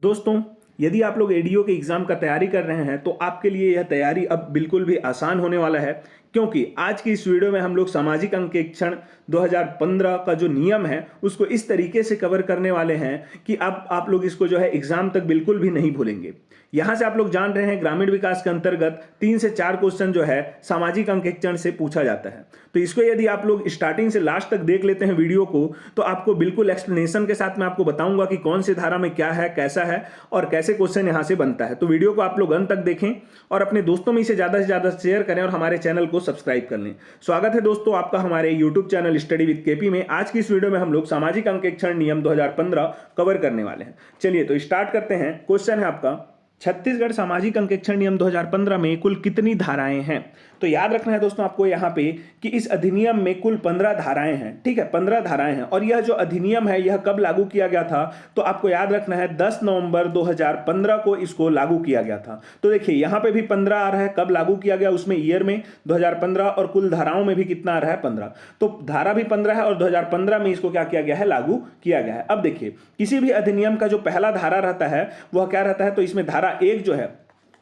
दोस्तों, यदि आप लोग एडीओ के एग्ज़ाम का तैयारी कर रहे हैं तो आपके लिए यह तैयारी अब बिल्कुल भी आसान होने वाला है, क्योंकि आज की इस वीडियो में हम लोग सामाजिक अंकेक्षण 2015 का जो नियम है उसको इस तरीके से कवर करने वाले हैं कि अब आप लोग इसको जो है एग्जाम तक बिल्कुल भी नहीं भूलेंगे। यहां से आप लोग जान रहे हैं ग्रामीण विकास के अंतर्गत 3 से 4 क्वेश्चन जो है सामाजिक अंकेक्षण से पूछा जाता है। तो इसको यदि आप लोग स्टार्टिंग से लास्ट तक देख लेते हैं वीडियो को, तो आपको बिल्कुल एक्सप्लेनेशन के साथ मैं आपको बताऊंगा कि कौन सी धारा में क्या है, कैसा है और कैसे क्वेश्चन यहां से बनता है। तो वीडियो को आप लोग अंत तक देखें और अपने दोस्तों में इसे ज्यादा से ज्यादा शेयर करें और हमारे चैनल को सब्सक्राइब कर लें। स्वागत है दोस्तों आपका हमारे YouTube channel study with KP में। आज की इस वीडियो में हम लोग सामाजिक अंकेक्षण नियम 2015 कवर करने वाले हैं। चलिए तो स्टार्ट करते हैं। क्वेश्चन है आपका, छत्तीसगढ़ सामाजिक अंकेक्षण नियम 2015 में कुल कितनी धाराएं हैं? तो याद रखना है दोस्तों आपको यहाँ पे कि इस अधिनियम में कुल 15 धाराएं हैं। ठीक है, 15 धाराएं हैं। और यह जो अधिनियम है यह कब लागू किया गया था? तो आपको याद रखना है 10 नवंबर 2015 को इसको लागू किया गया था। तो देखिए यहाँ पे भी 15 आ रहा है, कब लागू किया गया उसमें ईयर में 2015, और कुल धाराओं में भी कितना आ रहा है? 15। तो धारा भी 15 है और 2015 में इसको क्या किया गया है? लागू किया गया है। अब देखिए किसी भी अधिनियम का जो पहला धारा रहता है वह क्या रहता है? तो इसमें धारा 1 जो है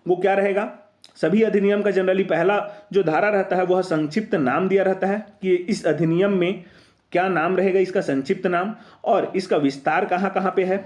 वो क्या रहेगा? सभी अधिनियम का जनरली पहला जो धारा रहता है वह संक्षिप्त नाम दिया रहता है कि इस अधिनियम में क्या नाम रहेगा, इसका संक्षिप्त नाम, और इसका विस्तार कहां कहां पे है।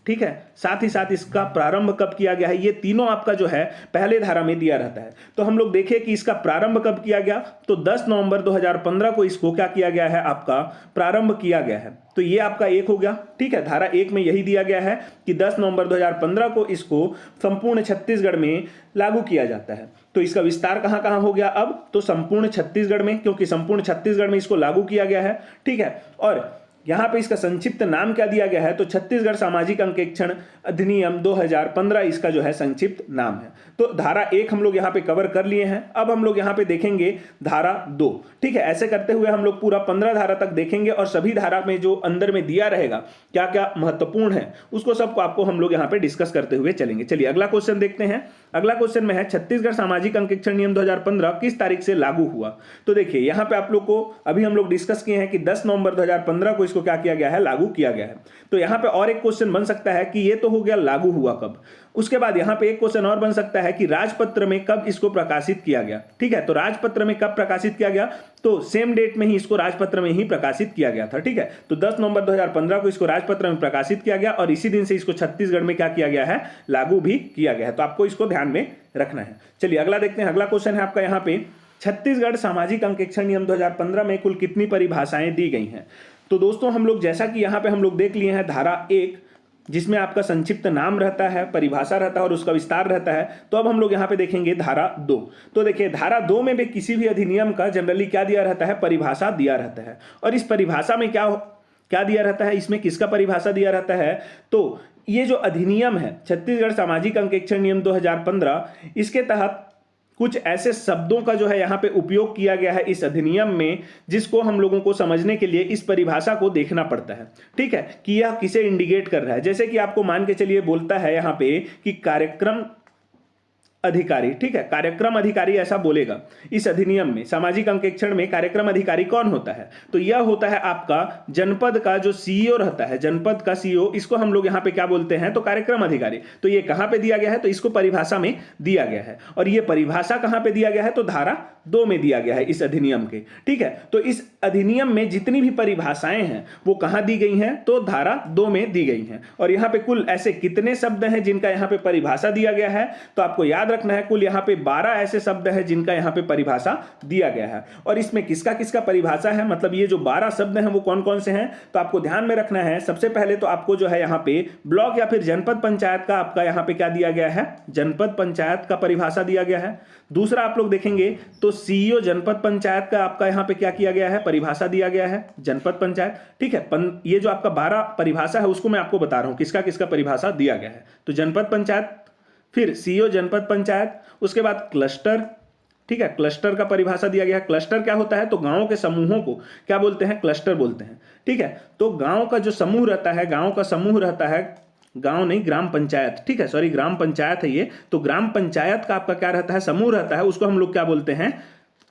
ठीक है, साथ ही साथ इसका प्रारंभ कब किया गया है, ये तीनों आपका जो है पहले धारा में दिया रहता है। तो हम लोग देखें कि इसका प्रारंभ कब किया गया, तो 10 नवंबर 2015 को इसको क्या किया गया है? आपका प्रारंभ किया गया है। तो ये आपका 1 हो गया। ठीक है, धारा 1 में यही दिया गया है कि 10 नवंबर 2015 को इसको संपूर्ण छत्तीसगढ़ में लागू किया जाता है। तो इसका विस्तार कहां कहां हो गया अब? तो संपूर्ण छत्तीसगढ़ में, क्योंकि संपूर्ण छत्तीसगढ़ में इसको लागू किया गया है। ठीक है, और यहां पे इसका संक्षिप्त नाम क्या दिया गया है? तो छत्तीसगढ़ सामाजिक अंकेक्षण अधिनियम 2015 इसका जो है संक्षिप्त नाम है। तो धारा 1 हम लोग यहां पे कवर कर लिए हैं। अब हम लोग यहां पे देखेंगे धारा 2। ठीक है, ऐसे करते हुए हम लोग पूरा 15 धारा तक देखेंगे और सभी धारा में जो अंदर में दिया रहेगा क्या क्या महत्वपूर्ण है उसको सबको आपको हम लोग यहाँ पे डिस्कस करते हुए चलेंगे। चलिए अगला क्वेश्चन देखते हैं। अगला क्वेश्चन में है, छत्तीसगढ़ सामाजिक अंकेक्षण नियम 2015 किस तारीख से लागू हुआ? तो देखिए यहाँ पे आप लोग को अभी हम लोग डिस्कस किए हैं कि 10 नवंबर 2015 को इसको क्या किया गया है? लागू किया गया है। तो यहाँ पे और एक क्वेश्चन बन सकता है कि ये तो हो गया लागू हुआ कब। उसके बाद यहाँ पे एक क्वेश्चन और बन सकता है कि राजपत्र में कब इसको प्रकाशित किया गया। ठीक है, तो राजपत्र में कब प्रकाशित किया गया? तो सेम डेट में ही इसको राजपत्र में ही प्रकाशित किया गया था। ठीक है, तो 10 नवंबर 2015 को इसको राजपत्र में प्रकाशित किया गया और इसी दिन से इसको छत्तीसगढ़ में क्या किया गया है? लागू भी किया गया है। तो आपको इसको ध्यान में रखना है। चलिए अगला देखते हैं। अगला क्वेश्चन है आपका यहाँ पे, छत्तीसगढ़ सामाजिक अंकेक्षण नियम 2015 में कुल कितनी परिभाषाएं दी गई हैं? तो दोस्तों हम लोग जैसा कि यहाँ पे हम लोग देख लिए हैं धारा 1 जिसमें आपका संक्षिप्त नाम रहता है, परिभाषा रहता है और उसका विस्तार रहता है। तो अब हम लोग यहाँ पे देखेंगे धारा 2। तो देखिए धारा 2 में भी किसी भी अधिनियम का जनरली क्या दिया रहता है? परिभाषा दिया रहता है। और इस परिभाषा में क्या क्या दिया रहता है? इसमें किसका परिभाषा दिया रहता है? तो ये जो अधिनियम है छत्तीसगढ़ सामाजिक अंकेक्षण नियम 2015, इसके तहत कुछ ऐसे शब्दों का जो है यहाँ पे उपयोग किया गया है इस अधिनियम में, जिसको हम लोगों को समझने के लिए इस परिभाषा को देखना पड़ता है। ठीक है, कि यह किसे इंडिकेट कर रहा है। जैसे कि आपको मान के चलिए बोलता है यहाँ पे कि कार्यक्रम अधिकारी। ठीक है, कार्यक्रम अधिकारी ऐसा बोलेगा इस अधिनियम में। सामाजिक अंकेक्षण में कार्यक्रम अधिकारी कौन होता है? तो यह होता है आपका जनपद का जो सीईओ रहता है, जनपद का सीईओ, इसको हम लोग यहाँ पे क्या बोलते हैं? तो कार्यक्रम अधिकारी। तो ये कहां पे दिया गया है? तो इसको परिभाषा में दिया गया है। और ये परिभाषा कहां पे दिया गया है? तो धारा 2 में दिया गया है इस अधिनियम के। ठीक है, तो इस अधिनियम में जितनी भी परिभाषाएं हैं वो कहां दी गई हैं? तो धारा 2 में दी गई हैं। और यहाँ पे कुल ऐसे कितने शब्द हैं जिनका यहाँ पे परिभाषा दिया गया है? तो आपको याद रखना है कुल यहाँ पे 12 ऐसे शब्द हैं जिनका यहाँ पे परिभाषा दिया गया है। और इसमें किसका किसका परिभाषा है, मतलब ये जो 12 शब्द हैं वो कौन कौन से हैं? तो आपको ध्यान में रखना है। सबसे पहले तो आपको जो है यहाँ पे ब्लॉक या फिर जनपद पंचायत का आपका यहाँ पे क्या दिया गया है? जनपद पंचायत का परिभाषा दिया गया है। दूसरा आप लोग देखेंगे तो सीईओ जनपद पंचायत का आपका यहाँ पे क्या किया गया है? परिभाषा दिया गया है, जनपद पंचायत। ठीक है, ये जो आपका 12 परिभाषा है उसको मैं आपको बता रहा हूँ किसका किसका परिभाषा दिया गया है। तो जनपद पंचायत, फिर सीईओ जनपद पंचायत, उसके बाद क्लस्टर। ठीक है, क्लस्टर का परिभाषा दिया गया है। क्लस्टर क्या होता है? तो गांवों के समूहों को क्या बोलते हैं? क्लस्टर बोलते हैं। ठीक है, तो गांव का जो समूह रहता है, गांव का समूह रहता है, गांव नहीं ग्राम पंचायत। ठीक है, सॉरी ग्राम पंचायत है ये। तो ग्राम पंचायत का आपका क्या रहता है? समूह रहता है, उसको हम लोग क्या बोलते हैं?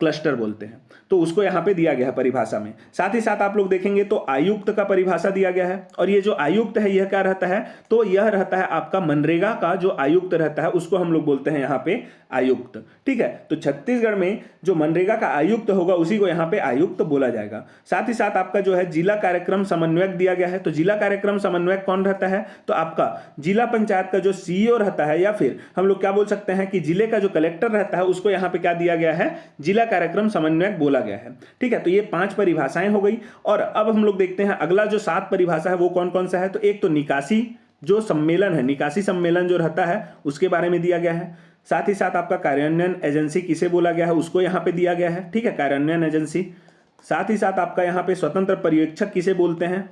क्लस्टर बोलते हैं, तो उसको यहाँ पे दिया गया है परिभाषा में। साथ ही साथ आप लोग देखेंगे तो आयुक्त का परिभाषा दिया गया है, और ये जो आयुक्त है यह क्या रहता है, तो यह रहता है आपका मनरेगा का जो आयुक्त रहता है उसको हम लोग बोलते हैं यहाँ पे आयुक्त। ठीक है, तो छत्तीसगढ़ में जो मनरेगा का आयुक्त होगा उसी को यहाँ पे आयुक्त बोला जाएगा। साथ ही साथ आपका जो है जिला कार्यक्रम समन्वयक दिया गया है। तो जिला कार्यक्रम समन्वयक कौन रहता है, तो आपका जिला पंचायत का जो सीईओ रहता है, या फिर हम लोग क्या बोल सकते हैं कि जिले का जो कलेक्टर रहता है उसको यहाँ पे क्या दिया गया है, जिला कार्यक्रम समन्वयक बोला गया है। ठीक है, तो ये 5 परिभाषाएं हो गई। और अब हम लोग देखते हैं अगला जो 7 परिभाषा है वो कौन कौन सा है। तो एक तो निकासी जो सम्मेलन है, निकासी सम्मेलन जो रहता है उसके बारे में दिया गया है। साथ ही साथ आपका कार्यान्वयन एजेंसी किसे बोला गया है उसको यहाँ पे दिया गया है। ठीक है, कार्यान्वयन एजेंसी। साथ ही साथ आपका यहाँ पे स्वतंत्र पर्यवेक्षक किसे बोलते हैं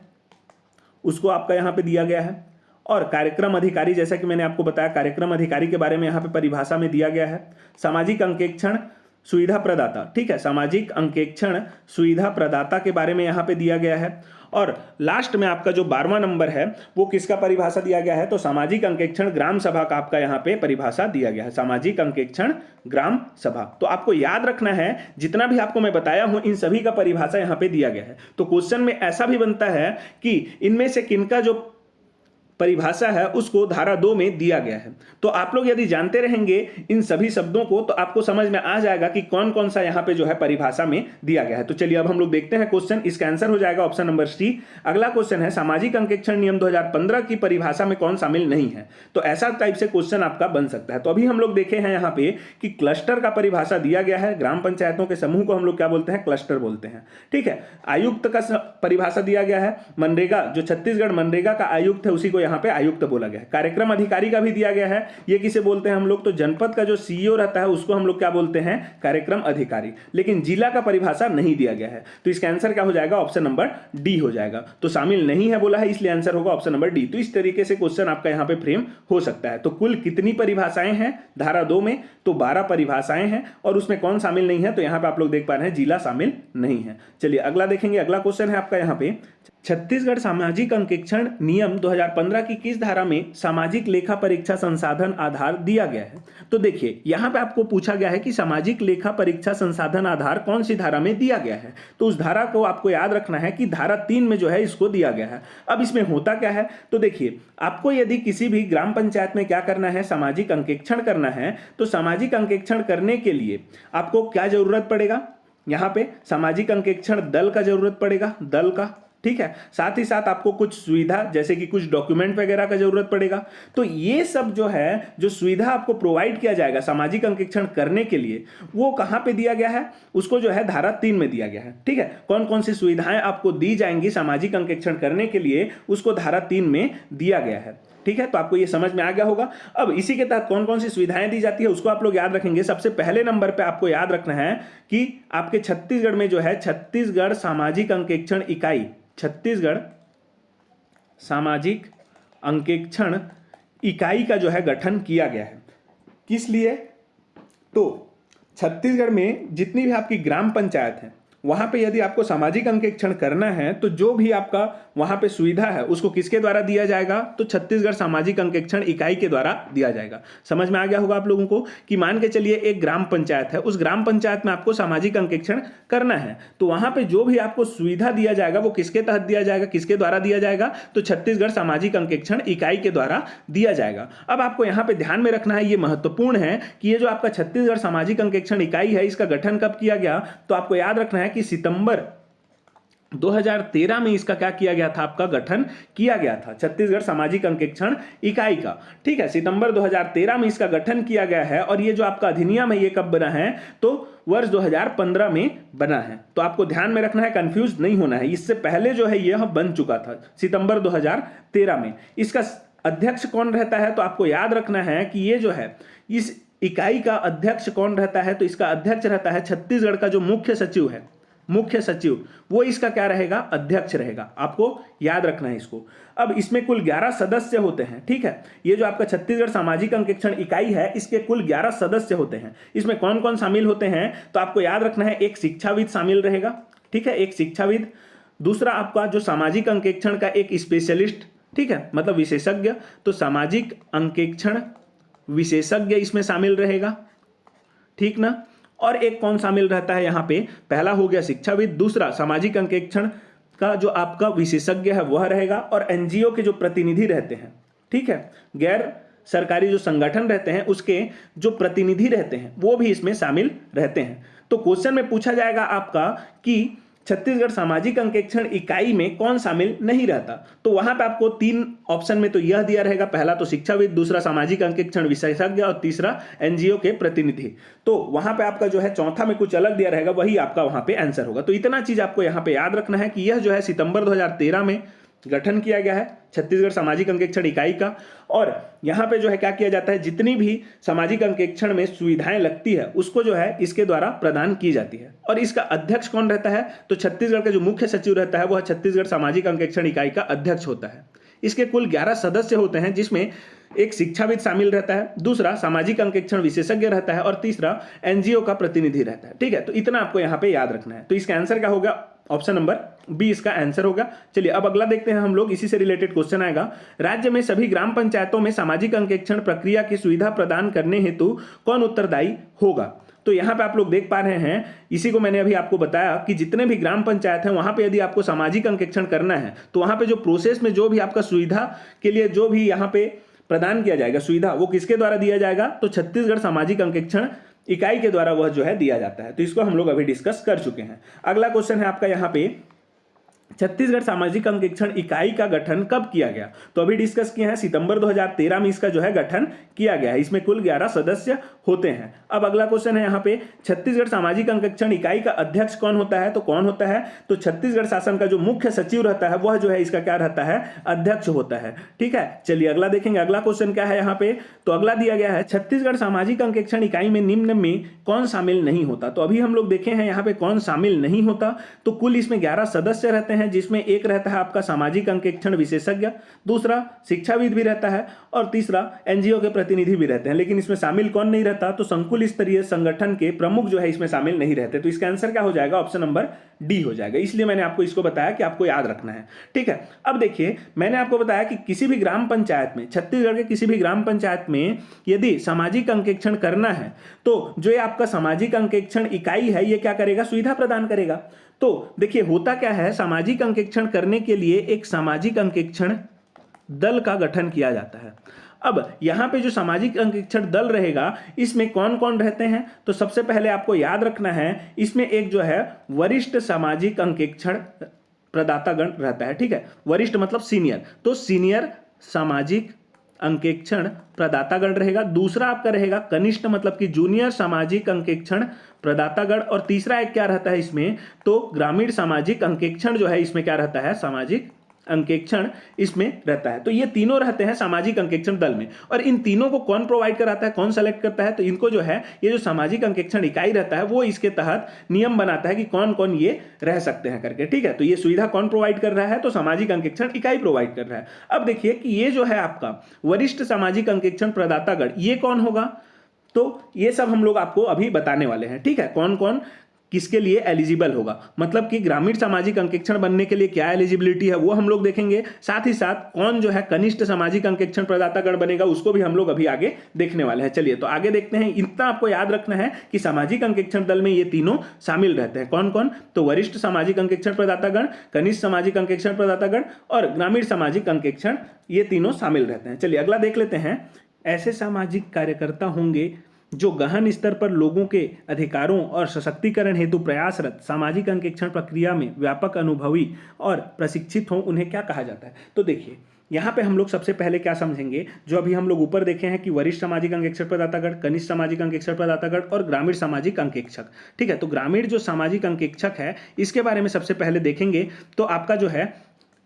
उसको आपका यहाँ पे दिया गया है। और कार्यक्रम अधिकारी, जैसा कि मैंने आपको बताया, कार्यक्रम अधिकारी के बारे में यहाँ पे परिभाषा में दिया गया है। सामाजिक अंकेक्षण सुविधा प्रदाता, ठीक है, सामाजिक अंकेक्षण सुविधा प्रदाता के बारे में यहाँ पे दिया गया है। और लास्ट में आपका जो 12वां नंबर है वो किसका परिभाषा दिया गया है, तो सामाजिक अंकेक्षण ग्राम सभा का आपका यहाँ पे परिभाषा दिया गया है, सामाजिक अंकेक्षण ग्राम सभा। तो आपको याद रखना है जितना भी आपको मैं बताया हूं इन सभी का परिभाषा यहाँ पे दिया गया है। तो क्वेश्चन में ऐसा भी बनता है कि इनमें से किनका जो परिभाषा है उसको धारा 2 में दिया गया है। तो आप लोग यदि जानते रहेंगे इन सभी शब्दों को तो आपको समझ में आ जाएगा कि कौन कौन सा यहाँ पे जो है परिभाषा में दिया गया है। तो चलिए अब हम लोग देखते हैं क्वेश्चन, इसका आंसर हो जाएगा ऑप्शन नंबर सी। अगला क्वेश्चन है सामाजिक अंकेक्षण नियम 2015 की परिभाषा में कौन शामिल नहीं है। तो ऐसा टाइप से क्वेश्चन आपका बन सकता है। तो अभी हम लोग देखे हैं यहाँ पे कि क्लस्टर का परिभाषा दिया गया है, ग्राम पंचायतों के समूह को हम लोग क्या बोलते हैं, क्लस्टर बोलते हैं। ठीक है, आयुक्त का परिभाषा दिया गया है, मनरेगा जो छत्तीसगढ़ मनरेगा का आयुक्त है उसी को यहाँ पे आयुक्त बोला गया है। कार्यक्रम अधिकारी का भी दिया गया है, ये किसे बोलते हैं हम लोग, तो जनपद का जो सीईओ रहता है उसको हम लोग क्या बोलते हैं, कार्यक्रम अधिकारी। लेकिन जिला का परिभाषा नहीं दिया गया है, तो इसका आंसर क्या हो जाएगा, ऑप्शन नंबर डी हो जाएगा। तो शामिल नहीं है बोला है इसलिए आंसर होगा ऑप्शन नंबर डी। तो इस तरीके से क्वेश्चन आपका यहाँ पे फ्रेम हो सकता है। तो कुल कितनी परिभाषाएं हैं धारा 2 में, तो 12 परिभाषाएं हैं, और उसमें कौन शामिल नहीं है, तो यहाँ पे आप लोग देख पा रहे हैं जिला शामिल नहीं है। चलिए अगला देखेंगे। अगला क्वेश्चन है आपका यहाँ पे, छत्तीसगढ़ सामाजिक अंकेक्षण नियम 2015 की किस धारा में सामाजिक लेखा परीक्षा संसाधन आधार दिया गया है। तो देखिए यहाँ पे आपको पूछा गया है कि सामाजिक लेखा परीक्षा संसाधन आधार कौन सी धारा में दिया गया है। तो उस धारा को आपको याद रखना है कि धारा 3 में जो है इसको दिया गया है। अब इसमें होता क्या है, तो देखिए आपको यदि किसी भी ग्राम पंचायत में क्या करना है, सामाजिक अंकेक्षण करना है, तो सामाजिक अंकेक्षण करने के लिए आपको क्या जरूरत पड़ेगा, यहाँ पे सामाजिक अंकेक्षण दल का जरूरत पड़ेगा, दल का। ठीक है, साथ ही साथ आपको कुछ सुविधा जैसे कि कुछ डॉक्यूमेंट वगैरह का जरूरत पड़ेगा। तो ये सब जो है जो सुविधा आपको प्रोवाइड किया जाएगा सामाजिक अंकेक्षण करने के लिए, वो कहाँ पे दिया गया है, उसको जो है धारा 3 में दिया गया है। ठीक है, कौन कौन सी सुविधाएं आपको दी जाएंगी सामाजिक अंकेक्षण करने के लिए, उसको धारा 3 में दिया गया है। ठीक है, तो आपको ये समझ में आ गया होगा। अब इसी के तहत कौन कौन सी सुविधाएं दी जाती है उसको आप लोग याद रखेंगे। सबसे पहले नंबर पे आपको याद रखना है कि आपके छत्तीसगढ़ में जो है छत्तीसगढ़ सामाजिक अंकेक्षण इकाई, छत्तीसगढ़ सामाजिक अंकेक्षण इकाई का जो है गठन किया गया है। किस लिए, तो छत्तीसगढ़ में जितनी भी आपकी ग्राम पंचायत है वहां पे यदि आपको सामाजिक अंकेक्षण करना है तो जो भी आपका वहां पे सुविधा है उसको किसके द्वारा दिया जाएगा, तो छत्तीसगढ़ सामाजिक अंकेक्षण इकाई के द्वारा दिया जाएगा। समझ में आ गया होगा आप लोगों को कि मान के चलिए एक ग्राम पंचायत है, उस ग्राम पंचायत में आपको सामाजिक अंकेक्षण करना है, तो वहां पे जो भी आपको सुविधा दिया जाएगा वो किसके तहत दिया जाएगा, किसके द्वारा दिया जाएगा, तो छत्तीसगढ़ सामाजिक अंकेक्षण इकाई के द्वारा दिया जाएगा। अब आपको यहाँ पे ध्यान में रखना है, ये महत्वपूर्ण है कि ये जो आपका छत्तीसगढ़ सामाजिक अंकेक्षण इकाई है इसका गठन कब किया गया, तो आपको याद रखना है कि सितंबर 2013 में इसका क्या किया गया था, आपका गठन किया गया था छत्तीसगढ़ सामाजिक अंकेक्षण इकाई का। ठीक है, सितंबर 2013 में इसका गठन किया गया है, और ये जो आपका अधिनियम है ये कब बना है, तो वर्ष 2015 में बना है। तो आपको ध्यान में रखना है, कंफ्यूज नहीं होना है, इससे पहले जो है यह बन चुका था सितंबर 2013 में। इसका अध्यक्ष कौन रहता है, तो आपको याद रखना है कि ये जो है इस इकाई का अध्यक्ष कौन रहता है, तो इसका अध्यक्ष रहता है छत्तीसगढ़ का जो मुख्य सचिव है, मुख्य सचिव, वो इसका क्या रहेगा, अध्यक्ष रहेगा। आपको याद रखना है इसको। अब इसमें कुल 11 सदस्य होते हैं। ठीक है, ये जो आपका छत्तीसगढ़ सामाजिक अंकेक्षण इकाई है इसके कुल 11 सदस्य होते हैं। इसमें कौन कौन शामिल होते हैं, तो आपको याद रखना है एक शिक्षाविद शामिल रहेगा। ठीक है, एक शिक्षाविद, दूसरा आपका जो सामाजिक अंकेक्षण का एक स्पेशलिस्ट, ठीक है, मतलब विशेषज्ञ, तो सामाजिक अंकेक्षण विशेषज्ञ इसमें शामिल रहेगा। ठीक ना, और एक कौन शामिल रहता है यहाँ पे, पहला हो गया शिक्षाविद, दूसरा सामाजिक अंकेक्षण का जो आपका विशेषज्ञ है वह रहेगा, और एनजीओ के जो प्रतिनिधि रहते हैं, ठीक है, गैर सरकारी जो संगठन रहते हैं उसके जो प्रतिनिधि रहते हैं वो भी इसमें शामिल रहते हैं। तो क्वेश्चन में पूछा जाएगा आपका कि छत्तीसगढ़ सामाजिक अंकेक्षण इकाई में कौन शामिल नहीं रहता, तो वहां पे आपको 3 ऑप्शन में तो यह दिया रहेगा, पहला तो शिक्षाविद, दूसरा सामाजिक अंकेक्षण विशेषज्ञ और तीसरा एनजीओ के प्रतिनिधि। तो वहां पे आपका जो है चौथा में कुछ अलग दिया रहेगा, वही आपका वहां पे आंसर होगा। तो इतना चीज आपको यहाँ पे याद रखना है कि यह जो है सितंबर 2013 में गठन किया गया है छत्तीसगढ़ सामाजिक अंकेक्षण इकाई का, और यहाँ पे जो है क्या किया जाता है, जितनी भी सामाजिक अंकेक्षण में सुविधाएं लगती है उसको जो है इसके द्वारा प्रदान की जाती है। और इसका अध्यक्ष कौन रहता है, तो छत्तीसगढ़ का जो मुख्य सचिव रहता है वह छत्तीसगढ़ सामाजिक अंकेक्षण इकाई का अध्यक्ष होता है। इसके कुल 11 सदस्य होते हैं, जिसमें एक शिक्षाविद शामिल रहता है, दूसरा सामाजिक अंकेक्षण विशेषज्ञ रहता है, और तीसरा एनजीओ का प्रतिनिधि रहता है। ठीक है, तो इतना आपको यहाँ पे याद रखना है। तो इसका आंसर क्या होगा, ऑप्शन नंबर बी इसका आंसर होगा। चलिए अब अगला देखते हैं हम लोग, इसी से रिलेटेड क्वेश्चन आएगा। राज्य में सभी ग्राम पंचायतों में सामाजिक अंकेक्षण प्रक्रिया की सुविधा प्रदान करने हेतु कौन उत्तरदायी होगा। तो यहाँ पे आप लोग देख पा रहे हैं, इसी को मैंने अभी आपको बताया कि जितने भी ग्राम पंचायत हैं वहां पे यदि आपको सामाजिक अंकेक्षण करना है तो वहां पे जो प्रोसेस में जो भी आपका सुविधा के लिए जो भी यहाँ पे प्रदान किया जाएगा सुविधा, वो किसके द्वारा दिया जाएगा, तो छत्तीसगढ़ सामाजिक अंकेक्षण इकाई के द्वारा वह जो है दिया जाता है। तो इसको हम लोग अभी डिस्कस कर चुके हैं। अगला क्वेश्चन है आपका यहाँ पे, छत्तीसगढ़ सामाजिक अंकेक्षण इकाई का गठन कब किया गया। तो अभी डिस्कस किया है, सितंबर 2013 में इसका जो है गठन किया गया है। इसमें कुल 11 सदस्य होते हैं। अब अगला क्वेश्चन है यहाँ पे, छत्तीसगढ़ सामाजिक अंकेक्षण इकाई का अध्यक्ष कौन होता है, तो कौन होता है, तो छत्तीसगढ़ शासन का जो मुख्य सचिव रहता है वह जो है इसका क्या रहता है, अध्यक्ष होता है। ठीक है, चलिए अगला देखेंगे। अगला क्वेश्चन क्या है यहाँ पे, तो अगला दिया गया है, छत्तीसगढ़ सामाजिक अंकेक्षण इकाई में निम्न में कौन शामिल नहीं होता। तो अभी हम लोग देखे हैं यहाँ पे कौन शामिल नहीं होता। तो कुल इसमें 11 सदस्य रहते हैं, जिसमें एक रहता है आपका सामाजिक अंकेक्षण विशेषज्ञ, दूसरा शिक्षाविद भी रहता है, और तीसरा एनजीओ के प्रतिनिधि भी रहते हैं। लेकिन इसमें शामिल कौन नहीं रहता, तो संकुल स्तरीय संगठन के प्रमुख जो है इसमें शामिल नहीं रहते। तो इसका आंसर क्या हो जाएगा, ऑप्शन नंबर डी हो जाएगा। इसलिए मैंने आपको इसको बताया कि आपको याद रखना है। ठीक है, अब देखिए मैंने आपको बताया कि किसी भी ग्राम पंचायत में, छत्तीसगढ़ के किसी भी ग्राम पंचायत में यदि सामाजिक अंकेक्षण करना है तो जो ये आपका सामाजिक अंकेक्षण इकाई है ये क्या करेगा, सुविधा प्रदान करेगा। तो देखिए होता क्या है, सामाजिक अंकेक्षण करने के लिए एक सामाजिक अंकेक्षण दल का गठन किया जाता है। अब यहां पे जो सामाजिक अंकेक्षण दल रहेगा इसमें कौन कौन रहते हैं, तो सबसे पहले आपको याद रखना है, इसमें एक जो है वरिष्ठ सामाजिक अंकेक्षण प्रदातागण रहता है। ठीक है, वरिष्ठ मतलब सीनियर, तो सीनियर सामाजिक अंकेक्षण प्रदातागण रहेगा। दूसरा आपका रहेगा कनिष्ठ मतलब कि जूनियर सामाजिक अंकेक्षण प्रदातागण, और तीसरा एक क्या रहता है इसमें, तो ग्रामीण सामाजिक अंकेक्षण जो है इसमें क्या रहता है, सामाजिक अंकेक्षण इसमें रहता है। तो ये तीनों रहते हैं सामाजिक अंकेक्षण दल में। और इन तीनों को कौन प्रोवाइड कराता है, कौन सेलेक्ट करता है, तो इनको जो है ये जो सामाजिक अंकेक्षण इकाई रहता है वो इसके तहत नियम बनाता है कि कौन कौन ये रह सकते हैं करके। ठीक है, तो ये सुविधा कौन प्रोवाइड कर रहा है, तो सामाजिक अंकेक्षण इकाई प्रोवाइड कर रहा है। अब देखिए कि ये जो है आपका वरिष्ठ सामाजिक अंकेक्षण प्रदातागण ये कौन होगा, तो ये सब हम लोग आपको अभी बताने वाले हैं। ठीक है, कौन कौन किसके लिए एलिजिबल होगा, मतलब कि ग्रामीण सामाजिक अंकेक्षण बनने के लिए क्या एलिजिबिलिटी है वो हम लोग देखेंगे। साथ ही साथ कौन जो है कनिष्ठ सामाजिक अंकेक्षण प्रदातागण बनेगा उसको भी हम लोग अभी आगे देखने वाले हैं। चलिए तो आगे देखते हैं। इतना आपको याद रखना है कि सामाजिक अंकेक्षण दल में ये तीनों शामिल रहते हैं। कौन कौन, तो वरिष्ठ सामाजिक अंकेक्षण प्रदातागण, कनिष्ठ सामाजिक अंकेक्षण प्रदातागण और ग्रामीण सामाजिक अंकेक्षण, ये तीनों शामिल रहते हैं। चलिए अगला देख लेते हैं। ऐसे सामाजिक कार्यकर्ता होंगे जो गहन स्तर पर लोगों के अधिकारों और सशक्तिकरण हेतु प्रयासरत, सामाजिक अंकेक्षण प्रक्रिया में व्यापक अनुभवी और प्रशिक्षित हों, उन्हें क्या कहा जाता है। तो देखिए यहाँ पे हम लोग सबसे पहले क्या समझेंगे, जो अभी हम लोग ऊपर देखे हैं कि वरिष्ठ सामाजिक अंकेक्षण प्रदातागण, कनिष्ठ सामाजिक अंकेक्षण प्रदातागण और ग्रामीण सामाजिक अंकेक्षक। ठीक है, तो ग्रामीण जो सामाजिक अंकेक्षक है इसके बारे में सबसे पहले देखेंगे तो आपका जो है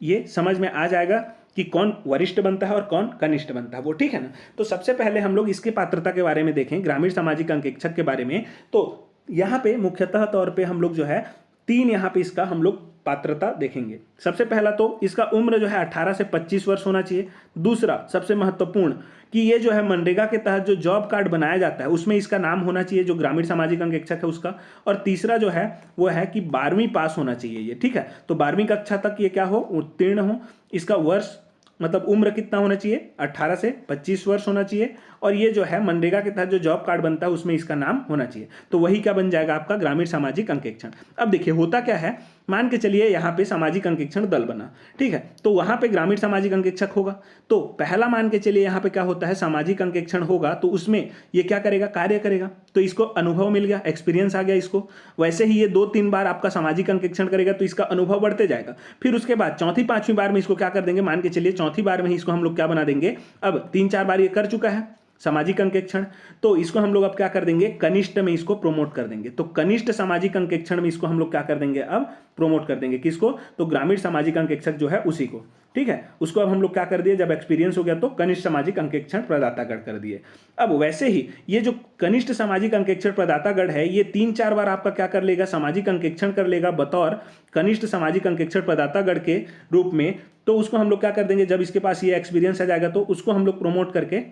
ये समझ में आ जाएगा कि कौन वरिष्ठ बनता है और कौन कनिष्ठ बनता है वो। ठीक है ना, तो सबसे पहले हम लोग इसकी पात्रता के बारे में देखें, ग्रामीण सामाजिक अंकेक्षक के बारे में। तो यहाँ पे मुख्यतः तौर पे हम लोग जो है 3 यहाँ पे इसका हम लोग पात्रता देखेंगे। सबसे पहला तो इसका उम्र जो है 18 से 25 वर्ष होना चाहिए। दूसरा सबसे महत्वपूर्ण कि ये जो है मनरेगा के तहत जो जॉब कार्ड बनाया जाता है उसमें इसका नाम होना चाहिए, जो ग्रामीण सामाजिक अंकेक्षक है उसका। और तीसरा जो है वो है कि 12वीं पास होना चाहिए ये। ठीक है, तो 12वीं कक्षा तक ये क्या हो, उत्तीर्ण हो। इसका वर्ष मतलब उम्र कितना होना चाहिए, 18 से 25 वर्ष होना चाहिए, और ये जो है मनरेगा के तहत जो जॉब कार्ड बनता है उसमें इसका नाम होना चाहिए। तो वही क्या बन जाएगा आपका ग्रामीण सामाजिक अंकेक्षण। अब देखिए होता क्या है, मान के चलिए यहाँ पे सामाजिक अंकेक्षण दल बना, ठीक है, तो वहाँ पे ग्रामीण सामाजिक अंकेक्षक होगा। तो पहला मान के चलिए यहाँ पे क्या होता है, सामाजिक अंकेक्षण होगा तो उसमें ये क्या करेगा, कार्य करेगा, तो इसको अनुभव मिल गया, एक्सपीरियंस आ गया इसको। वैसे ही ये 2-3 बार आपका सामाजिक अंकेक्षण करेगा तो इसका अनुभव बढ़ते जाएगा। फिर उसके बाद चौथी 5वीं बार में इसको क्या कर देंगे, मान के चलिए चौथी बार में ही इसको हम लोग क्या बना देंगे, अब 3-4 बार ये कर चुका है सामाजिक अंकेक्षण, तो इसको हम लोग अब क्या कर देंगे, कनिष्ठ में इसको प्रोमोट कर देंगे। तो कनिष्ठ सामाजिक अंकेक्षण में इसको हम लोग क्या कर देंगे, अब प्रोमोट कर देंगे, किसको, तो ग्रामीण सामाजिक अंकेक्षक जो है उसी को, ठीक है। उसको अब हम लोग क्या कर दिए, जब एक्सपीरियंस हो गया तो कनिष्ठ सामाजिक अंकेक्षण प्रदातागण कर दिए। अब वैसे ही ये जो कनिष्ठ सामाजिक अंकेक्षण प्रदातागण है ये 3-4 बार आपका क्या कर लेगा, सामाजिक अंकेक्षण कर लेगा बतौर कनिष्ठ सामाजिक अंकेक्षण प्रदातागण के रूप में। तो उसको हम लोग क्या कर देंगे, जब इसके पास ये एक्सपीरियंस आ जाएगा तो उसको हम लोग प्रोमोट करके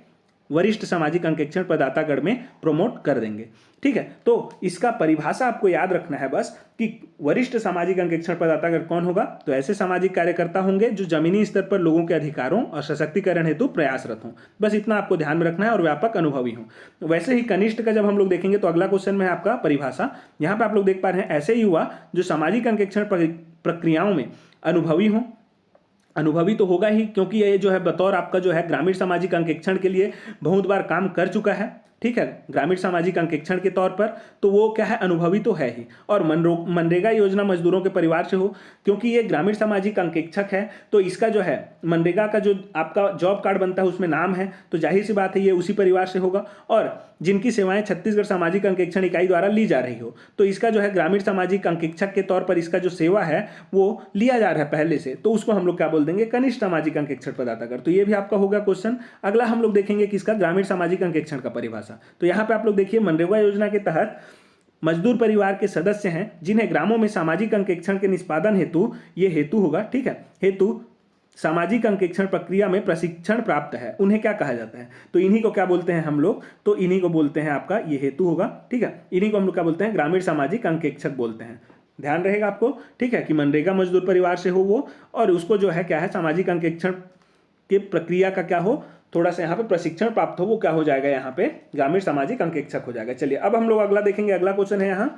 वरिष्ठ सामाजिक अंकेक्षण प्रदातागण में प्रोमोट कर देंगे, ठीक है। तो इसका परिभाषा आपको याद रखना है बस कि वरिष्ठ सामाजिक अंकेक्षण प्रदातागण कौन होगा, तो ऐसे सामाजिक कार्यकर्ता होंगे जो जमीनी स्तर पर लोगों के अधिकारों और सशक्तिकरण हेतु प्रयासरत हों। बस इतना आपको ध्यान में रखना है, और व्यापक अनुभवी हों। वैसे ही कनिष्ठ का जब हम लोग देखेंगे तो अगला क्वेश्चन में आपका परिभाषा, यहाँ पर आप लोग देख पा रहे हैं, ऐसे युवा जो सामाजिक अंकेक्षण प्रक्रियाओं में अनुभवी हों। अनुभवी तो होगा ही, क्योंकि ये जो है बतौर आपका जो है ग्रामीण सामाजिक अंकेक्षण के लिए बहुत बार काम कर चुका है, ठीक है, ग्रामीण सामाजिक अंकेक्षण के तौर पर, तो वो क्या है, अनुभवी तो है ही। और मनरेगा योजना मजदूरों के परिवार से हो, क्योंकि ये ग्रामीण सामाजिक अंकेक्षक है तो इसका जो है मनरेगा का जो आपका जॉब कार्ड बनता है उसमें नाम है, तो जाहिर सी बात है ये उसी परिवार से होगा। और जिनकी सेवाएं छत्तीसगढ़ सामाजिक अंकेक्षण इकाई द्वारा ली जा रही हो, तो इसका जो है ग्रामीण सामाजिक अंकेक्षक के तौर पर इसका जो सेवा है वो लिया जा रहा है पहले से, तो उसको हम लोग क्या बोल देंगे, कनिष्ठ सामाजिक अंकेक्षण प्रदातागण। तो ये भी आपका होगा क्वेश्चन। अगला हम लोग देखेंगे किसका, ग्रामीण सामाजिक अंकेक्षण का परिभाषा। तो यहाँ पे आप लोग देखिए, मनरेगा योजना के तहत मजदूर परिवार के सदस्य हैं जिन्हें ग्रामों में सामाजिक अंकेक्षण के निष्पादन हेतु, ये हेतु होगा, ठीक है, हेतु सामाजिक अंकेक्षण प्रक्रिया में प्रशिक्षण प्राप्त है, उन्हें क्या कहा जाता है, तो इन्हीं को क्या बोलते हैं हम लोग, तो इन्हीं को बोलते हैं आपका, ये हेतु होगा, ठीक है, इन्हीं को हम लोग क्या बोलते हैं, ग्रामीण सामाजिक अंकेक्षक बोलते हैं। ध्यान रहेगा आपको, ठीक है, कि मनरेगा मजदूर परिवार से हो वो, और उसको जो है क्या है, सामाजिक अंकेक्षण के प्रक्रिया का क्या हो, थोड़ा सा यहाँ पे प्रशिक्षण प्राप्त हो, वो क्या हो जाएगा, यहाँ पे ग्रामीण सामाजिक अंकेक्षक हो जाएगा। चलिए अब हम लोग अगला देखेंगे। अगला क्वेश्चन है यहाँ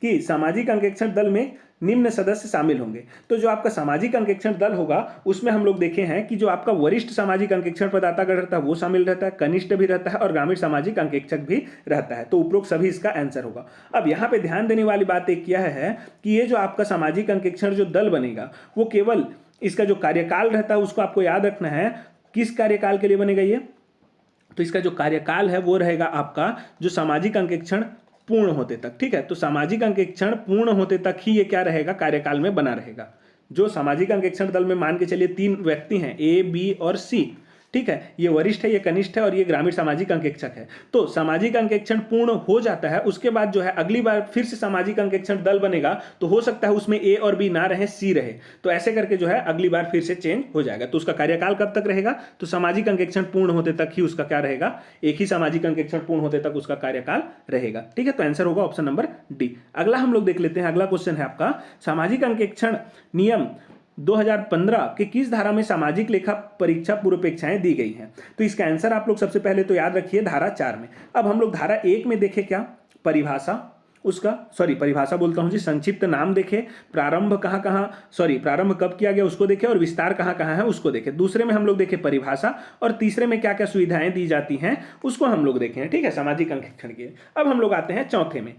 कि सामाजिक अंकेक्षण दल में निम्न सदस्य शामिल होंगे। तो जो आपका सामाजिक अंकेक्षण दल होगा उसमें हम लोग देखे हैं कि जो आपका वरिष्ठ सामाजिक अंकेक्षण प्रदातागण रहता है वो शामिल रहता है, कनिष्ठ भी रहता है और ग्रामीण सामाजिक अंकेक्षक भी रहता है। तो उपरोक्त सभी इसका आंसर होगा। अब यहाँ पे ध्यान देने वाली बात एक यह है कि ये जो आपका सामाजिक अंकेक्षण जो दल बनेगा वो केवल इसका जो कार्यकाल रहता है उसको आपको याद रखना है, किस कार्यकाल के लिए बनेगा ये, तो इसका जो कार्यकाल है वो रहेगा आपका जो सामाजिक अंकेक्षण पूर्ण होते तक, ठीक है। तो सामाजिक अंकेक्षण पूर्ण होते तक ही ये क्या रहेगा, कार्यकाल में बना रहेगा। जो सामाजिक अंकेक्षण दल में मान के चलिए 3 व्यक्ति हैं, ए, बी और सी, ठीक है, ये वरिष्ठ है, ये कनिष्ठ है और ये ग्रामीण सामाजिक अंकेक्षक है। तो सामाजिक अंकेक्षण पूर्ण हो जाता है, उसके बाद जो है अगली बार फिर से सामाजिक अंकेक्षण दल बनेगा, तो हो सकता है उसमें ए और बी ना रहे, सी रहे, तो ऐसे करके जो है अगली बार फिर से चेंज हो जाएगा। तो उसका कार्यकाल कब तक रहेगा, तो सामाजिक अंकेक्षण पूर्ण होते तक ही उसका क्या रहेगा, एक ही सामाजिक अंकेक्षण पूर्ण होते तक उसका कार्यकाल रहेगा, ठीक है। तो आंसर होगा ऑप्शन नंबर डी। अगला हम लोग देख लेते हैं। अगला क्वेश्चन है आपका, सामाजिक अंकेक्षण नियम 2015 के किस धारा में सामाजिक लेखा परीक्षा पूर्वापेक्षाएं दी गई हैं। तो इसका आंसर आप लोग सबसे पहले तो याद रखिए धारा 4 में। अब हम लोग धारा 1 में देखें क्या, परिभाषा, उसका परिभाषा बोलता हूं जी, संक्षिप्त नाम देखे, प्रारंभ प्रारंभ कब किया गया उसको देखे और विस्तार कहाँ कहाँ है उसको देखे। दूसरे में हम लोग देखे परिभाषा, और तीसरे में क्या क्या सुविधाएं दी जाती हैं उसको हम लोग देखें, ठीक है, सामाजिक अंकेक्षण के। अब हम लोग आते हैं चौथे में।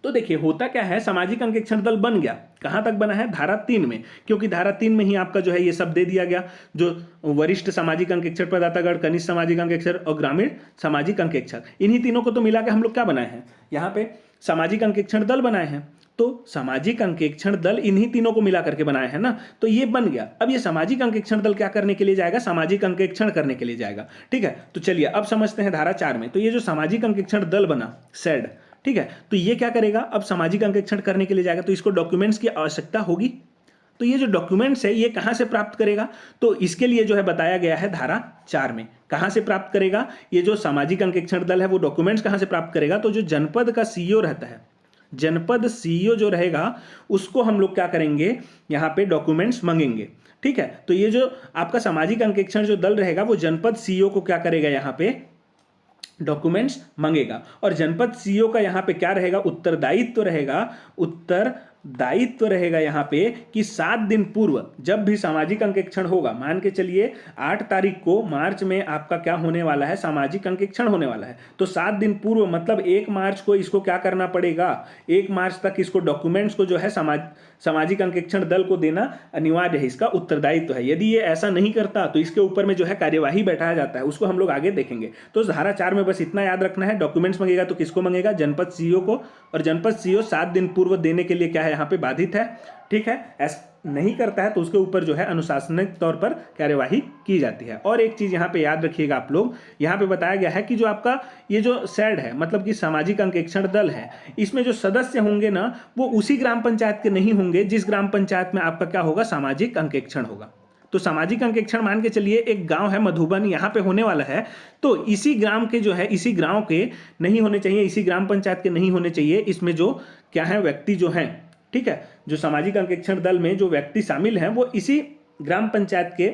तो देखिए होता क्या है, सामाजिक अंकेक्षण दल बन गया, कहां तक बना है, धारा 3 में, क्योंकि धारा 3 में ही आपका जो है ये सब दे दिया गया, जो वरिष्ठ सामाजिक अंकेक्षण प्रदातागण, कनिष्ठ सामाजिक अंकेक्षण और ग्रामीण सामाजिक अंकेक्षक, इन्हीं तीनों को तो मिला के हम लोग क्या बनाए हैं, यहाँ पे सामाजिक अंकेक्षण दल बनाए हैं। तो सामाजिक अंकेक्षण दल इन्हीं तीनों को मिला करके बनाए हैं ना, तो ये बन गया। अब ये सामाजिक अंकेक्षण दल क्या करने के लिए जाएगा, सामाजिक अंकेक्षण करने के लिए जाएगा, ठीक है। तो चलिए अब समझते हैं धारा 4 में। तो ये जो सामाजिक अंकेक्षण दल बना, सेड, ठीक है, तो ये क्या करेगा, अब सामाजिक अंकेक्षण करने के लिए जाएगा, तो इसको डॉक्यूमेंट्स की आवश्यकता होगी। तो ये जो डॉक्यूमेंट्स है ये कहां से प्राप्त करेगा, तो इसके लिए जो है बताया गया है धारा 4 में। कहां से प्राप्त करेगा, ये जो सामाजिक अंकेक्षण दल है वो डॉक्यूमेंट्स कहां से प्राप्त करेगा, तो जो जनपद का सीईओ रहता है, जनपद सीईओ जो रहेगा उसको हम लोग क्या करेंगे, यहाँ पे डॉक्यूमेंट्स मांगेंगे। ठीक है। तो ये जो आपका सामाजिक अंकेक्षण जो दल रहेगा वो जनपद सीईओ को क्या करेगा, यहाँ पे डॉक्यूमेंट्स मांगेगा। और जनपद सीईओ का यहाँ पे क्या रहेगा, उत्तरदायित्व रहेगा, उत्तरदायित्व रहेगा यहाँ पे कि 7 दिन पूर्व जब भी सामाजिक अंकेक्षण होगा, मान के चलिए 8 तारीख को मार्च में आपका क्या होने वाला है, सामाजिक अंकेक्षण होने वाला है। तो 7 दिन पूर्व मतलब 1 मार्च को इसको क्या करना पड़ेगा, 1 मार्च तक इसको डॉक्यूमेंट्स को जो है सामाजिक अंकेक्षण दल को देना अनिवार्य है, इसका उत्तरदायित्व है। यदि ये ऐसा नहीं करता तो इसके ऊपर में जो है कार्यवाही बैठाया जाता है, उसको हम लोग आगे देखेंगे। तो धारा 4 में बस इतना याद रखना है, डॉक्यूमेंट्स मांगेगा तो किसको मांगेगा, जनपद सीईओ को, और जनपद सीईओ 7 दिन पूर्व देने के लिए क्या है, यहाँ पे बाधित है। ठीक है, ऐसा नहीं करता है तो उसके ऊपर जो है अनुशासनिक तौर पर कार्यवाही की जाती है। और एक चीज यहाँ पे याद रखिएगा आप लोग, यहाँ पे बताया गया है कि जो आपका ये जो सैड है, मतलब कि सामाजिक अंकेक्षण दल है, इसमें जो सदस्य होंगे ना वो उसी ग्राम पंचायत के नहीं होंगे जिस ग्राम पंचायत में आपका क्या होगा, सामाजिक अंकेक्षण होगा। तो सामाजिक अंकेक्षण मान के चलिए एक गांव है मधुबन, यहाँ पे होने वाला है, तो इसी ग्राम के जो है, इसी गांव के नहीं होने चाहिए, इसी ग्राम पंचायत के नहीं होने चाहिए। इसमें जो क्या है व्यक्ति जो है, ठीक है, जो सामाजिक अंकेक्षण दल में जो व्यक्ति शामिल हैं वो इसी ग्राम पंचायत के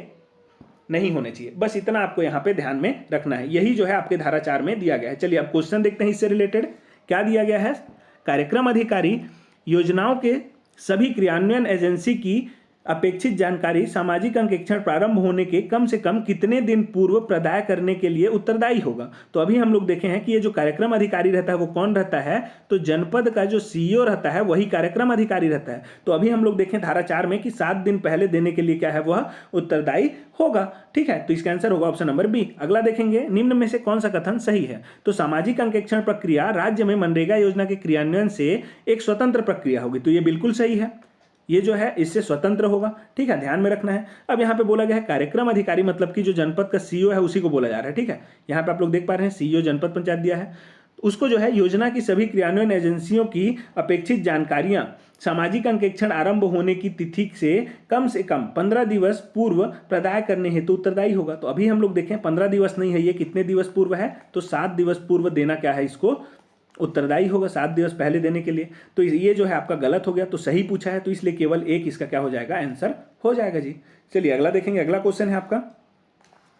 नहीं होने चाहिए। बस इतना आपको यहाँ पे ध्यान में रखना है। यही जो है आपके धारा 4 में दिया गया है। चलिए अब क्वेश्चन देखते हैं इससे रिलेटेड क्या दिया गया है। कार्यक्रम अधिकारी योजनाओं के सभी क्रियान्वयन एजेंसी की अपेक्षित जानकारी सामाजिक अंकेक्षण प्रारंभ होने के कम से कम कितने दिन पूर्व प्रदाय करने के लिए उत्तरदायी होगा। तो अभी हम लोग देखे हैं कि ये जो कार्यक्रम अधिकारी रहता है वो कौन रहता है, तो जनपद का जो सीईओ रहता है वही कार्यक्रम अधिकारी रहता है। तो अभी हम लोग देखें धारा 4 में कि 7 दिन पहले देने के लिए क्या है, वह उत्तरदायी होगा। ठीक है, तो इसका आंसर होगा ऑप्शन नंबर बी। अगला देखेंगे, निम्न में से कौन सा कथन सही है। तो सामाजिक अंकेक्षण प्रक्रिया राज्य में मनरेगा योजना के क्रियान्वयन से एक स्वतंत्र प्रक्रिया होगी। तो ये बिल्कुल सही है, ये जो है इससे स्वतंत्र होगा। ठीक है, ध्यान में रखना है। अब यहाँ पे बोला गया है कार्यक्रम अधिकारी, मतलब कि जो जनपद का सीईओ है उसी को बोला जा रहा है। ठीक है, यहाँ पे आप लोग देख पा रहे हैं सीईओ जनपद पंचायत दिया है, उसको जो है योजना की सभी क्रियान्वयन एजेंसियों की अपेक्षित जानकारियां सामाजिक अंकेक्षण आरंभ होने की तिथि से कम 15 दिवस पूर्व प्रदाय करने हेतु उत्तरदायी होगा। तो अभी हम लोग देखें 15 दिवस नहीं है, ये कितने दिवस पूर्व है, तो 7 दिवस पूर्व देना क्या है, इसको उत्तरदायी होगा, 7 दिवस पहले देने के लिए। तो ये जो है आपका गलत हो गया, तो सही पूछा है तो इसलिए केवल एक इसका क्या हो जाएगा, आंसर हो जाएगा जी। चलिए अगला देखेंगे। अगला क्वेश्चन है आपका,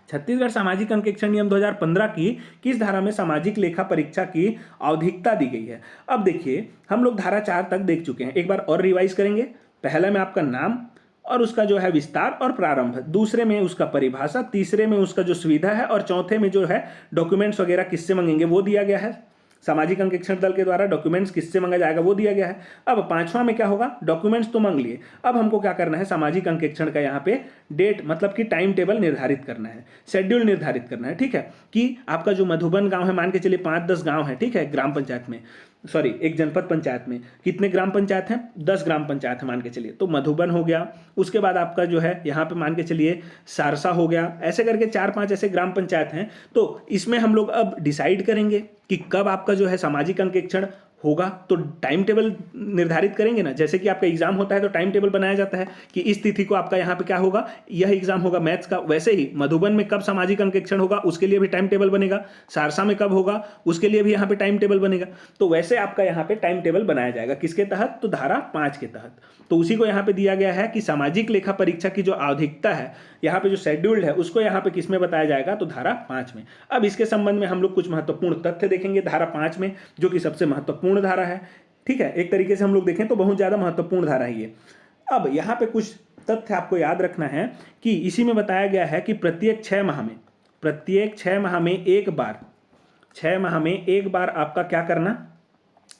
छत्तीसगढ़ सामाजिक अंकेक्षण नियम 2015 की किस धारा में सामाजिक लेखा परीक्षा की आवधिकता दी गई है। अब देखिए हम लोग धारा 4 तक देख चुके हैं, एक बार और रिवाइज करेंगे। पहला में आपका नाम और उसका जो है विस्तार और प्रारंभ, दूसरे में उसका परिभाषा, तीसरे में उसका जो सुविधा है, और चौथे में जो है डॉक्यूमेंट्स वगैरह किससे मांगेंगे वो दिया गया है। सामाजिक अंकेक्षण दल के द्वारा डॉक्यूमेंट्स किससे मांगा जाएगा वो दिया गया है। अब 5वां में क्या होगा, डॉक्यूमेंट्स तो मांग लिए, अब हमको क्या करना है, सामाजिक अंकेक्षण का यहाँ पे डेट मतलब कि टाइम टेबल निर्धारित करना है, शेड्यूल निर्धारित करना है। ठीक है, कि आपका जो मधुबन गांव है, मान के चलिए 5-10 गांव है, ठीक है, ग्राम पंचायत में, सॉरी एक जनपद पंचायत में कितने ग्राम पंचायत हैं, 10 ग्राम पंचायत है मान के चलिए। तो मधुबन हो गया, उसके बाद आपका जो है यहाँ पे मान के चलिए सारसा हो गया, ऐसे करके 4-5 ऐसे ग्राम पंचायत हैं। तो इसमें हम लोग अब डिसाइड करेंगे कि कब आपका जो है सामाजिक अंकेक्षण होगा, तो टाइम टेबल निर्धारित करेंगे ना। जैसे कि आपका एग्जाम होता है तो टाइम टेबल बनाया जाता है कि इस तिथि को आपका यहाँ पे क्या होगा, यह एग्जाम होगा मैथ्स का, वैसे ही मधुबन में कब सामाजिक अंकेक्षण होगा उसके लिए भी टाइम टेबल बनेगा, सारसा में कब होगा उसके लिए भी यहाँ पे टाइम टेबल बनेगा। तो वैसे आपका यहाँ पे टाइम टेबल बनाया जाएगा, किसके तहत, तो धारा 5 के तहत। तो उसी को यहाँ पे दिया गया है कि सामाजिक लेखा परीक्षा की जो आवधिकता है, यहाँ पे जो शेड्यूल्ड है, उसको यहाँ पे किसमें बताया जाएगा, तो धारा 5 में। अब इसके संबंध में हम लोग कुछ महत्वपूर्ण तथ्य देखेंगे धारा 5 में, जो कि सबसे महत्वपूर्ण धारा है। ठीक है, एक तरीके से हम लोग देखें तो बहुत ज्यादा महत्वपूर्ण धारा है ये। अब यहाँ पे कुछ तथ्य आपको याद रखना है कि इसी में बताया गया है कि प्रत्येक 6 माह में एक बार 6 माह में एक बार आपका क्या करना,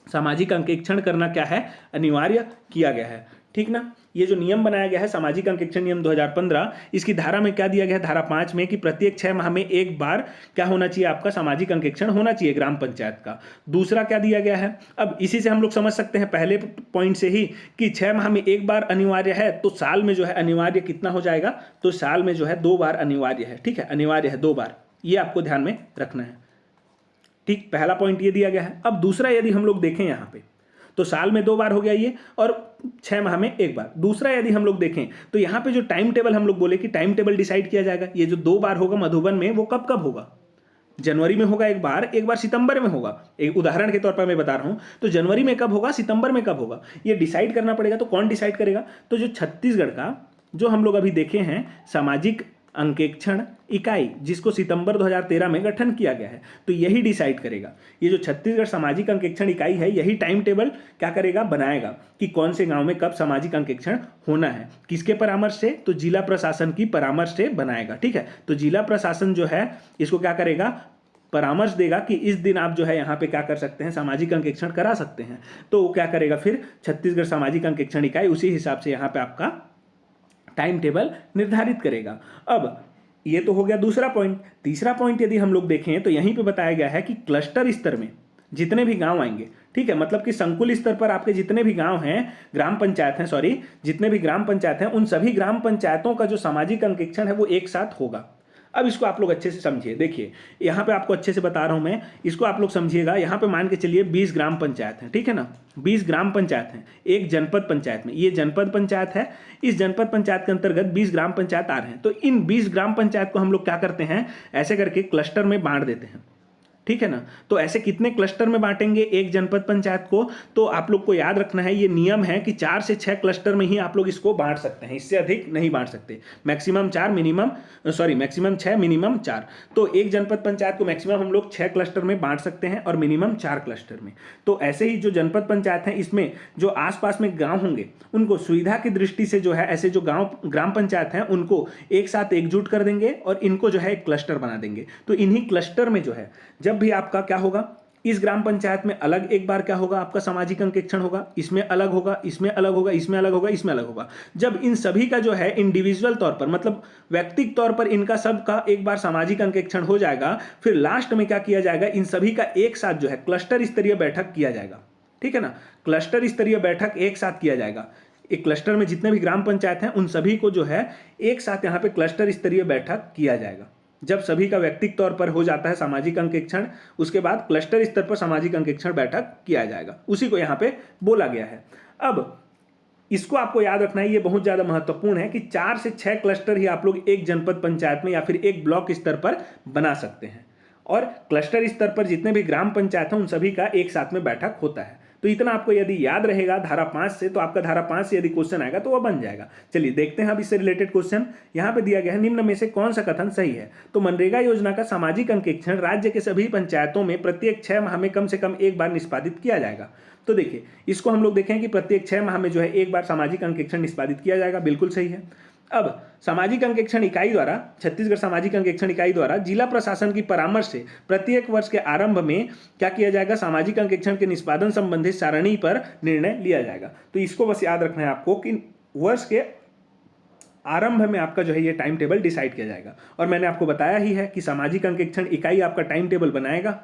सामाजिक अंकेक्षण करना क्या है, अनिवार्य किया गया है। ठीक ना, ये जो नियम बनाया गया है सामाजिक अंकेक्षण नियम 2015, इसकी धारा में क्या दिया गया है, धारा 5 में, कि प्रत्येक 6 माह में एक बार क्या होना चाहिए, आपका सामाजिक अंकेक्षण होना चाहिए ग्राम पंचायत का। दूसरा क्या दिया गया है, अब इसी से हम लोग समझ सकते हैं पहले पॉइंट से ही कि 6 माह में एक बार अनिवार्य है, तो साल में जो है अनिवार्य कितना हो जाएगा, तो साल में जो है 2 बार अनिवार्य है। ठीक है, अनिवार्य है 2 बार, ये आपको ध्यान में रखना है। ठीक, पहला पॉइंट ये दिया गया है। अब दूसरा यदि हम लोग देखें यहाँ पे, तो साल में 2 बार हो गया ये, और 6 माह में एक बार। दूसरा यदि हम लोग देखें तो यहाँ पे जो टाइम टेबल हम लोग बोले कि टाइम टेबल डिसाइड किया जाएगा, ये जो 2 बार होगा मधुबन में, वो कब कब होगा, जनवरी में होगा एक बार सितंबर में होगा। एक उदाहरण के तौर पर मैं बता रहा हूं, तो जनवरी में कब होगा, सितंबर में कब होगा, ये डिसाइड करना पड़ेगा। तो कौन डिसाइड करेगा, तो जो छत्तीसगढ़ का जो हम लोग अभी देखे हैं सामाजिक अंकेक्षण इकाई, जिसको सितंबर 2013 में गठन किया गया है, तो यही डिसाइड करेगा। ये जो छत्तीसगढ़ सामाजिक अंकेक्षण इकाई है, यही टाइम टेबल क्या करेगा, बनाएगा कि कौन से गांव में कब सामाजिक अंकेक्षण होना है। किसके परामर्श से? तो जिला प्रशासन की परामर्श से बनाएगा। ठीक है, तो जिला प्रशासन जो है इसको क्या करेगा, परामर्श देगा कि इस दिन आप जो है यहाँ पे क्या कर सकते हैं, सामाजिक अंकेक्षण करा सकते हैं। तो वो क्या करेगा, फिर छत्तीसगढ़ सामाजिक अंकेक्षण इकाई उसी हिसाब से यहाँ पे आपका टाइम टेबल निर्धारित करेगा। अब ये तो हो गया दूसरा पॉइंट। तीसरा पॉइंट यदि हम लोग देखें तो यहीं पे बताया गया है कि क्लस्टर स्तर में जितने भी गांव आएंगे, ठीक है, मतलब कि संकुल स्तर पर आपके जितने भी गांव हैं, ग्राम पंचायत हैं, सॉरी, जितने भी ग्राम पंचायत हैं, उन सभी ग्राम पंचायतों का जो सामाजिक अंकेक्षण है वो एक साथ होगा। अब इसको आप लोग अच्छे से समझिए। देखिए यहाँ पे आपको अच्छे से बता रहा हूँ मैं, इसको आप लोग समझिएगा। यहाँ पे मान के चलिए 20 ग्राम पंचायत है, ठीक है ना, 20 ग्राम पंचायत है एक जनपद पंचायत में। ये जनपद पंचायत है, इस जनपद पंचायत के अंतर्गत 20 ग्राम पंचायत आ रहे हैं। तो इन 20 ग्राम पंचायत को हम लोग क्या करते हैं, ऐसे करके क्लस्टर में बांट देते हैं, ठीक है ना। तो ऐसे कितने क्लस्टर में बांटेंगे एक जनपद पंचायत को, तो आप लोग को याद रखना है, ये नियम है कि 4 से 6 क्लस्टर में ही आप लोग इसको बांट सकते हैं, इससे अधिक नहीं बांट सकते। Maximum 6 minimum 4। तो एक जनपद पंचायत को मैक्सिमम हम लोग 6 क्लस्टर में बांट सकते हैं और मिनिमम 4 क्लस्टर में। तो ऐसे ही जो जनपद पंचायत है, इसमें जो आसपास में गांव होंगे उनको सुविधा की दृष्टि से जो है ऐसे जो गांव ग्राम पंचायत हैं उनको एक साथ एकजुट कर देंगे और इनको जो है एक क्लस्टर बना देंगे। तो इन्हीं क्लस्टर में जो है जब भी आपका क्या होगा, इस ग्राम पंचायत में अलग एक बार क्या होगा, आपका सामाजिक अंकेक्षण होगा, इसमें अलग होगा, इसमें अलग होगा, इसमें अलग होगा, इसमें अलग होगा। जब इन सभी का जो है इंडिविजुअल तौर पर, मतलब व्यक्तिगत तौर पर इनका सबका एक बार सामाजिक अंकेक्षण हो जाएगा, फिर लास्ट में क्या किया जाएगा, इन सभी का एक साथ जो है क्लस्टर स्तरीय बैठक किया जाएगा। ठीक है ना, क्लस्टर स्तरीय बैठक एक साथ किया जाएगा। एक क्लस्टर में जितने भी ग्राम पंचायत हैं उन सभी को जो है एक साथ यहाँ पे क्लस्टर स्तरीय बैठक किया जाएगा। जब सभी का व्यक्तिगत तौर पर हो जाता है सामाजिक अंकेक्षण, उसके बाद क्लस्टर स्तर पर सामाजिक अंकेक्षण बैठक किया जाएगा, उसी को यहाँ पे बोला गया है। अब इसको आपको याद रखना है, ये बहुत ज़्यादा महत्वपूर्ण है कि 4 से 6 क्लस्टर ही आप लोग एक जनपद पंचायत में या फिर एक ब्लॉक स्तर पर बना सकते हैं, और क्लस्टर स्तर पर जितने भी ग्राम पंचायत हैं उन सभी का एक साथ में बैठक होता है। तो इतना आपको यदि याद रहेगा धारा 5 से, तो आपका धारा 5 से यदि क्वेश्चन आएगा तो वह बन जाएगा। चलिए देखते हैं अब इससे रिलेटेड क्वेश्चन। यहाँ पे दिया गया है, निम्न में से कौन सा कथन सही है। तो मनरेगा योजना का सामाजिक अंकेक्षण राज्य के सभी पंचायतों में प्रत्येक 6 माह में कम से कम एक बार निष्पादित किया जाएगा। तो देखिए इसको हम लोग देखें कि प्रत्येक 6 माह में जो है एक बार सामाजिक अंकेक्षण निष्पादित किया जाएगा, बिल्कुल सही है। अब सामाजिक अंकेक्षण इकाई द्वारा, छत्तीसगढ़ सामाजिक अंकेक्षण इकाई द्वारा जिला प्रशासन की परामर्श से प्रत्येक वर्ष के आरंभ में क्या किया जाएगा, सामाजिक अंकेक्षण के निष्पादन संबंधित सारणी पर निर्णय लिया जाएगा। तो इसको बस याद रखना है आपको कि वर्ष के आरंभ में आपका जो है ये टाइम टेबल डिसाइड किया जाएगा। और मैंने आपको बताया ही है कि सामाजिक अंकेक्षण इकाई आपका टाइम टेबल बनाएगा,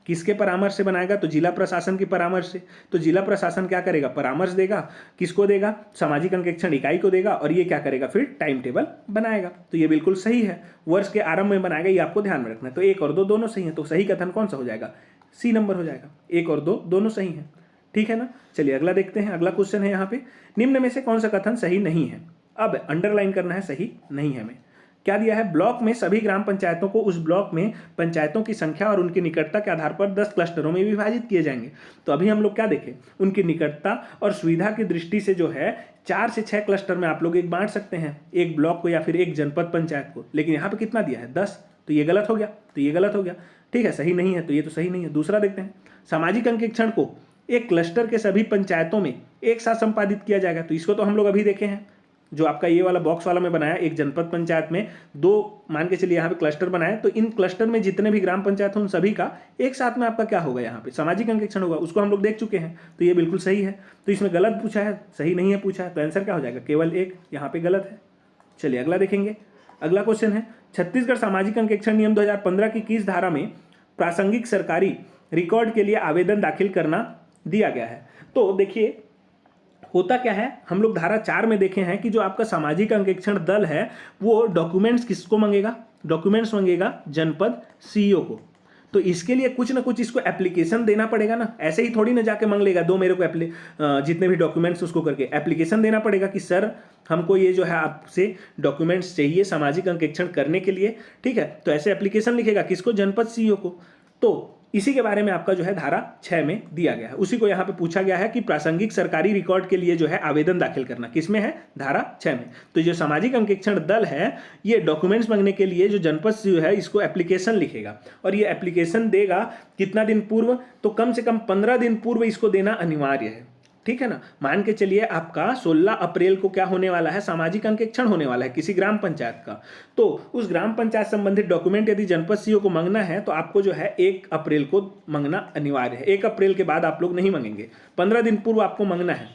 किसके परामर्श से बनाएगा, तो जिला प्रशासन की परामर्श से। तो जिला प्रशासन क्या करेगा, परामर्श देगा, किसको देगा, सामाजिक अंकेक्षण इकाई को देगा, और ये क्या करेगा, फिर टाइम टेबल बनाएगा। तो ये बिल्कुल सही है, वर्ष के आरंभ में बनाएगा, ये आपको ध्यान में रखना है। तो 1 और 2 दोनों सही है, तो सही कथन कौन सा हो जाएगा, सी नंबर हो जाएगा। 1 और 2 दोनों सही है, ठीक है ना। चलिए अगला देखते हैं। अगला क्वेश्चन है यहाँ पे, निम्न में से कौन सा कथन सही नहीं है। अब अंडरलाइन करना है, सही नहीं है। हमें क्या दिया है, ब्लॉक में सभी ग्राम पंचायतों को उस ब्लॉक में पंचायतों की संख्या और उनकी निकटता के आधार पर 10 क्लस्टरों में विभाजित किए जाएंगे। तो अभी हम लोग क्या देखें, उनकी निकटता और सुविधा की दृष्टि से जो है 4 से 6 क्लस्टर में आप लोग एक बांट सकते हैं, एक ब्लॉक को या फिर एक जनपद पंचायत को। लेकिन यहाँ पे कितना दिया है, 10, तो ये गलत हो गया, तो ये गलत हो गया, ठीक है, सही नहीं है, तो ये तो सही नहीं है। दूसरा देखते हैं, सामाजिक अंकेक्षण को एक क्लस्टर के सभी पंचायतों में एक साथ संपादित किया जाएगा। तो इसको तो हम लोग अभी देखे हैं, जो आपका ये वाला बॉक्स वाला में बनाया, एक जनपद पंचायत में 2 मान के चलिए यहाँ पे क्लस्टर बनाया, तो इन क्लस्टर में जितने भी ग्राम पंचायत हैं उन सभी का एक साथ में आपका क्या होगा, यहाँ पे सामाजिक अंकेक्षण होगा। उसको हम लोग देख चुके हैं, तो ये बिल्कुल सही है। तो इसमें गलत पूछा है, सही नहीं है पूछा है, तो आंसर क्या हो जाएगा, केवल 1, यहाँ पे गलत है। चलिए अगला देखेंगे। अगला क्वेश्चन है, छत्तीसगढ़ सामाजिक अंकेक्षण नियम 2015 की किस धारा में प्रासंगिक सरकारी रिकॉर्ड के लिए आवेदन दाखिल करना दिया गया है। तो देखिए होता क्या है, हम लोग धारा 4 में देखे हैं कि जो आपका सामाजिक अंकेक्षण दल है वो डॉक्यूमेंट्स किसको मांगेगा, डॉक्यूमेंट्स मांगेगा जनपद सीईओ को। तो इसके लिए कुछ ना कुछ इसको एप्लीकेशन देना पड़ेगा ना, ऐसे ही थोड़ी ना जाके मांग लेगा, दो मेरे को जितने भी डॉक्यूमेंट्स उसको करके एप्लीकेशन देना पड़ेगा कि सर हमको ये जो है आपसे डॉक्यूमेंट्स चाहिए सामाजिक अंकेक्षण करने के लिए, ठीक है। तो ऐसे एप्लीकेशन लिखेगा किसको, जनपद सीईओ को। तो इसी के बारे में आपका जो है धारा 6 में दिया गया है। उसी को यहाँ पे पूछा गया है कि प्रासंगिक सरकारी रिकॉर्ड के लिए जो है आवेदन दाखिल करना किसमें है, धारा 6 में। तो जो सामाजिक अंकेक्षण दल है ये डॉक्यूमेंट्स मांगने के लिए जो जनपद सीओ है इसको एप्लीकेशन लिखेगा और ये एप्लीकेशन देगा कितना दिन पूर्व, तो कम से कम 15 दिन पूर्व इसको देना अनिवार्य है, ठीक है ना। मान के चलिए आपका 16 अप्रैल को क्या होने वाला है, सामाजिक अंकेक्षण होने वाला है किसी ग्राम पंचायत का, तो उस ग्राम पंचायत संबंधित डॉक्यूमेंट यदि जनपद सीओ को मांगना है तो आपको जो है 1 अप्रैल को मांगना अनिवार्य है। 1 अप्रैल के बाद आप लोग नहीं मांगेंगे, 15 दिन पूर्व आपको मांगना है,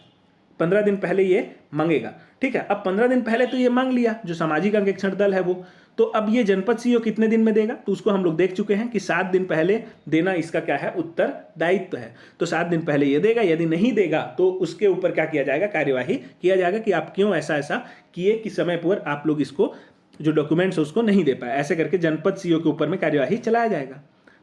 15 दिन पहले ये मांगेगा, ठीक है। अब 15 दिन पहले तो ये मांग लिया जो सामाजिक अंकेक्षण दल है वो, तो अब ये जनपद सीओ कितने दिन में देगा, तो उसको हम लोग देख चुके हैं कि 7 दिन पहले देना इसका क्या है, उत्तरदायित्व है। तो 7 दिन पहले ये देगा, यदि नहीं देगा तो उसके ऊपर क्या किया जाएगा, कार्यवाही किया जाएगा कि आप क्यों ऐसा किए कि समय पर आप लोग इसको जो डॉक्यूमेंट्स है उसको नहीं दे पाए, ऐसे करके जनपद सीओ के ऊपर में कार्यवाही चलाया जाएगा।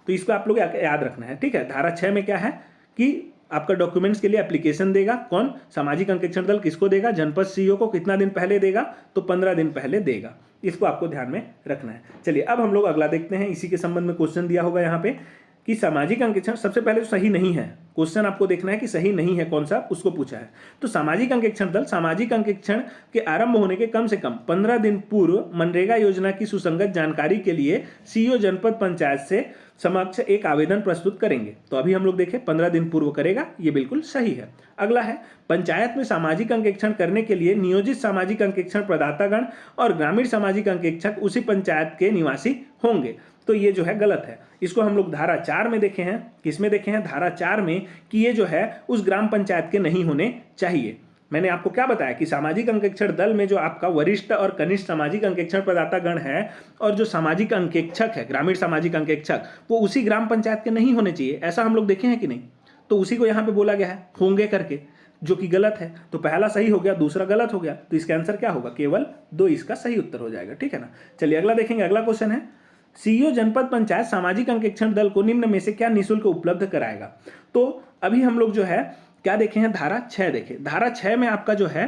तो इसको आप लोग याद रखना है, ठीक है। धारा 6 में क्या है कि आपका डॉक्यूमेंट्स के लिए एप्लीकेशन देगा कौन, सामाजिक अंकेक्षण दल किसको देगा, जनपद सीओ को। कितना दिन पहले देगा, तो 15 दिन पहले देगा। इसको आपको ध्यान में रखना है। चलिए अब हम लोग अगला देखते हैं। इसी के संबंध में क्वेश्चन दिया होगा यहाँ पे कि सामाजिक अंकेक्षण सबसे पहले तो सही नहीं है, क्वेश्चन आपको देखना है कि सही नहीं है कौन सा, उसको पूछा है। तो सामाजिक अंकेक्षण दल सामाजिक अंकेक्षण के आरंभ होने के कम से कम 15 दिन पूर्व मनरेगा योजना की सुसंगत जानकारी के लिए सीओ जनपद पंचायत से समक्ष एक आवेदन प्रस्तुत करेंगे। तो अभी हम लोग देखें 15 दिन पूर्व करेगा, ये बिल्कुल सही है। अगला है पंचायत में सामाजिक अंकेक्षण करने के लिए नियोजित सामाजिक अंकेक्षण प्रदातागण और ग्रामीण सामाजिक अंकेक्षक उसी पंचायत के निवासी होंगे। तो ये जो है गलत है। इसको हम लोग धारा 4 में देखे हैं, किसमें देखे हैं, धारा 4 में, कि ये जो है उस ग्राम पंचायत के नहीं होने चाहिए। मैंने आपको क्या बताया कि सामाजिक अंकेक्षण दल में जो आपका वरिष्ठ और कनिष्ठ सामाजिक अंकेक्षण प्रदातागण है और जो सामाजिक अंकेक्षक है, ग्रामीण सामाजिक अंकेक्षक, वो उसी ग्राम पंचायत के नहीं होने चाहिए, ऐसा हम लोग देखे हैं कि नहीं। तो उसी को यहाँ पे बोला गया है होंगे करके, जो कि गलत है। तो पहला सही हो गया, दूसरा गलत हो गया, तो इसका आंसर क्या होगा, केवल 2 इसका सही उत्तर हो जाएगा, ठीक है ना। चलिए अगला देखेंगे। अगला क्वेश्चन है सीईओ जनपद पंचायत सामाजिक अंकेक्षण दल को निम्न में से क्या निःशुल्क उपलब्ध कराएगा। तो अभी हम लोग जो है क्या देखे हैं, धारा 6 देखे। धारा 6 में आपका जो है,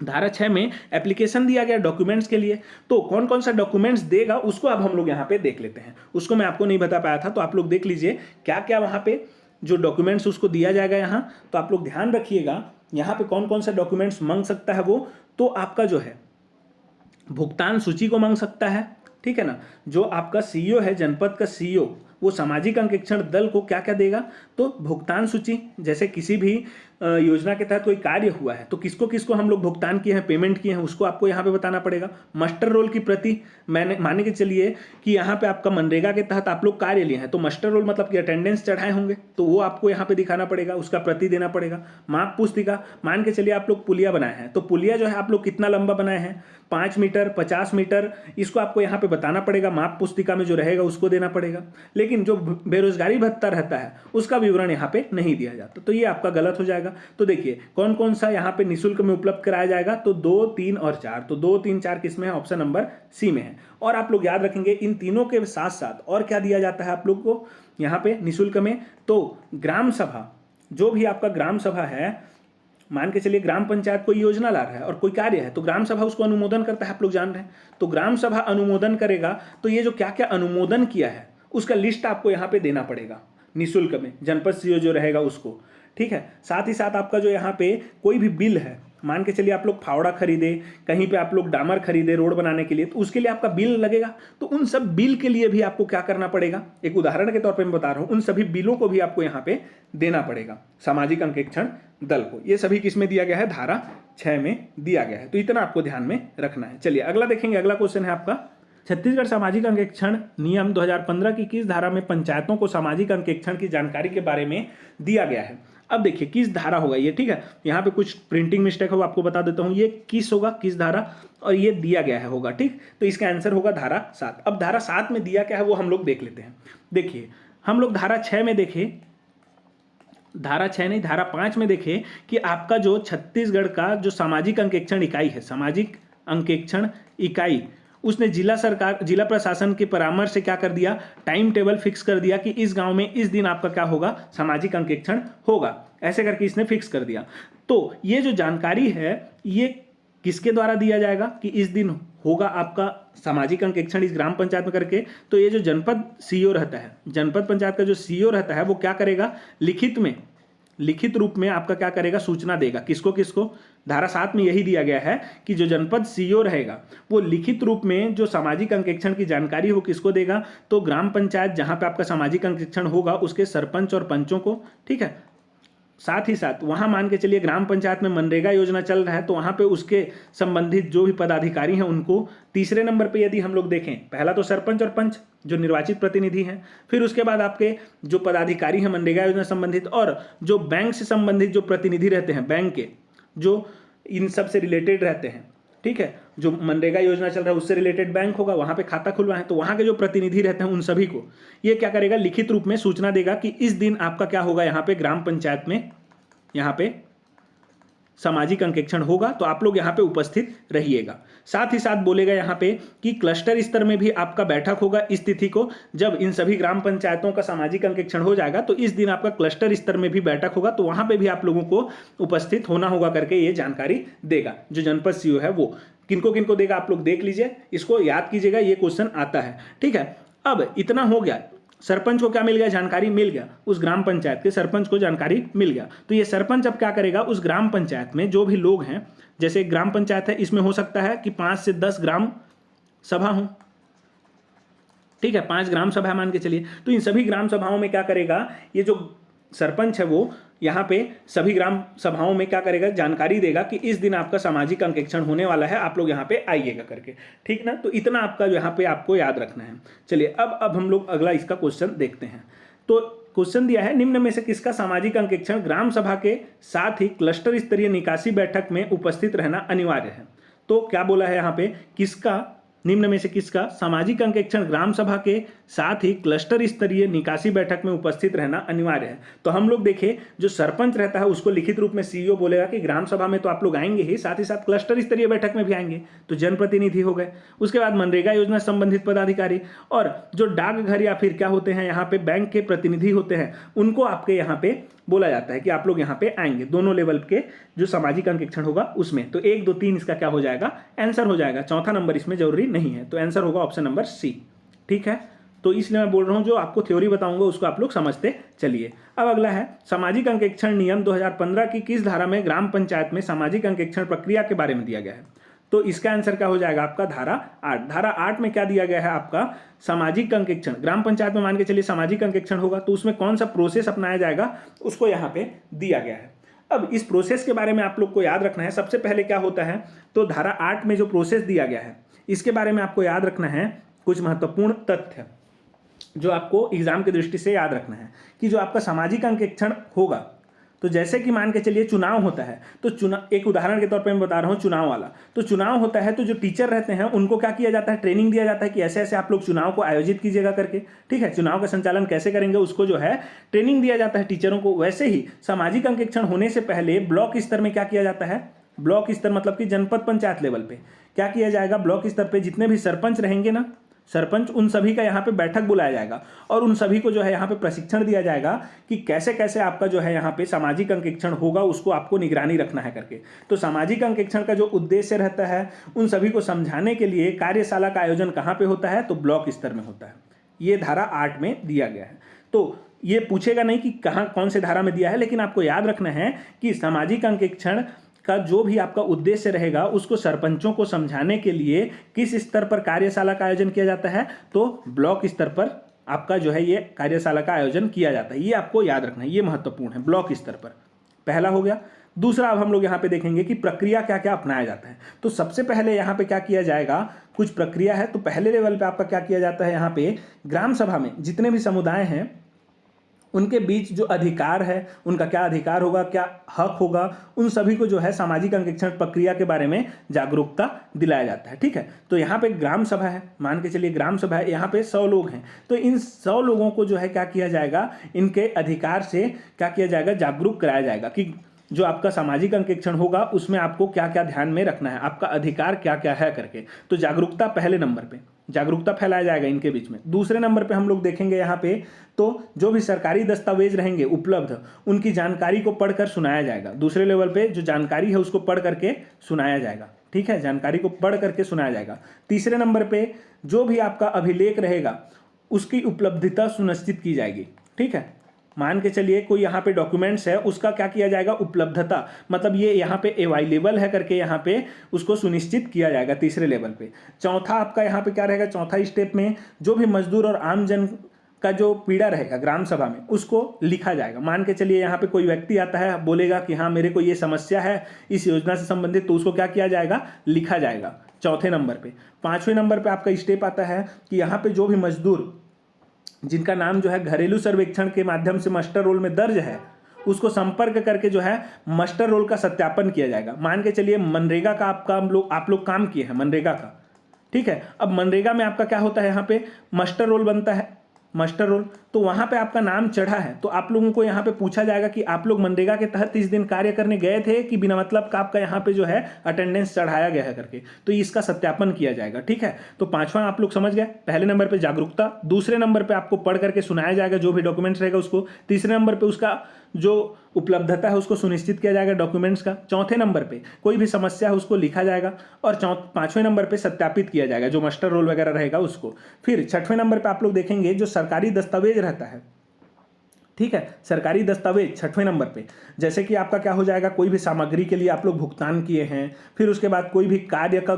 धारा 6 में एप्लीकेशन दिया गया डॉक्यूमेंट्स के लिए। तो कौन कौन सा डॉक्यूमेंट्स देगा उसको अब हम लोग यहाँ पे देख लेते हैं। उसको मैं आपको नहीं बता पाया था, तो आप लोग देख लीजिए क्या क्या वहाँ पे जो डॉक्यूमेंट्स उसको दिया जाएगा यहाँ। तो आप लोग ध्यान रखिएगा यहाँ पे कौन कौन सा डॉक्यूमेंट्स मांग सकता है वो। तो आपका जो है भुगतान सूची को मांग सकता है, ठीक है ना। जो आपका सीईओ है, जनपद का सीईओ, वो सामाजिक अंकेक्षण दल को क्या क्या देगा, तो भुगतान सूची, जैसे किसी भी योजना के तहत कोई कार्य हुआ है तो किसको किसको हम लोग भुगतान किए हैं, पेमेंट किए हैं, उसको आपको यहाँ पे बताना पड़ेगा। मास्टर रोल की प्रति, मैंने माने के चलिए कि यहाँ पे आपका मनरेगा के तहत आप लोग कार्य लिए हैं, तो मास्टर रोल मतलब कि अटेंडेंस चढ़ाए होंगे, तो वो आपको यहाँ पे दिखाना पड़ेगा, उसका प्रति देना पड़ेगा। माप पुस्तिका, मान के चलिए आप लोग पुलिया बनाए हैं, तो पुलिया जो है आप लोग कितना लंबा बनाए हैं, 5 मीटर, 50 मीटर, इसको आपको यहाँ पे बताना पड़ेगा, माप पुस्तिका में जो रहेगा उसको देना पड़ेगा। लेकिन जो बेरोजगारी भत्ता रहता है उसका विवरण यहाँ पे नहीं दिया जाता, तो ये आपका गलत हो जाएगा। तो देखिए कौन कौन सा यहाँ पे निःशुल्क में उपलब्ध कराया जाएगा, तो 2, 3 और 4। तो 2, 3, 4 किसमें है, ऑप्शन नंबर सी में है। और आप लोग याद रखेंगे इन तीनों के साथ साथ और क्या दिया जाता है आप लोग को यहाँ पे निःशुल्क में, तो ग्राम सभा, जो भी आपका ग्राम सभा है, मान के चलिए ग्राम पंचायत कोई योजना ला रहा है और कोई कार्य है, तो ग्राम सभा उसको अनुमोदन करता है, आप लोग जान रहे हैं। तो ग्राम सभा अनुमोदन करेगा, तो ये जो क्या क्या अनुमोदन किया है उसका लिस्ट आपको यहाँ पे देना पड़ेगा निःशुल्क में, जनपद सीईओ जो रहेगा उसको, ठीक है। साथ ही साथ आपका जो यहाँ पे कोई भी बिल है, मान के चलिए आप लोग फावड़ा खरीदे, कहीं पे आप लोग डामर खरीदे रोड बनाने के लिए, तो उसके लिए आपका बिल लगेगा। तो उन सब बिल के लिए भी आपको क्या करना पड़ेगा, एक उदाहरण के तौर पे मैं बता रहा हूँ, उन सभी बिलों को भी आपको यहाँ पे देना पड़ेगा सामाजिक अंकेक्षण दल को। ये सभी किसमें दिया गया है, धारा 6 में दिया गया है। तो इतना आपको ध्यान में रखना है। चलिए अगला देखेंगे। अगला क्वेश्चन है आपका, छत्तीसगढ़ सामाजिक अंकेक्षण नियम 2015 की किस धारा में पंचायतों को सामाजिक अंकेक्षण की जानकारी के बारे में दिया गया है। अब देखिए किस धारा होगा ये, ठीक है। यहाँ पे कुछ प्रिंटिंग मिस्टेक हो, आपको बता देता हूँ, ये किस होगा, किस धारा, और ये दिया गया है होगा, ठीक। तो इसका आंसर होगा धारा 7। अब धारा 7 में दिया क्या है वो हम लोग देख लेते हैं। देखिए हम लोग धारा 6 में देखें, धारा 6 नहीं, धारा 5 में देखें कि आपका जो छत्तीसगढ़ का जो सामाजिक अंकेक्षण इकाई है, सामाजिक अंकेक्षण इकाई, उसने जिला सरकार, जिला प्रशासन के परामर्श से क्या कर दिया, टाइम टेबल फिक्स कर दिया कि इस गांव में इस दिन आपका क्या होगा, सामाजिक अंकेक्षण होगा, ऐसे करके इसने फिक्स कर दिया। तो ये जो जानकारी है ये किसके द्वारा दिया जाएगा कि इस दिन होगा आपका सामाजिक अंकेक्षण इस ग्राम पंचायत में करके, तो ये जो जनपद सीईओ रहता है, जनपद पंचायत का जो सीईओ रहता है वो क्या करेगा, लिखित रूप में आपका क्या करेगा, सूचना देगा। किसको किसको, धारा 7 में यही दिया गया है कि जो जनपद सीईओ रहेगा वो लिखित रूप में जो सामाजिक अंकेक्षण की जानकारी हो किसको देगा, तो ग्राम पंचायत जहां पे आपका सामाजिक अंकेक्षण होगा उसके सरपंच और पंचों को। ठीक है, साथ ही साथ वहां मान के चलिए ग्राम पंचायत में मनरेगा योजना चल रहा है तो वहां पे उसके संबंधित जो भी पदाधिकारी हैं उनको। तीसरे नंबर पे यदि हम लोग देखें, पहला तो सरपंच और पंच जो निर्वाचित प्रतिनिधि हैं, फिर उसके बाद आपके जो पदाधिकारी हैं मनरेगा योजना संबंधित, और जो बैंक से संबंधित जो प्रतिनिधि रहते हैं, बैंक के जो इन सब से रिलेटेड रहते हैं। ठीक है, जो मनरेगा योजना चल रहा है उससे रिलेटेड बैंक होगा, वहां पे खाता खुलवाएं, तो वहां के जो प्रतिनिधि रहते हैं उन सभी को ये क्या करेगा, लिखित रूप में सूचना देगा कि इस दिन आपका क्या होगा, यहाँ पे ग्राम पंचायत में यहाँ पे सामाजिक अंकेक्षण होगा, तो आप लोग यहाँ पे उपस्थित रहिएगा। साथ ही साथ बोलेगा यहाँ पे कि क्लस्टर स्तर में भी आपका बैठक होगा इस तिथि को। जब इन सभी ग्राम पंचायतों का सामाजिक अंकेक्षण हो जाएगा तो इस दिन आपका क्लस्टर स्तर में भी बैठक होगा, तो वहां पे भी आप लोगों को उपस्थित होना होगा करके ये जानकारी देगा जो जनपद सीईओ है वो। किनको किनको देगा आप लोग देख लीजिए, इसको याद कीजिएगा, ये क्वेश्चन आता है। ठीक है, अब इतना हो गया, सरपंच को क्या मिल गया, जानकारी मिल गया, उस ग्राम पंचायत के सरपंच को जानकारी मिल गया। तो ये सरपंच अब क्या करेगा, उस ग्राम पंचायत में जो भी लोग हैं, जैसे ग्राम पंचायत है इसमें हो सकता है कि 5 से 10 ग्राम सभा हो। ठीक है, 5 ग्राम सभा मान के चलिए, तो इन सभी ग्राम सभाओं में क्या करेगा, ये जो सरपंच है वो यहाँ पे सभी ग्राम सभाओं में क्या करेगा, जानकारी देगा कि इस दिन आपका सामाजिक अंकेक्षण होने वाला है, आप लोग यहाँ पे आइएगा करके। ठीक ना, तो इतना आपका जो यहाँ पे आपको याद रखना है। चलिए अब हम लोग अगला इसका क्वेश्चन देखते हैं। तो क्वेश्चन दिया है, निम्न में से किसका सामाजिक अंकेक्षण ग्राम सभा के साथ ही क्लस्टर स्तरीय निकासी बैठक में उपस्थित रहना अनिवार्य है। तो क्या बोला है यहाँ पे, किसका, निम्न में से किसका सामाजिक अंकेक्षण ग्राम सभा के साथ ही क्लस्टर स्तरीय निकासी बैठक में उपस्थित रहना अनिवार्य है। तो हम लोग देखें, जो सरपंच रहता है उसको लिखित रूप में सीईओ बोलेगा कि ग्राम सभा में तो आप लोग आएंगे ही, साथ ही साथ क्लस्टर स्तरीय बैठक में भी आएंगे, तो जनप्रतिनिधि हो गए। उसके बाद मनरेगा योजना संबंधित पदाधिकारी और जो डाकघर या फिर क्या होते हैं यहाँ पे बैंक के प्रतिनिधि होते हैं, उनको आपके यहाँ पे बोला जाता है कि आप लोग यहाँ पे आएंगे, दोनों लेवल के जो सामाजिक अंकेक्षण होगा उसमें। तो 1, 2, 3 इसका क्या हो जाएगा, आंसर हो जाएगा। चौथा नंबर इसमें जरूरी नहीं है, तो आंसर होगा ऑप्शन नंबर सी। ठीक है, तो इसलिए मैं बोल रहा हूँ जो आपको थ्योरी बताऊंगा उसको आप लोग समझते चलिए। अब अगला है, सामाजिक अंकेक्षण नियम 2015 की किस धारा में ग्राम पंचायत में सामाजिक अंकेक्षण प्रक्रिया के बारे में दिया गया है। तो इसका आंसर क्या हो जाएगा आपका, धारा 8। धारा 8 में क्या दिया गया है आपका, सामाजिक अंकेक्षण ग्राम पंचायत में मान के चलिए सामाजिक अंकेक्षण होगा तो उसमें कौन सा प्रोसेस अपनाया जाएगा उसको यहाँ पे दिया गया है। अब इस प्रोसेस के बारे में आप लोग को याद रखना है। सबसे पहले क्या होता है, तो धारा 8 में जो प्रोसेस दिया गया है इसके बारे में आपको याद रखना है कुछ महत्वपूर्ण तथ्य जो आपको एग्जाम की दृष्टि से याद रखना है कि जो आपका सामाजिक अंकेक्षण होगा, तो जैसे कि मान के चलिए चुनाव होता है, तो चुनाव, एक उदाहरण के तौर पे मैं बता रहा हूँ, चुनाव वाला, तो चुनाव होता है तो जो टीचर रहते हैं उनको क्या किया जाता है, ट्रेनिंग दिया जाता है कि ऐसे ऐसे आप लोग चुनाव को आयोजित कीजिएगा करके। ठीक है, चुनाव का संचालन कैसे करेंगे उसको जो है ट्रेनिंग दिया जाता है टीचरों को। वैसे ही सामाजिक अंकेक्षण होने से पहले ब्लॉक स्तर में क्या किया जाता है, ब्लॉक स्तर मतलब कि जनपद पंचायत लेवल पे क्या किया जाएगा, ब्लॉक स्तर पे जितने भी सरपंच रहेंगे ना, सरपंच, उन सभी का यहाँ पे बैठक बुलाया जाएगा और उन सभी को जो है यहाँ पे प्रशिक्षण दिया जाएगा कि कैसे कैसे आपका जो है यहाँ पे सामाजिक अंकेक्षण होगा, उसको आपको निगरानी रखना है करके। तो सामाजिक अंकेक्षण का जो उद्देश्य रहता है उन सभी को समझाने के लिए कार्यशाला का आयोजन कहाँ पे होता है, तो ब्लॉक स्तर में होता है। ये धारा 8 में दिया गया है। तो ये पूछेगा नहीं कि कहाँ कौन से धारा में दिया है, लेकिन आपको याद रखना है कि सामाजिक अंकेक्षण का जो भी आपका उद्देश्य रहेगा उसको सरपंचों को समझाने के लिए किस स्तर पर कार्यशाला का आयोजन किया जाता है, तो ब्लॉक स्तर पर आपका जो है ये कार्यशाला का आयोजन किया जाता है। ये आपको याद रखना है, ये महत्वपूर्ण है, ब्लॉक स्तर पर। पहला हो गया। दूसरा, अब हम लोग यहाँ पे देखेंगे कि प्रक्रिया क्या क्या अपनाया जाता है। तो सबसे पहले यहाँ पे क्या किया जाएगा, कुछ प्रक्रिया है। तो पहले लेवल पे आपका क्या किया जाता है, यहाँ पे ग्राम सभा में जितने भी समुदाय हैं उनके बीच जो अधिकार है, उनका क्या अधिकार होगा, क्या हक होगा, उन सभी को जो है सामाजिक अंकेक्षण प्रक्रिया के बारे में जागरूकता दिलाया जाता है। ठीक है, तो यहाँ पे ग्राम सभा है, मान के चलिए ग्राम सभा है, यहाँ पे 100 लोग हैं, तो इन 100 लोगों को जो है क्या किया जाएगा, इनके अधिकार से क्या किया जाएगा, जागरूक कराया जाएगा कि जो आपका सामाजिक अंकेक्षण होगा उसमें आपको क्या क्या ध्यान में रखना है, आपका अधिकार क्या क्या है करके। तो जागरूकता पहले नंबर पे, जागरूकता फैलाया जाएगा इनके बीच में। दूसरे नंबर पे हम लोग देखेंगे यहाँ पे तो जो भी सरकारी दस्तावेज रहेंगे उपलब्ध उनकी जानकारी को पढ़कर सुनाया जाएगा। दूसरे लेवल पे जो जानकारी है उसको पढ़ करके सुनाया जाएगा, ठीक है, जानकारी को पढ़ करके सुनाया जाएगा। तीसरे नंबर पे जो भी आपका अभिलेख रहेगा उसकी उपलब्धता सुनिश्चित की जाएगी, ठीक है। मान के चलिए कोई यहाँ पे डॉक्यूमेंट्स है उसका क्या किया जाएगा, उपलब्धता, मतलब ये यहाँ पे अवेलेबल है करके यहाँ पे उसको सुनिश्चित किया जाएगा तीसरे लेवल पे। चौथा आपका यहाँ पे क्या रहेगा, चौथा स्टेप में जो भी मजदूर और आम जन का जो पीड़ा रहेगा ग्राम सभा में उसको लिखा जाएगा। मान के चलिए यहाँ पे कोई व्यक्ति आता है बोलेगा कि हाँ मेरे को ये समस्या है इस योजना से संबंधित, तो उसको क्या किया जाएगा, लिखा जाएगा चौथे नंबर पे। पांचवें नंबर पे आपका स्टेप आता है कि यहाँ पे जो भी मजदूर जिनका नाम जो है घरेलू सर्वेक्षण के माध्यम से मास्टर रोल में दर्ज है उसको संपर्क करके जो है मास्टर रोल का सत्यापन किया जाएगा। मान के चलिए मनरेगा का आप लोग काम किए हैं मनरेगा का, ठीक है। अब मनरेगा में आपका क्या होता है, यहाँ पे मास्टर रोल बनता है, मास्टर रोल, तो वहाँ पे आपका नाम चढ़ा है तो आप लोगों को यहाँ पे पूछा जाएगा कि आप लोग मनरेगा के तहत इस दिन कार्य करने गए थे कि बिना मतलब का आपका यहाँ पे जो है अटेंडेंस चढ़ाया गया है करके, तो इसका सत्यापन किया जाएगा, ठीक है। तो पांचवा आप लोग समझ गए, पहले नंबर पे जागरूकता, दूसरे नंबर पे आपको पढ़ करके सुनाया जाएगा जो भी डॉक्यूमेंट्स रहेगा उसको, तीसरे नंबर पे उसका जो उपलब्धता है उसको सुनिश्चित किया जाएगा डॉक्यूमेंट्स का, चौथे नंबर पे कोई भी समस्या है उसको लिखा जाएगा और पांचवें नंबर पे सत्यापित किया जाएगा जो मास्टर रोल वगैरह रहेगा उसको। फिर छठवें नंबर पे आप लोग देखेंगे जो सरकारी दस्तावेज रहता है, ठीक है, सरकारी दस्तावेज छठवें नंबर पे, जैसे कि आपका क्या हो जाएगा, कोई भी सामग्री के लिए आप लोग भुगतान किए हैं, फिर उसके बाद कोई भी कार्य का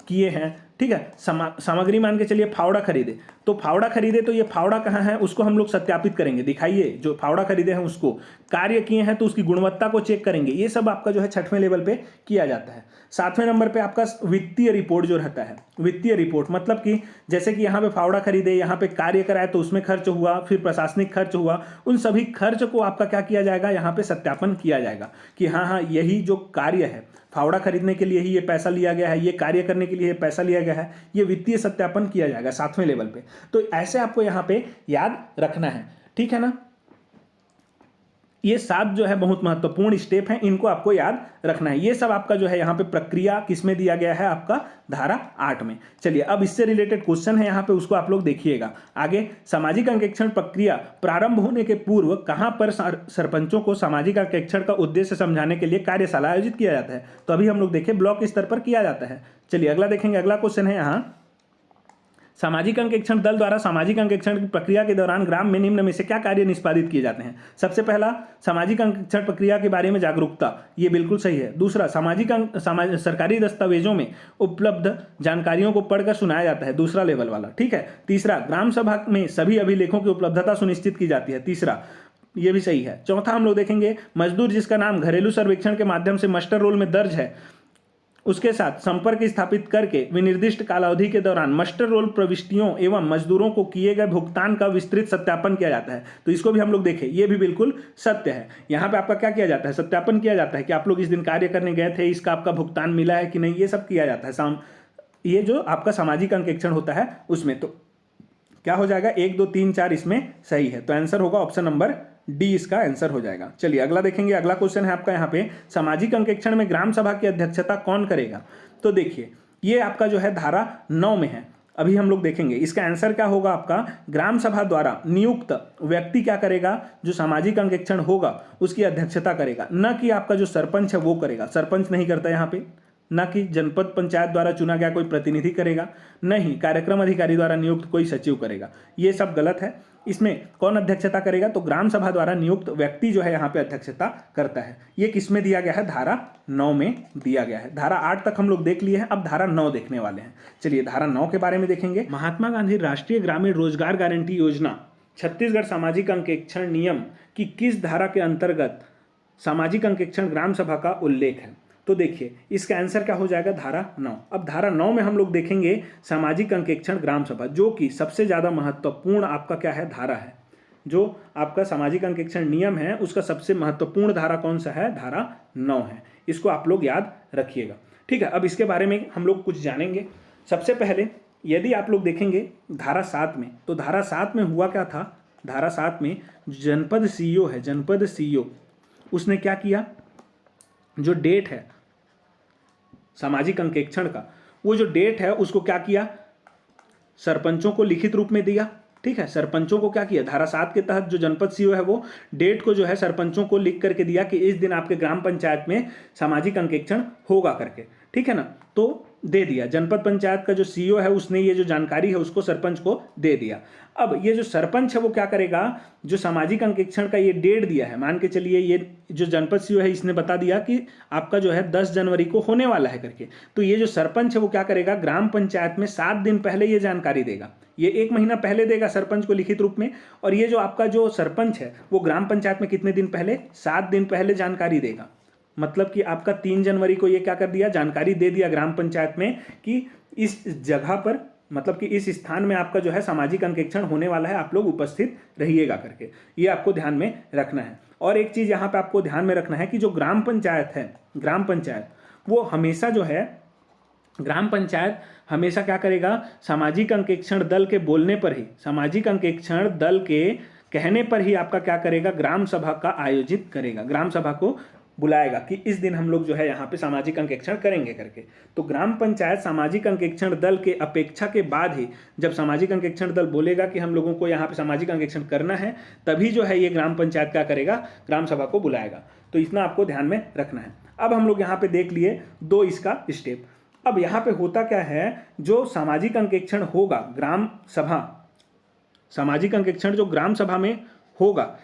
किए हैं, ठीक है। सामग्री मान के चलिए फावड़ा खरीदे, तो फावड़ा खरीदे तो ये फावड़ा कहाँ है उसको हम लोग सत्यापित करेंगे, दिखाइए जो फावड़ा खरीदे हैं उसको, कार्य किए हैं तो उसकी गुणवत्ता को चेक करेंगे, ये सब आपका जो है छठवें लेवल पे किया जाता है। सातवें नंबर पे आपका वित्तीय रिपोर्ट जो रहता है, वित्तीय रिपोर्ट मतलब कि जैसे कि यहाँ पे फावड़ा खरीदे, यहाँ पे कार्य कराए तो उसमें खर्च हुआ, फिर प्रशासनिक खर्च हुआ, उन सभी खर्च को आपका क्या किया जाएगा, यहाँ पे सत्यापन किया जाएगा कि हाँ हाँ यही जो कार्य है फावड़ा खरीदने के लिए ही ये पैसा लिया गया है, ये कार्य करने के लिए ये पैसा लिया गया है, ये वित्तीय सत्यापन किया जाएगा सातवें लेवल पे। तो ऐसे आपको यहाँ पे याद रखना है, ठीक है ना। ये 7 जो है बहुत महत्वपूर्ण स्टेप हैं, इनको आपको याद रखना है। ये सब आपका जो है यहाँ पे प्रक्रिया किसमें दिया गया है, आपका धारा 8 में। चलिए अब इससे रिलेटेड क्वेश्चन है यहाँ पे, उसको आप लोग देखिएगा। आगे सामाजिक अंकेक्षण प्रक्रिया प्रारंभ होने के पूर्व कहाँ पर सरपंचों को सामाजिक अंकेक्षण का उद्देश्य समझाने के लिए कार्यशाला आयोजित किया जाता है, तो अभी हम लोग देखें ब्लॉक स्तर पर किया जाता है। चलिए अगला देखेंगे, अगला क्वेश्चन है यहाँ, सामाजिक अंकेक्षण दल द्वारा सामाजिक अंकेक्षण की प्रक्रिया के दौरान ग्राम में निम्न में से क्या कार्य निष्पादित किए जाते हैं। सबसे पहला सामाजिक अंकेक्षण प्रक्रिया के बारे में जागरूकता, ये बिल्कुल सही है। दूसरा सरकारी दस्तावेजों में उपलब्ध जानकारियों को पढ़कर सुनाया जाता है, दूसरा लेवल वाला, ठीक है। तीसरा ग्राम सभा में सभी अभिलेखों की उपलब्धता सुनिश्चित की जाती है, तीसरा, ये भी सही है। चौथा हम लोग देखेंगे मजदूर जिसका नाम घरेलू सर्वेक्षण के माध्यम से मास्टर रोल में दर्ज है उसके साथ संपर्क स्थापित करके विनिर्दिष्ट कालावधि के दौरान मास्टर रोल प्रविष्टियों एवं मजदूरों को किए गए भुगतान का विस्तृत सत्यापन किया जाता है। तो इसको भी हम लोग देखें, ये भी बिल्कुल सत्य है। यहाँ पे आपका क्या किया जाता है, सत्यापन किया जाता है कि आप लोग इस दिन कार्य करने गए थे, इसका आपका भुगतान मिला है कि नहीं, ये सब किया जाता है। ये जो आपका सामाजिक अंकेक्षण होता है उसमें, तो क्या हो जाएगा, 1 2 3 4 इसमें सही है, तो आंसर होगा ऑप्शन नंबर डी, इसका आंसर हो जाएगा। चलिए अगला देखेंगे, अगला क्वेश्चन है आपका यहाँ पे, सामाजिक अंकेक्षण में ग्राम सभा की अध्यक्षता कौन करेगा। तो देखिए ये आपका जो है धारा 9 में है, अभी हम लोग देखेंगे इसका आंसर क्या होगा आपका, ग्राम सभा द्वारा नियुक्त व्यक्ति क्या करेगा, जो सामाजिक अंकेक्षण होगा उसकी अध्यक्षता करेगा, न कि आपका जो सरपंच है वो करेगा, सरपंच नहीं करता यहाँ पे, न कि जनपद पंचायत द्वारा चुना गया कोई प्रतिनिधि करेगा, नहीं कार्यक्रम अधिकारी द्वारा नियुक्त कोई सचिव करेगा, ये सब गलत है। इसमें कौन अध्यक्षता करेगा, तो ग्राम सभा द्वारा नियुक्त व्यक्ति जो है यहाँ पे अध्यक्षता करता है। ये किसमें दिया गया है, धारा 9 में दिया गया है। धारा 8 तक हम लोग देख लिए हैं, अब धारा 9 देखने वाले हैं। चलिए धारा 9 के बारे में देखेंगे। महात्मा गांधी राष्ट्रीय ग्रामीण रोजगार गारंटी योजना छत्तीसगढ़ सामाजिक अंकेक्षण नियम की किस धारा के अंतर्गत सामाजिक अंकेक्षण ग्राम सभा का उल्लेख है। तो देखिए इसका आंसर क्या हो जाएगा, धारा 9। अब धारा 9 में हम लोग देखेंगे सामाजिक अंकेक्षण ग्राम सभा, जो कि सबसे ज़्यादा महत्वपूर्ण आपका क्या है, धारा है। जो आपका सामाजिक अंकेक्षण नियम है उसका सबसे महत्वपूर्ण धारा कौन सा है, धारा 9 है। इसको आप लोग याद रखिएगा, ठीक है। अब इसके बारे में हम लोग कुछ जानेंगे। सबसे पहले यदि आप लोग देखेंगे धारा 7 में, तो धारा 7 में हुआ क्या था, धारा 7 में जनपद सीईओ है, जनपद सीईओ उसने क्या किया, जो डेट है सामाजिक अंकेक्षण का, वो जो डेट है उसको क्या किया, सरपंचों को लिखित रूप में दिया। ठीक है, सरपंचों को क्या किया, धारा 7 के तहत जो जनपद सीईओ है वो डेट को जो है सरपंचों को लिख करके दिया कि इस दिन आपके ग्राम पंचायत में सामाजिक अंकेक्षण होगा करके। ठीक है ना, तो दे दिया। जनपद पंचायत का जो सीईओ है उसने ये जो जानकारी है उसको सरपंच को दे दिया। अब ये जो सरपंच है वो क्या करेगा, जो सामाजिक अंकेक्षण का ये डेट दिया है, मान के चलिए ये जो जनपद सीईओ है इसने बता दिया कि आपका जो है 10 जनवरी को होने वाला है करके, तो ये जो सरपंच है वो क्या करेगा, ग्राम पंचायत में 7 दिन पहले ये जानकारी देगा। ये 1 महीना पहले देगा सरपंच को लिखित रूप में, और ये जो आपका जो सरपंच है वो ग्राम पंचायत में कितने दिन पहले, 7 दिन पहले जानकारी देगा। मतलब कि आपका 3 जनवरी को ये क्या कर दिया, जानकारी दे दिया ग्राम पंचायत में कि इस जगह पर, मतलब कि इस स्थान में आपका जो है सामाजिक अंकेक्षण होने वाला है, आप लोग उपस्थित रहिएगा करके। ये आपको ध्यान में रखना है। और एक चीज़ यहाँ पे आपको ध्यान में रखना है कि जो ग्राम पंचायत है, ग्राम पंचायत वो हमेशा जो है, ग्राम पंचायत हमेशा क्या करेगा, सामाजिक अंकेक्षण दल के बोलने पर ही, सामाजिक अंकेक्षण दल के कहने पर ही आपका क्या करेगा, ग्राम सभा का आयोजित करेगा, ग्राम सभा को बुलाएगा कि इस दिन हम लोग जो है यहाँ पे सामाजिक अंकेक्षण करेंगे करके। तो ग्राम पंचायत सामाजिक अंकेक्षण दल के अपेक्षा के बाद ही, जब सामाजिक अंकेक्षण दल बोलेगा कि हम लोगों को यहाँ पे सामाजिक अंकेक्षण करना है, तभी जो है ये ग्राम पंचायत क्या करेगा, ग्राम सभा को बुलाएगा। तो इतना आपको ध्यान में रखना है। अब हम लोग यहाँ पे देख लिए 2 इसका स्टेप। अब यहाँ पे होता क्या है, जो सामाजिक अंकेक्षण होगा ग्राम सभा, सामाजिक अंकेक्षण जो ग्राम सभा में होगा,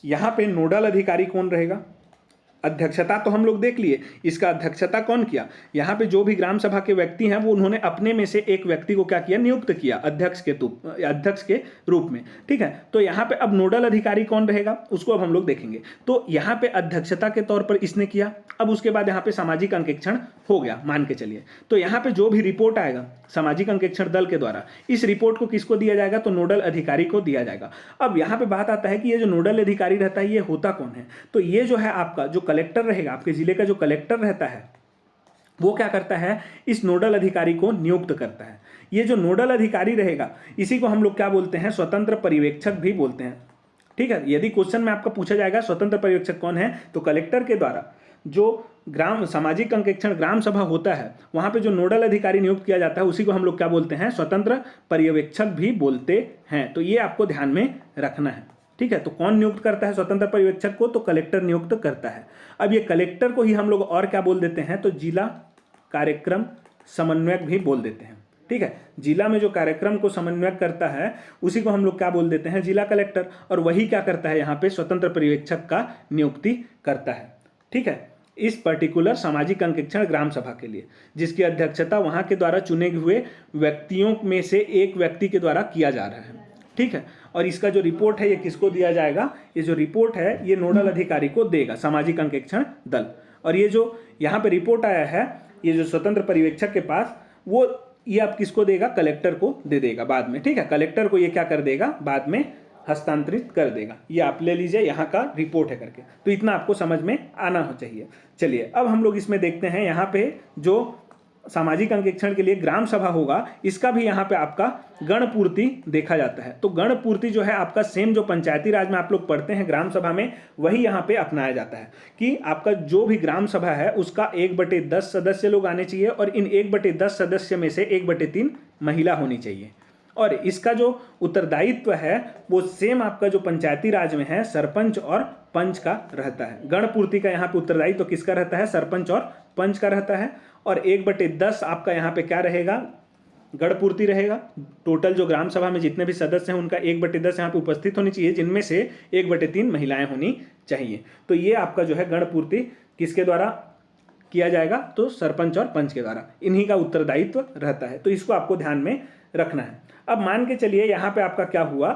यहाँ पे नोडल अधिकारी कौन रहेगा, अध्यक्षता तो हम लोग देख लिए, इसका अध्यक्षता कौन किया, यहाँ पे जो भी ग्राम सभा के व्यक्ति हैं वो उन्होंने अपने में से एक व्यक्ति को क्या किया, नियुक्त किया अध्यक्ष के रूप में। ठीक है, तो यहाँ पे अब नोडल अधिकारी कौन रहेगा उसको अब हम लोग देखेंगे। तो यहाँ पे अध्यक्षता के तौर पर इसने किया। अब उसके बाद यहाँ पे सामाजिक अंकेक्षण हो गया मान के चलिए, तो यहाँ पे जो भी रिपोर्ट आएगा सामाजिक अंकेक्षण दल के द्वारा, इस रिपोर्ट को किसको दिया जाएगा, तो नोडल अधिकारी को दिया जाएगा। अब यहाँ पे बात आता है कि ये जो नोडल अधिकारी रहता है ये होता कौन है, तो ये जो है आपका जो कलेक्टर रहेगा, आपके जिले का जो कलेक्टर रहता है वो क्या करता है, इस नोडल अधिकारी को नियुक्त करता है। ये जो नोडल अधिकारी रहेगा इसी को हम लोग क्या बोलते हैं, स्वतंत्र पर्यवेक्षक भी बोलते हैं। ठीक है, यदि क्वेश्चन में आपका पूछा जाएगा स्वतंत्र पर्यवेक्षक कौन है, तो कलेक्टर के द्वारा जो ग्राम सामाजिक अंकेक्षण ग्राम सभा होता है वहां पे जो नोडल अधिकारी नियुक्त किया जाता है उसी को हम लोग क्या बोलते हैं, स्वतंत्र पर्यवेक्षक भी बोलते हैं। तो ये आपको ध्यान में रखना है। ठीक है, तो कौन नियुक्त करता है स्वतंत्र पर्यवेक्षक को, तो कलेक्टर नियुक्त करता है। अब ये कलेक्टर को ही हम लोग और क्या बोल देते हैं, तो जिला कार्यक्रम समन्वयक भी बोल देते हैं। ठीक है, जिला में जो कार्यक्रम को समन्वय करता है उसी को हम लोग क्या बोल देते हैं, जिला कलेक्टर, और वही क्या करता है, यहाँ पे स्वतंत्र पर्यवेक्षक का नियुक्ति करता है। ठीक है, इस पर्टिकुलर सामाजिक अंकेक्षण ग्राम सभा के लिए, जिसकी अध्यक्षता वहां के द्वारा चुने हुए व्यक्तियों में से एक व्यक्ति के द्वारा किया जा रहा है। ठीक है, और इसका जो रिपोर्ट है ये किसको दिया जाएगा, ये जो रिपोर्ट है ये नोडल अधिकारी को देगा सामाजिक अंकेक्षण दल। और ये जो यहाँ पे रिपोर्ट आया है ये जो स्वतंत्र पर्यवेक्षक के पास, वो ये आप किसको देगा, कलेक्टर को दे देगा बाद में। ठीक है, कलेक्टर को ये क्या कर देगा, बाद में हस्तांतरित कर देगा। ये आप ले लीजिए, यहाँ का रिपोर्ट है करके। तो इतना आपको समझ में आना हो चाहिए। चलिए अब हम लोग इसमें देखते हैं, यहाँ पे जो सामाजिक अंकेक्षण के लिए ग्राम सभा होगा इसका भी यहाँ पे आपका गण पूर्ति देखा जाता है। तो गण पूर्ति जो है आपका सेम जो पंचायती राज में आप लोग पढ़ते हैं ग्राम सभा में, वही यहाँ पे अपनाया जाता है कि आपका जो भी ग्राम सभा है उसका 1/10 सदस्य लोग आने चाहिए, और इन 1/10 सदस्य में से 1/3 महिला होनी चाहिए। और इसका जो उत्तरदायित्व है वो सेम आपका जो पंचायती राज में है सरपंच और पंच का रहता है। गण पूर्ति का यहाँ पे उत्तरदायित्व किसका रहता है, सरपंच और पंच का रहता है। और 1/10 आपका यहाँ पे क्या रहेगा, गण पूर्ति रहेगा। टोटल जो ग्राम सभा में जितने भी सदस्य हैं उनका 1/10 यहाँ पे उपस्थित होनी चाहिए, जिनमें से 1/3 महिलाएं होनी चाहिए। तो ये आपका जो है गण पूर्ति किसके द्वारा किया जाएगा, तो सरपंच और पंच के द्वारा, इन्हीं का उत्तरदायित्व रहता है। तो इसको आपको ध्यान में रखना है। अब मान के चलिए यहाँ पे आपका क्या हुआ,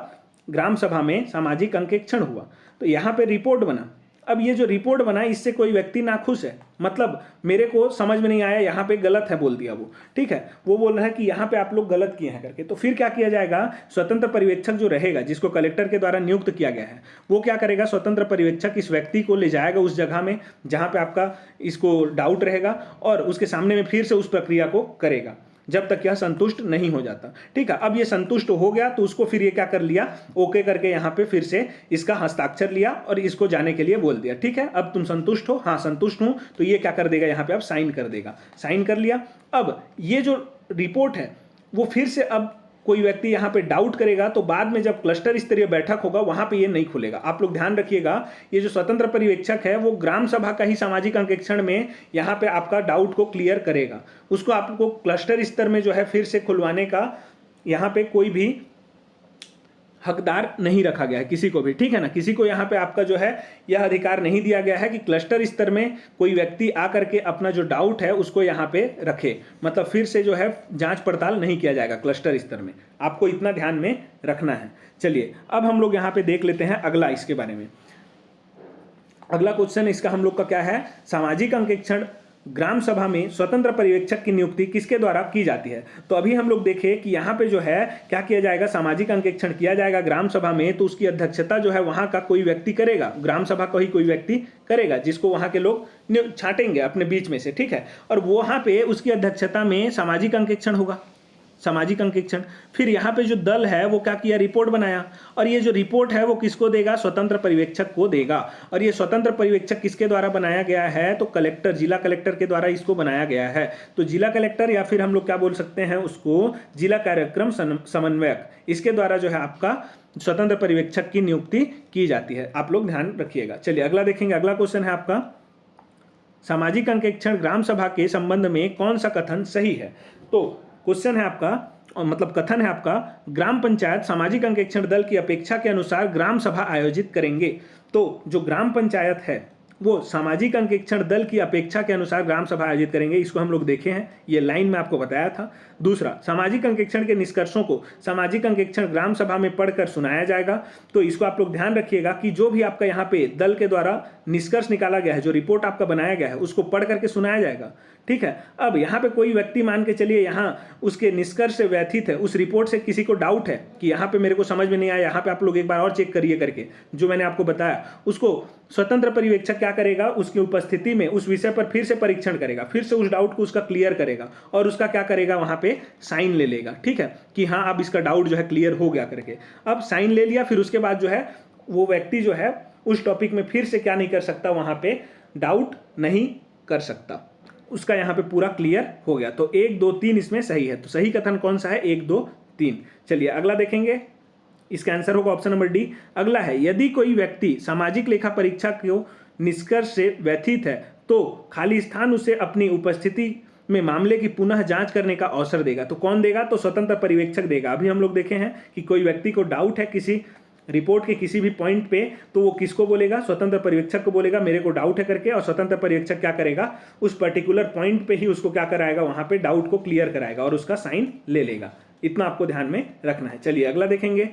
ग्राम सभा में सामाजिक अंकेक्षण हुआ, तो यहाँ पे रिपोर्ट बना। अब ये जो रिपोर्ट बना इससे कोई व्यक्ति नाखुश है, मतलब मेरे को समझ में नहीं आया, यहाँ पे गलत है बोल दिया वो। ठीक है, वो बोल रहा है कि यहाँ पे आप लोग गलत किए हैं करके। तो फिर क्या किया जाएगा, स्वतंत्र पर्यवेक्षक जो रहेगा जिसको कलेक्टर के द्वारा नियुक्त किया गया है वो क्या करेगा, स्वतंत्र पर्यवेक्षक इस व्यक्ति को ले जाएगा उस जगह में जहाँ पे आपका इसको डाउट रहेगा और उसके सामने में फिर से उस प्रक्रिया को करेगा। जब तक यह संतुष्ट नहीं हो जाता। ठीक है, अब ये संतुष्ट हो गया तो उसको फिर ये क्या कर लिया, ओके करके यहाँ पे फिर से इसका हस्ताक्षर लिया और इसको जाने के लिए बोल दिया। ठीक है, अब तुम संतुष्ट हो, हाँ संतुष्ट हूँ, तो ये क्या कर देगा यहाँ पे अब साइन कर देगा। साइन कर लिया। अब ये जो रिपोर्ट है वो फिर से अब कोई व्यक्ति यहाँ पे डाउट करेगा तो बाद में जब क्लस्टर स्तरीय बैठक होगा वहां पे ये नहीं खुलेगा। आप लोग ध्यान रखिएगा, ये जो स्वतंत्र पर्यवेक्षक है वो ग्राम सभा का ही सामाजिक अंकेक्षण में यहाँ पे आपका डाउट को क्लियर करेगा। उसको आपको क्लस्टर स्तर में जो है फिर से खुलवाने का यहाँ पे कोई भी हकदार नहीं रखा गया है किसी को भी। ठीक है ना, किसी को यहाँ पे आपका जो है यह अधिकार नहीं दिया गया है कि क्लस्टर स्तर में कोई व्यक्ति आकर के अपना जो डाउट है उसको यहाँ पे रखे, मतलब फिर से जो है जांच पड़ताल नहीं किया जाएगा क्लस्टर स्तर में। आपको इतना ध्यान में रखना है। चलिए अब हम लोग यहाँ पे देख लेते हैं अगला इसके बारे में। अगला क्वेश्चन इसका हम लोग का क्या है, सामाजिक अंकेक्षण ग्राम सभा में स्वतंत्र पर्यवेक्षक की नियुक्ति किसके द्वारा की जाती है। तो अभी हम लोग देखें कि यहाँ पे जो है क्या किया जाएगा, सामाजिक अंकेक्षण किया जाएगा ग्राम सभा में, तो उसकी अध्यक्षता जो है वहाँ का कोई व्यक्ति करेगा, ग्राम सभा का ही कोई व्यक्ति करेगा जिसको वहाँ के लोग छांटेंगे अपने बीच में से। ठीक है, और वहाँ पे उसकी अध्यक्षता में सामाजिक अंकेक्षण होगा, सामाजिक अंकेक्षण। फिर यहाँ पे जो दल है वो क्या किया, रिपोर्ट बनाया, और ये जो रिपोर्ट है वो किसको देगा, स्वतंत्र पर्यवेक्षक को देगा। और ये स्वतंत्र पर्यवेक्षक किसके द्वारा बनाया गया है, तो कलेक्टर, जिला कलेक्टर के द्वारा इसको बनाया गया है। तो जिला कलेक्टर या फिर हम लोग क्या बोल सकते हैं उसको, जिला कार्यक्रम समन्वयक, इसके द्वारा जो है आपका स्वतंत्र पर्यवेक्षक की नियुक्ति की जाती है। आप लोग ध्यान रखिएगा। चलिए अगला देखेंगे। अगला क्वेश्चन है आपका, सामाजिक अंकेक्षण ग्राम सभा के संबंध में कौन सा कथन सही है। तो क्वेश्चन है आपका, मतलब कथन है आपका, ग्राम पंचायत सामाजिक अंकेक्षण दल की अपेक्षा के अनुसार ग्राम सभा आयोजित करेंगे। तो जो ग्राम पंचायत है वो सामाजिक अंकेक्षण दल की अपेक्षा के अनुसार ग्राम सभा आयोजित करेंगे, इसको हम लोग देखे हैं, ये लाइन में आपको बताया था। दूसरा, सामाजिक अंकेक्षण के निष्कर्षों को सामाजिक अंकेक्षण ग्राम सभा में पढ़कर सुनाया जाएगा। तो इसको आप लोग ध्यान रखिएगा कि जो भी आपका यहाँ पे दल के द्वारा निष्कर्ष निकाला गया है, जो रिपोर्ट आपका बनाया गया है, उसको पढ़ करके सुनाया जाएगा। ठीक है, अब यहाँ पे कोई व्यक्ति मान के चलिए यहाँ उसके निष्कर्ष से व्यथित है, उस रिपोर्ट से किसी को डाउट है कि यहाँ पे मेरे को समझ में नहीं आया, यहाँ पे आप लोग एक बार और चेक करिए करके, जो मैंने आपको बताया, उसको स्वतंत्र पर्यवेक्षक क्या करेगा, उसकी उपस्थिति में उस विषय पर फिर से परीक्षण करेगा, फिर से उस डाउट को उसका क्लियर करेगा और उसका क्या करेगा, वहां पे साइन ले लेगा। ठीक है, कि हाँ अब इसका डाउट जो है क्लियर हो गया करके। अब साइन ले लिया, फिर उसके बाद जो है वो व्यक्ति जो है उस टॉपिक में फिर से क्या नहीं कर सकता, वहां पे डाउट नहीं कर सकता, उसका यहाँ पे पूरा क्लियर हो गया। तो 1 2 3 इसमें सही है। तो सही कथन कौन सा है, 1 2 3। चलिए अगला देखेंगे, इसका आंसर होगा ऑप्शन नंबर डी। अगला है, यदि कोई व्यक्ति सामाजिक लेखा परीक्षा को निष्कर्ष से व्यथित है तो खाली स्थान उसे अपनी उपस्थिति में मामले की पुनः जांच करने का अवसर देगा। तो कौन देगा, तो स्वतंत्र पर्यवेक्षक देगा। अभी हम लोग देखे हैं कि कोई व्यक्ति को डाउट है किसी रिपोर्ट के किसी भी पॉइंट पे, तो वो किसको बोलेगा, स्वतंत्र पर्यवेक्षक को बोलेगा मेरे को डाउट है करके, और स्वतंत्र पर्यवेक्षक क्या करेगा, उस पर्टिकुलर पॉइंट पे ही उसको क्या कराएगा, वहां पे डाउट को क्लियर कराएगा और उसका साइन ले लेगा। इतना आपको ध्यान में रखना है। चलिए अगला देखेंगे,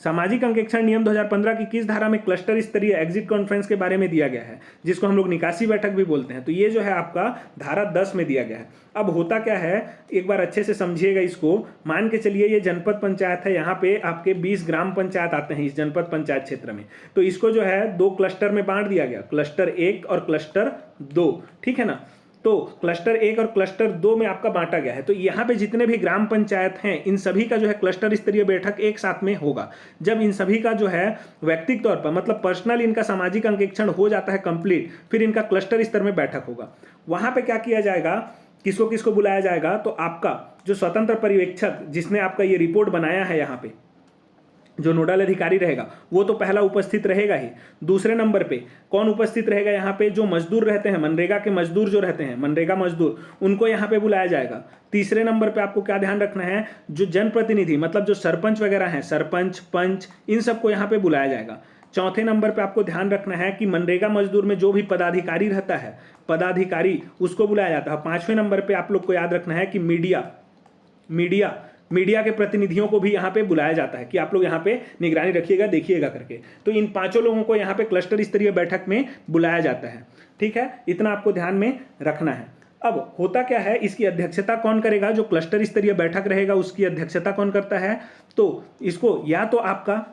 सामाजिक अंकेक्षण नियम 2015 की किस धारा में क्लस्टर स्तरीय एग्जिट कॉन्फ्रेंस के बारे में दिया गया है, जिसको हम लोग निकासी बैठक भी बोलते हैं। तो ये जो है आपका धारा 10 में दिया गया है। अब होता क्या है, एक बार अच्छे से समझिएगा इसको। मान के चलिए ये जनपद पंचायत है, यहाँ पे आपके 20 ग्राम पंचायत आते हैं इस जनपद पंचायत क्षेत्र में। तो इसको जो है 2 क्लस्टर में बांट दिया गया, क्लस्टर 1 और क्लस्टर 2। ठीक है ना, तो क्लस्टर 1 और क्लस्टर 2 में आपका बांटा गया है। तो यहाँ पे जितने भी ग्राम पंचायत हैं इन सभी का जो है क्लस्टर स्तरीय बैठक एक साथ में होगा। जब इन सभी का जो है व्यक्तिगत तौर पर, मतलब पर्सनल, इनका सामाजिक अंकेक्षण हो जाता है कंप्लीट, फिर इनका क्लस्टर स्तर में बैठक होगा। वहां पे क्या किया जाएगा, किसको किसको बुलाया जाएगा, तो आपका जो स्वतंत्र पर्यवेक्षक जिसने आपका ये रिपोर्ट बनाया है, यहाँ पे जो नोडल अधिकारी रहेगा वो तो पहला उपस्थित रहेगा ही। दूसरे नंबर पे कौन उपस्थित रहेगा, यहाँ पे जो मजदूर रहते हैं, मनरेगा के मजदूर जो रहते हैं, मनरेगा मजदूर, उनको यहाँ पे बुलाया जाएगा। तीसरे नंबर पे आपको क्या ध्यान रखना है, जो जनप्रतिनिधि, मतलब जो सरपंच वगैरह हैं, सरपंच, पंच, इन सबको यहाँ पे बुलाया जाएगा। चौथे नंबर पे आपको ध्यान रखना है कि मनरेगा मजदूर में जो भी पदाधिकारी रहता है, पदाधिकारी, उसको बुलाया जाता है। पांचवें नंबर पे आप लोग को याद रखना है कि मीडिया के प्रतिनिधियों को भी यहाँ पे बुलाया जाता है, कि आप लोग यहाँ पे निगरानी रखिएगा, देखिएगा करके। तो इन 5 लोगों को यहाँ पे क्लस्टर स्तरीय बैठक में बुलाया जाता है। ठीक है, इतना आपको ध्यान में रखना है। अब होता क्या है, इसकी अध्यक्षता कौन करेगा, जो क्लस्टर स्तरीय बैठक रहेगा उसकी अध्यक्षता कौन करता है, तो इसको या तो आपका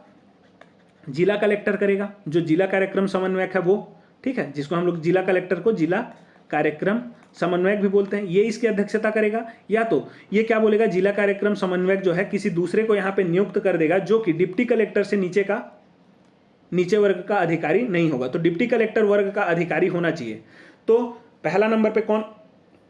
जिला कलेक्टर करेगा, जो जिला कार्यक्रम समन्वयक है वो। ठीक है, जिसको हम लोग जिला कलेक्टर को जिला कार्यक्रम समन्वयक भी बोलते हैं, ये इसकी अध्यक्षता करेगा। या तो ये क्या बोलेगा, जिला कार्यक्रम समन्वयक जो है किसी दूसरे को यहाँ पे नियुक्त कर देगा जो कि डिप्टी कलेक्टर से नीचे वर्ग का अधिकारी नहीं होगा। तो डिप्टी कलेक्टर वर्ग का अधिकारी होना चाहिए। तो पहला नंबर पे कौन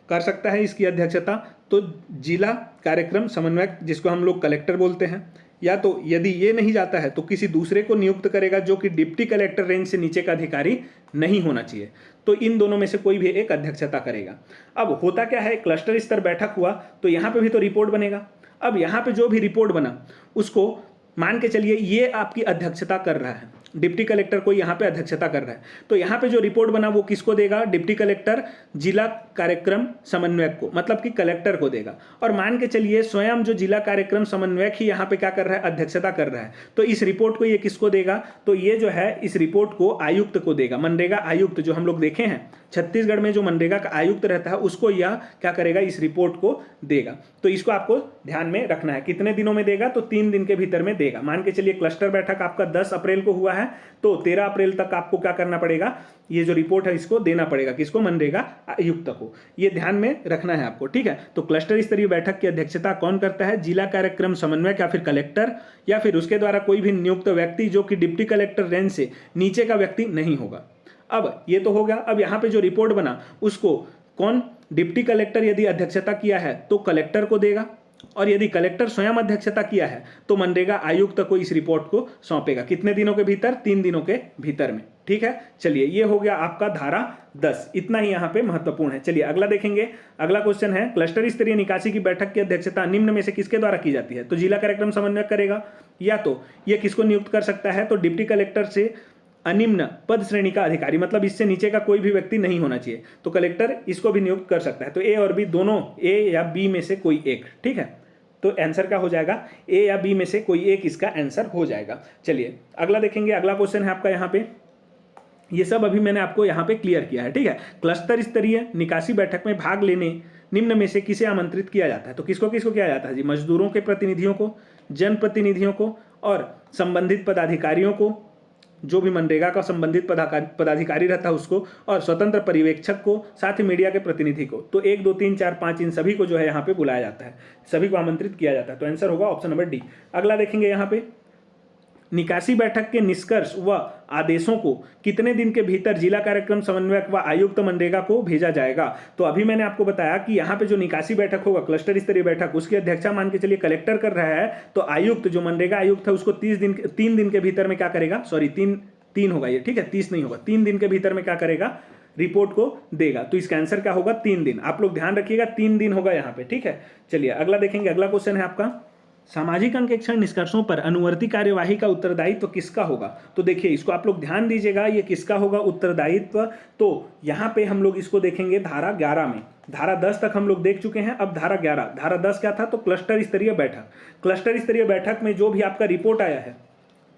कर सकता है इसकी अध्यक्षता, तो जिला कार्यक्रम समन्वयक जिसको हम लोग कलेक्टर बोलते हैं। या तो यदि ये नहीं जाता है तो किसी दूसरे को नियुक्त करेगा जो कि डिप्टी कलेक्टर रेंज से नीचे का अधिकारी नहीं होना चाहिए। तो इन दोनों में से कोई भी एक अध्यक्षता करेगा। अब होता क्या है, क्लस्टर स्तर बैठक हुआ तो यहाँ पे भी तो रिपोर्ट बनेगा। अब यहाँ पे जो भी रिपोर्ट बना उसको मान के चलिए ये आपकी अध्यक्षता कर रहा है, डिप्टी कलेक्टर को यहाँ पे अध्यक्षता कर रहा है। तो यहाँ पे जो रिपोर्ट बना वो किसको देगा, डिप्टी कलेक्टर जिला कार्यक्रम समन्वयक को, मतलब कि कलेक्टर को देगा। और मान के चलिए स्वयं जो जिला कार्यक्रम समन्वयक ही यहाँ पे क्या कर रहा है, अध्यक्षता कर रहा है। तो इस रिपोर्ट को ये किसको देगा, तो ये जो है इस रिपोर्ट को आयुक्त को देगा। मनरेगा आयुक्त जो हम लोग देखे हैं छत्तीसगढ़ में जो मनरेगा का आयुक्त रहता है उसको यह क्या करेगा, इस रिपोर्ट को देगा। तो इसको आपको ध्यान में रखना है। कितने दिनों में देगा, तो 3 दिन के भीतर में देगा। मान के चलिए क्लस्टर बैठक आपका 10 अप्रैल को हुआ है तो 13 अप्रैल तक आपको क्या करना पड़ेगा, ये जो रिपोर्ट है इसको देना पड़ेगा। किसको, मनरेगा आयुक्त को। ये ध्यान में रखना है आपको, ठीक है। तो क्लस्टर स्तरीय बैठक की अध्यक्षता कौन करता है, जिला कार्यक्रम समन्वयक या फिर कलेक्टर या फिर उसके द्वारा कोई भी नियुक्त व्यक्ति जो कि डिप्टी कलेक्टर रेंज से नीचे का व्यक्ति नहीं होगा। अब ये तो हो गया। अब यहाँ पे जो रिपोर्ट बना उसको कौन, डिप्टी कलेक्टर यदि अध्यक्षता किया है तो कलेक्टर को देगा, और यदि कलेक्टर स्वयं अध्यक्षता किया है तो मनरेगा आयुक्त को इस रिपोर्ट को सौंपेगा। कितने दिनों के भीतर, 3 दिनों के भीतर में, ठीक है। चलिए ये हो गया आपका धारा 10, इतना ही यहाँ पे महत्वपूर्ण है। चलिए अगला देखेंगे। अगला क्वेश्चन है, क्लस्टर स्तरीय निकासी की बैठक की अध्यक्षता निम्न में से किसके द्वारा की जाती है, तो जिला कार्यक्रम समन्वयक करेगा। या तो ये किसको नियुक्त कर सकता है, तो डिप्टी कलेक्टर से अनिम्न पद श्रेणी का अधिकारी, मतलब इससे नीचे का कोई भी व्यक्ति नहीं होना चाहिए, तो कलेक्टर इसको भी नियुक्त कर सकता है। तो ए और बी दोनों, ए या बी में से कोई एक, ठीक है। तो आंसर क्या हो जाएगा, ए या बी में से कोई एक इसका आंसर हो जाएगा। चलिए अगला देखेंगे। अगला क्वेश्चन है आपका यहाँ पे, ये सब अभी मैंने आपको यहाँ पे क्लियर किया है, ठीक है। क्लस्टर स्तरीय निकासी बैठक में भाग लेने निम्न में से किसे आमंत्रित किया जाता है, तो किसको किसको किया जाता है जी, मजदूरों के प्रतिनिधियों को, जनप्रतिनिधियों को और संबंधित पदाधिकारियों को, जो भी मनरेगा का संबंधित पदाधिकारी रहता है उसको, और स्वतंत्र पर्यवेक्षक को, साथ ही मीडिया के प्रतिनिधि को। तो 1 2 3 4 5 इन सभी को जो है यहाँ पे बुलाया जाता है, सभी को आमंत्रित किया जाता है। तो आंसर होगा ऑप्शन नंबर डी। अगला देखेंगे यहाँ पे, निकासी बैठक के निष्कर्ष व आदेशों को कितने दिन के भीतर जिला कार्यक्रम समन्वयक व आयुक्त मनरेगा को भेजा जाएगा। तो अभी मैंने आपको बताया कि यहाँ पे जो निकासी बैठक होगा, क्लस्टर स्तरीय बैठक, उसकी अध्यक्षता मान के चलिए कलेक्टर कर रहा है, तो आयुक्त जो मनरेगा आयुक्त है उसको 3 दिन के भीतर में क्या करेगा, सॉरी 3 होगा ये, ठीक है, 30 नहीं होगा, 3 दिन के भीतर में क्या करेगा, रिपोर्ट को देगा। तो इसका आंसर क्या होगा, 3 दिन। आप लोग ध्यान रखिएगा 3 दिन होगा यहाँ पे, ठीक है। चलिए अगला देखेंगे। अगला क्वेश्चन है आपका, सामाजिक अंकेक्षण निष्कर्षों पर अनुवर्ती कार्यवाही का उत्तरदायित्व किसका होगा। तो देखिए इसको आप लोग ध्यान दीजिएगा, ये किसका होगा उत्तरदायित्व। तो यहाँ पे हम लोग इसको देखेंगे धारा 11 में। धारा 10 तक हम लोग देख चुके हैं, अब धारा 11। धारा 10 क्या था, तो क्लस्टर स्तरीय बैठक। क्लस्टर स्तरीय बैठक में जो भी आपका रिपोर्ट आया है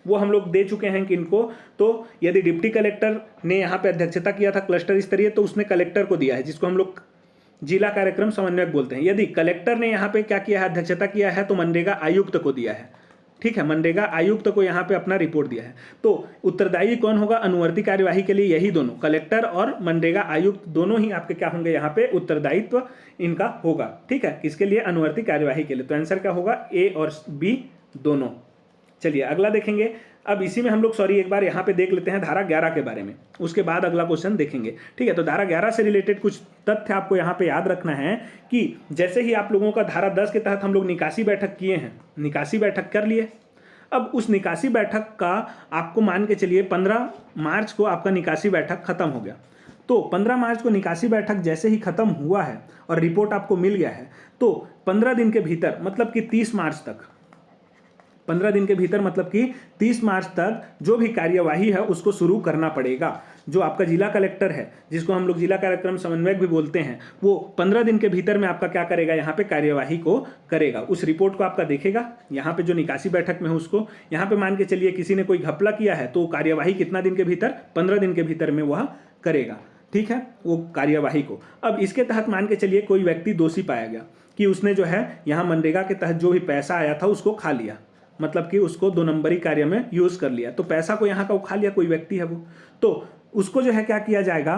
वो हम लोग दे चुके हैं किनको, तो यदि डिप्टी कलेक्टर ने यहाँ पे अध्यक्षता किया था क्लस्टर स्तरीय तो उसने कलेक्टर को दिया है, जिसको हम लोग जिला कार्यक्रम समन्वयक बोलते हैं। यदि कलेक्टर ने यहाँ पे क्या किया है, अध्यक्षता किया है, तो मनरेगा आयुक्त को दिया है, ठीक है। मनरेगा आयुक्त को यहाँ पे अपना रिपोर्ट दिया है। तो उत्तरदायी कौन होगा अनुवर्ती कार्यवाही के लिए, यही दोनों, कलेक्टर और मनरेगा आयुक्त दोनों ही आपके क्या होंगे यहाँ पे उत्तरदायित्व इनका होगा, ठीक है। किसके लिए, अनुवर्ती कार्यवाही के लिए। तो आंसर क्या होगा, ए और बी दोनों। चलिए अगला देखेंगे। अब इसी में हम लोग एक बार यहाँ पे देख लेते हैं धारा 11 के बारे में, उसके बाद अगला क्वेश्चन देखेंगे, ठीक है। तो धारा 11 से रिलेटेड कुछ तथ्य आपको यहाँ पे याद रखना है कि जैसे ही आप लोगों का धारा 10 के तहत हम लोग निकासी बैठक किए हैं, निकासी बैठक कर लिए। अब उस निकासी बैठक का आपको मान के चलिए 15 मार्च को आपका निकासी बैठक खत्म हो गया। तो 15 मार्च को निकासी बैठक जैसे ही खत्म हुआ है और रिपोर्ट आपको मिल गया है, तो 15 दिन के भीतर मतलब कि 30 मार्च तक, 15 दिन के भीतर मतलब कि 30 मार्च तक जो भी कार्यवाही है उसको शुरू करना पड़ेगा। जो आपका जिला कलेक्टर है, जिसको हम लोग जिला कार्यक्रम समन्वयक भी बोलते हैं, वो 15 दिन के भीतर में आपका क्या करेगा, यहाँ पे कार्यवाही को करेगा। उस रिपोर्ट को आपका देखेगा, यहाँ पे जो निकासी बैठक में है उसको, यहाँ पे मान के चलिए किसी ने कोई घपला किया है तो कार्यवाही कितना दिन के भीतर, 15 दिन के भीतर में वह करेगा, ठीक है, वो कार्यवाही को। अब इसके तहत मान के चलिए कोई व्यक्ति दोषी पाया गया कि उसने जो है यहाँ मनरेगा के तहत जो भी पैसा आया था उसको खा लिया, मतलब कि उसको 2 नंबरी कार्य में यूज कर लिया, तो पैसा को यहाँ का खा लिया कोई व्यक्ति है वो, तो उसको जो है क्या किया जाएगा,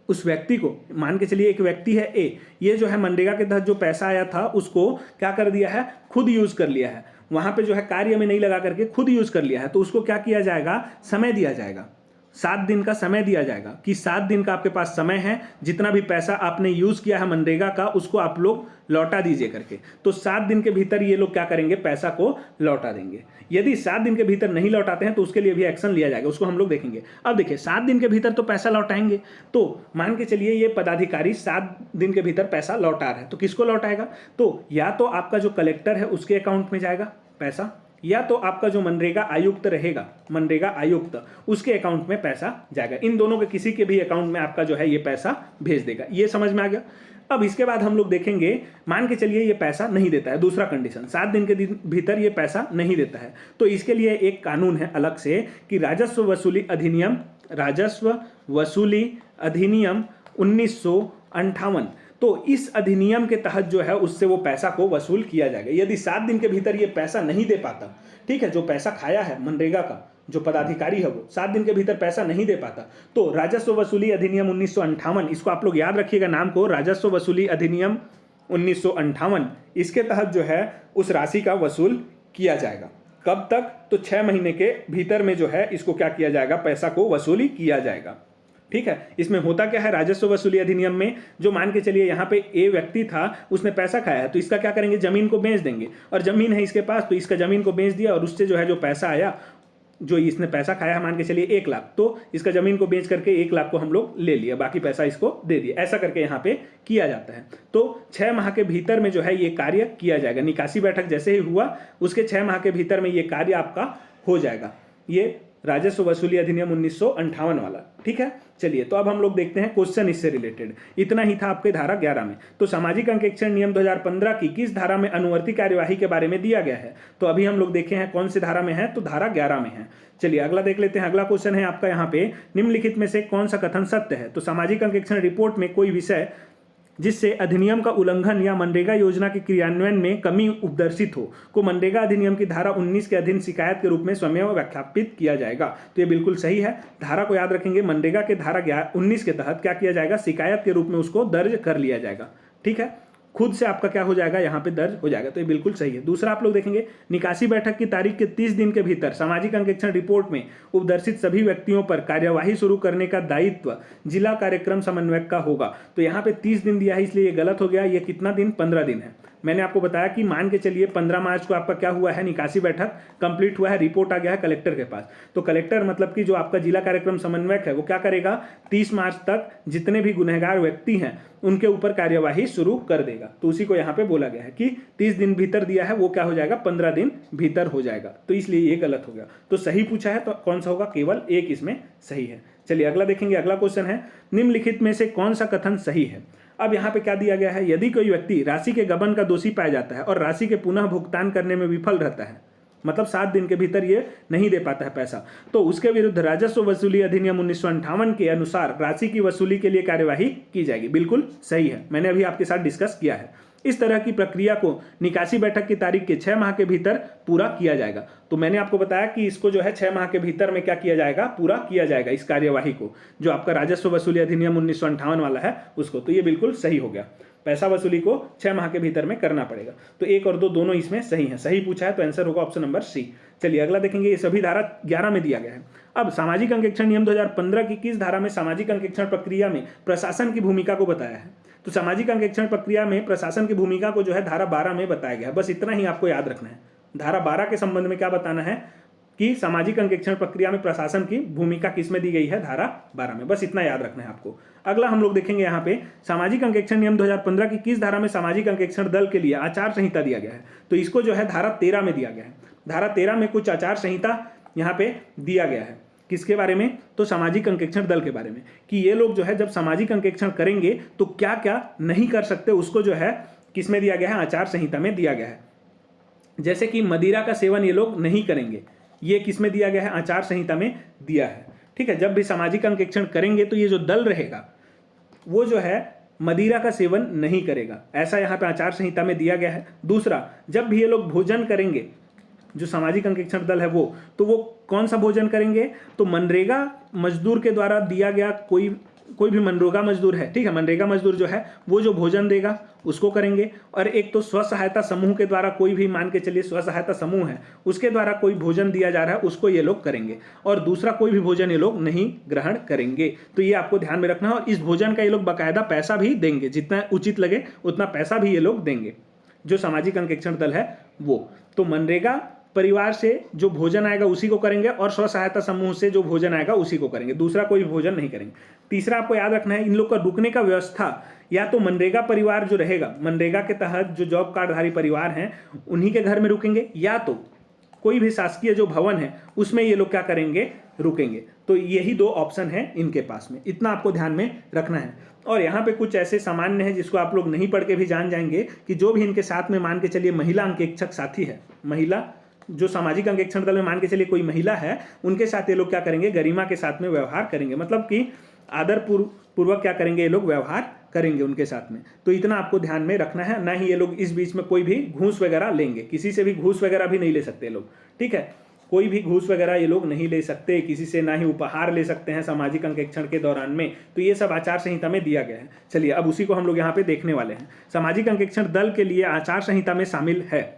उस व्यक्ति को, मान के चलिए एक व्यक्ति है ए, ये जो है मनरेगा के तहत जो पैसा आया था उसको क्या कर दिया है, खुद यूज कर लिया है, वहां पे जो है कार्य में नहीं लगा करके खुद यूज कर लिया है, तो उसको क्या किया जाएगा, समय दिया जाएगा, 7 दिन का समय दिया जाएगा कि 7 दिन का आपके पास समय है, जितना भी पैसा आपने यूज किया है मनरेगा का उसको आप लोग लौटा दीजिए करके। तो 7 दिन के भीतर ये लोग क्या करेंगे, पैसा को लौटा देंगे। यदि 7 दिन के भीतर नहीं लौटाते हैं तो उसके लिए भी एक्शन लिया जाएगा, उसको हम लोग देखेंगे। अब देखिए 7 दिन के भीतर तो पैसा लौटाएंगे, तो मान के चलिए ये पदाधिकारी 7 दिन के भीतर पैसा लौटा रहा है, तो किसको लौटाएगा, तो या तो आपका जो कलेक्टर है उसके अकाउंट में जाएगा पैसा, या तो आपका जो मनरेगा आयुक्त रहेगा, मनरेगा आयुक्त, उसके अकाउंट में पैसा जाएगा। इन दोनों के किसी के भी अकाउंट में आपका जो है ये पैसा भेज देगा। ये समझ में आ गया। अब इसके बाद हम लोग देखेंगे, मान के चलिए ये पैसा नहीं देता है, दूसरा कंडीशन, 7 दिन के भीतर ये पैसा नहीं देता है, तो इसके लिए एक कानून है अलग से कि राजस्व वसूली अधिनियम, राजस्व वसूली अधिनियम 1958, तो इस अधिनियम के तहत जो है उससे वो पैसा को वसूल किया जाएगा। यदि 7 दिन के भीतर ये पैसा नहीं दे पाता, ठीक है, जो पैसा खाया है मनरेगा का जो पदाधिकारी है वो 7 दिन के भीतर पैसा नहीं दे पाता, तो राजस्व वसूली अधिनियम 1958, इसको आप लोग याद रखिएगा नाम को, राजस्व वसूली अधिनियम 1958, इसके तहत जो है उस राशि का वसूल किया जाएगा। कब तक, तो 6 महीने के भीतर में जो है इसको क्या किया जाएगा, पैसा को वसूली किया जाएगा। ठीक है, इसमें होता क्या है, राजस्व वसूली अधिनियम में जो मान के चलिए यहाँ पे ए व्यक्ति था, उसने पैसा खाया है, तो इसका क्या करेंगे, जमीन को बेच देंगे, और जमीन है इसके पास, तो इसका जमीन को बेच दिया और उससे जो है जो पैसा आया, जो इसने पैसा खाया है मान के चलिए 1 लाख, तो इसका जमीन को बेच करके 1 लाख को हम लोग ले लिया, बाकी पैसा इसको दे दिया, ऐसा करके यहाँ पे किया जाता है। तो 6 माह के भीतर में जो है ये कार्य किया जाएगा। निकासी बैठक जैसे ही हुआ उसके 6 माह के भीतर में ये कार्य आपका हो जाएगा। ये राजस्व वसूली अधिनियम 1958 वाला। ठीक है, चलिए तो अब हम लोग देखते हैं क्वेश्चन इससे रिलेटेड। इतना ही था आपके धारा 11 में। तो सामाजिक अंकेक्षण नियम 2015 की किस धारा में अनुवर्ती कार्यवाही के बारे में दिया गया है, तो अभी हम लोग देखे हैं कौन सी धारा में है, तो धारा 11 में है। चलिए अगला देख लेते हैं। अगला क्वेश्चन है आपका यहाँ पे, निम्नलिखित में से कौन सा कथन सत्य है। तो सामाजिक अंकेक्षण रिपोर्ट में कोई विषय जिससे अधिनियम का उल्लंघन या मनरेगा योजना के क्रियान्वयन में कमी उपदर्शित हो को मनरेगा अधिनियम की धारा 19 के अधीन शिकायत के रूप में स्वयं व्याख्यापित किया जाएगा। तो ये बिल्कुल सही है, धारा को याद रखेंगे, मनरेगा के धारा 19 के तहत क्या किया जाएगा, शिकायत के रूप में उसको दर्ज कर लिया जाएगा। ठीक है, खुद से आपका क्या हो जाएगा, यहाँ पे दर्ज हो जाएगा, तो ये बिल्कुल सही है। दूसरा आप लोग देखेंगे, निकासी बैठक की तारीख के 30 दिन के भीतर सामाजिक अंकेक्षण रिपोर्ट में उपदर्शित सभी व्यक्तियों पर कार्यवाही शुरू करने का दायित्व जिला कार्यक्रम समन्वयक का होगा। तो यहाँ पे 30 दिन दिया है, इसलिए ये गलत हो गया। ये कितना दिन, 15 दिन है। मैंने आपको बताया कि मान के चलिए 15 मार्च को आपका क्या हुआ है, निकासी बैठक कंप्लीट हुआ है, रिपोर्ट आ गया है कलेक्टर के पास। तो कलेक्टर मतलब कि जो आपका जिला कार्यक्रम समन्वयक है वो क्या करेगा, 30 मार्च तक जितने भी गुनहगार व्यक्ति हैं उनके ऊपर कार्यवाही शुरू कर देगा। तो उसी को यहाँ पे बोला गया है कि 30 दिन भीतर दिया है, वो क्या हो जाएगा, 15 दिन भीतर हो जाएगा। तो इसलिए ये गलत हो गया। तो सही पूछा है तो कौन सा होगा, केवल एक इसमें सही है। चलिए अगला देखेंगे। अगला क्वेश्चन है, निम्नलिखित में से कौन सा कथन सही है। अब यहाँ पे क्या दिया गया है, यदि कोई व्यक्ति राशि के गबन का दोषी पाया जाता है और राशि के पुनः भुगतान करने में विफल रहता है, मतलब 7 दिन के भीतर ये नहीं दे पाता है पैसा, तो उसके विरुद्ध राजस्व वसूली अधिनियम 1958 के अनुसार राशि की वसूली के लिए कार्यवाही की जाएगी। बिल्कुल सही है, मैंने अभी आपके साथ डिस्कस किया है। इस तरह की प्रक्रिया को निकासी बैठक की तारीख के 6 माह के भीतर पूरा किया जाएगा। तो मैंने आपको बताया कि इसको जो है 6 माह के भीतर में क्या किया जाएगा, पूरा किया जाएगा इस कार्यवाही को, जो आपका राजस्व वसूली अधिनियम 1958 वाला है उसको। तो ये बिल्कुल सही हो गया, पैसा वसूली को 6 माह के भीतर में करना पड़ेगा। तो 1 और 2 दोनों इसमें सही है। सही पूछा है तो आंसर होगा ऑप्शन नंबर सी। चलिए अगला देखेंगे, ये सभी धारा 11 में दिया गया है। अब सामाजिक अंकेक्षण नियम 2015 की किस धारा में सामाजिक अंकेक्षण प्रक्रिया में प्रशासन की भूमिका को बताया है। तो सामाजिक अंकेक्षण प्रक्रिया में प्रशासन की भूमिका को जो है धारा 12 में बताया गया है। बस इतना ही आपको याद रखना है। धारा 12 के संबंध में क्या बताना है कि सामाजिक अंकेक्षण प्रक्रिया में प्रशासन की भूमिका किसमें दी गई है, धारा 12 में। बस इतना याद रखना है आपको। अगला हम लोग देखेंगे यहाँ पे, सामाजिक अंकेक्षण नियम 2015 की किस धारा में सामाजिक अंकेक्षण दल के लिए आचार संहिता दिया गया है। तो इसको जो है धारा 13 में दिया गया है। धारा 13 में कुछ आचार संहिता यहाँ पे दिया गया है। किसके बारे में, तो सामाजिक अंकेक्षण दल के बारे में, कि ये लोग जो है जब सामाजिक अंकेक्षण करेंगे तो क्या क्या नहीं कर सकते, उसको जो है किसमें दिया गया है, आचार संहिता में दिया गया है। जैसे कि मदिरा का सेवन ये लोग नहीं करेंगे, ये किसमें दिया गया है, आचार संहिता में दिया है। ठीक है, जब भी सामाजिक अंकेक्षण करेंगे तो ये जो दल रहेगा वो जो है मदिरा का सेवन नहीं करेगा, ऐसा यहाँ पे आचार संहिता में दिया गया है। दूसरा, जब भी ये लोग भोजन करेंगे, जो सामाजिक अंकेक्षण दल है वो कौन सा भोजन करेंगे, तो मनरेगा मजदूर के द्वारा दिया गया कोई कोई भी मनरेगा मजदूर है, ठीक है, मनरेगा मजदूर जो है वो जो भोजन देगा उसको करेंगे। और एक तो स्व सहायता समूह के द्वारा, कोई भी मान के चलिए स्व सहायता समूह है, उसके द्वारा कोई भोजन दिया जा रहा है उसको ये लोग करेंगे, और दूसरा कोई भी भोजन ये लोग नहीं ग्रहण करेंगे। तो ये आपको ध्यान में रखना है। और इस भोजन का ये लोग बाकायदा पैसा भी देंगे, जितना उचित लगे उतना पैसा भी ये लोग देंगे, जो सामाजिक अंकेक्षण दल है वो। तो मनरेगा परिवार से जो भोजन आएगा उसी को करेंगे, और स्व सहायता समूह से जो भोजन आएगा उसी को करेंगे, दूसरा कोई भोजन नहीं करेंगे। तीसरा आपको याद रखना है, इन लोग का रुकने का व्यवस्था या तो मनरेगा परिवार जो रहेगा, मनरेगा के तहत जो जॉब कार्डधारी परिवार हैं उन्हीं के घर में रुकेंगे, या तो कोई भी शासकीय जो भवन है उसमें ये लोग क्या करेंगे, रुकेंगे। तो यही दो ऑप्शन है इनके पास में, इतना आपको ध्यान में रखना है। और यहाँ पे कुछ ऐसे सामान्य हैं जिसको आप लोग नहीं पढ़ के भी जान जाएंगे कि जो भी इनके साथ में मान के चलिए महिला अंकेक्षक साथी है, महिला जो सामाजिक अंकेक्षण दल में मान के चलिए कोई महिला है, उनके साथ ये लोग क्या करेंगे, गरिमा के साथ में व्यवहार करेंगे, मतलब कि आदर पूर्वक क्या करेंगे, ये लोग व्यवहार करेंगे उनके साथ में। तो इतना आपको ध्यान में रखना है। ना ही ये लोग इस बीच में कोई भी घूस वगैरह लेंगे, किसी से भी घूस वगैरह भी नहीं ले सकते ये लोग, ठीक है, कोई भी घूस वगैरह ये लोग नहीं ले सकते किसी से, ना ही उपहार ले सकते हैं सामाजिक अंकेक्षण के दौरान में। तो ये सब आचार संहिता में दिया गया है। चलिए अब उसी को हम लोग यहाँ पे देखने वाले हैं। सामाजिक अंकेक्षण दल के लिए आचार संहिता में शामिल है,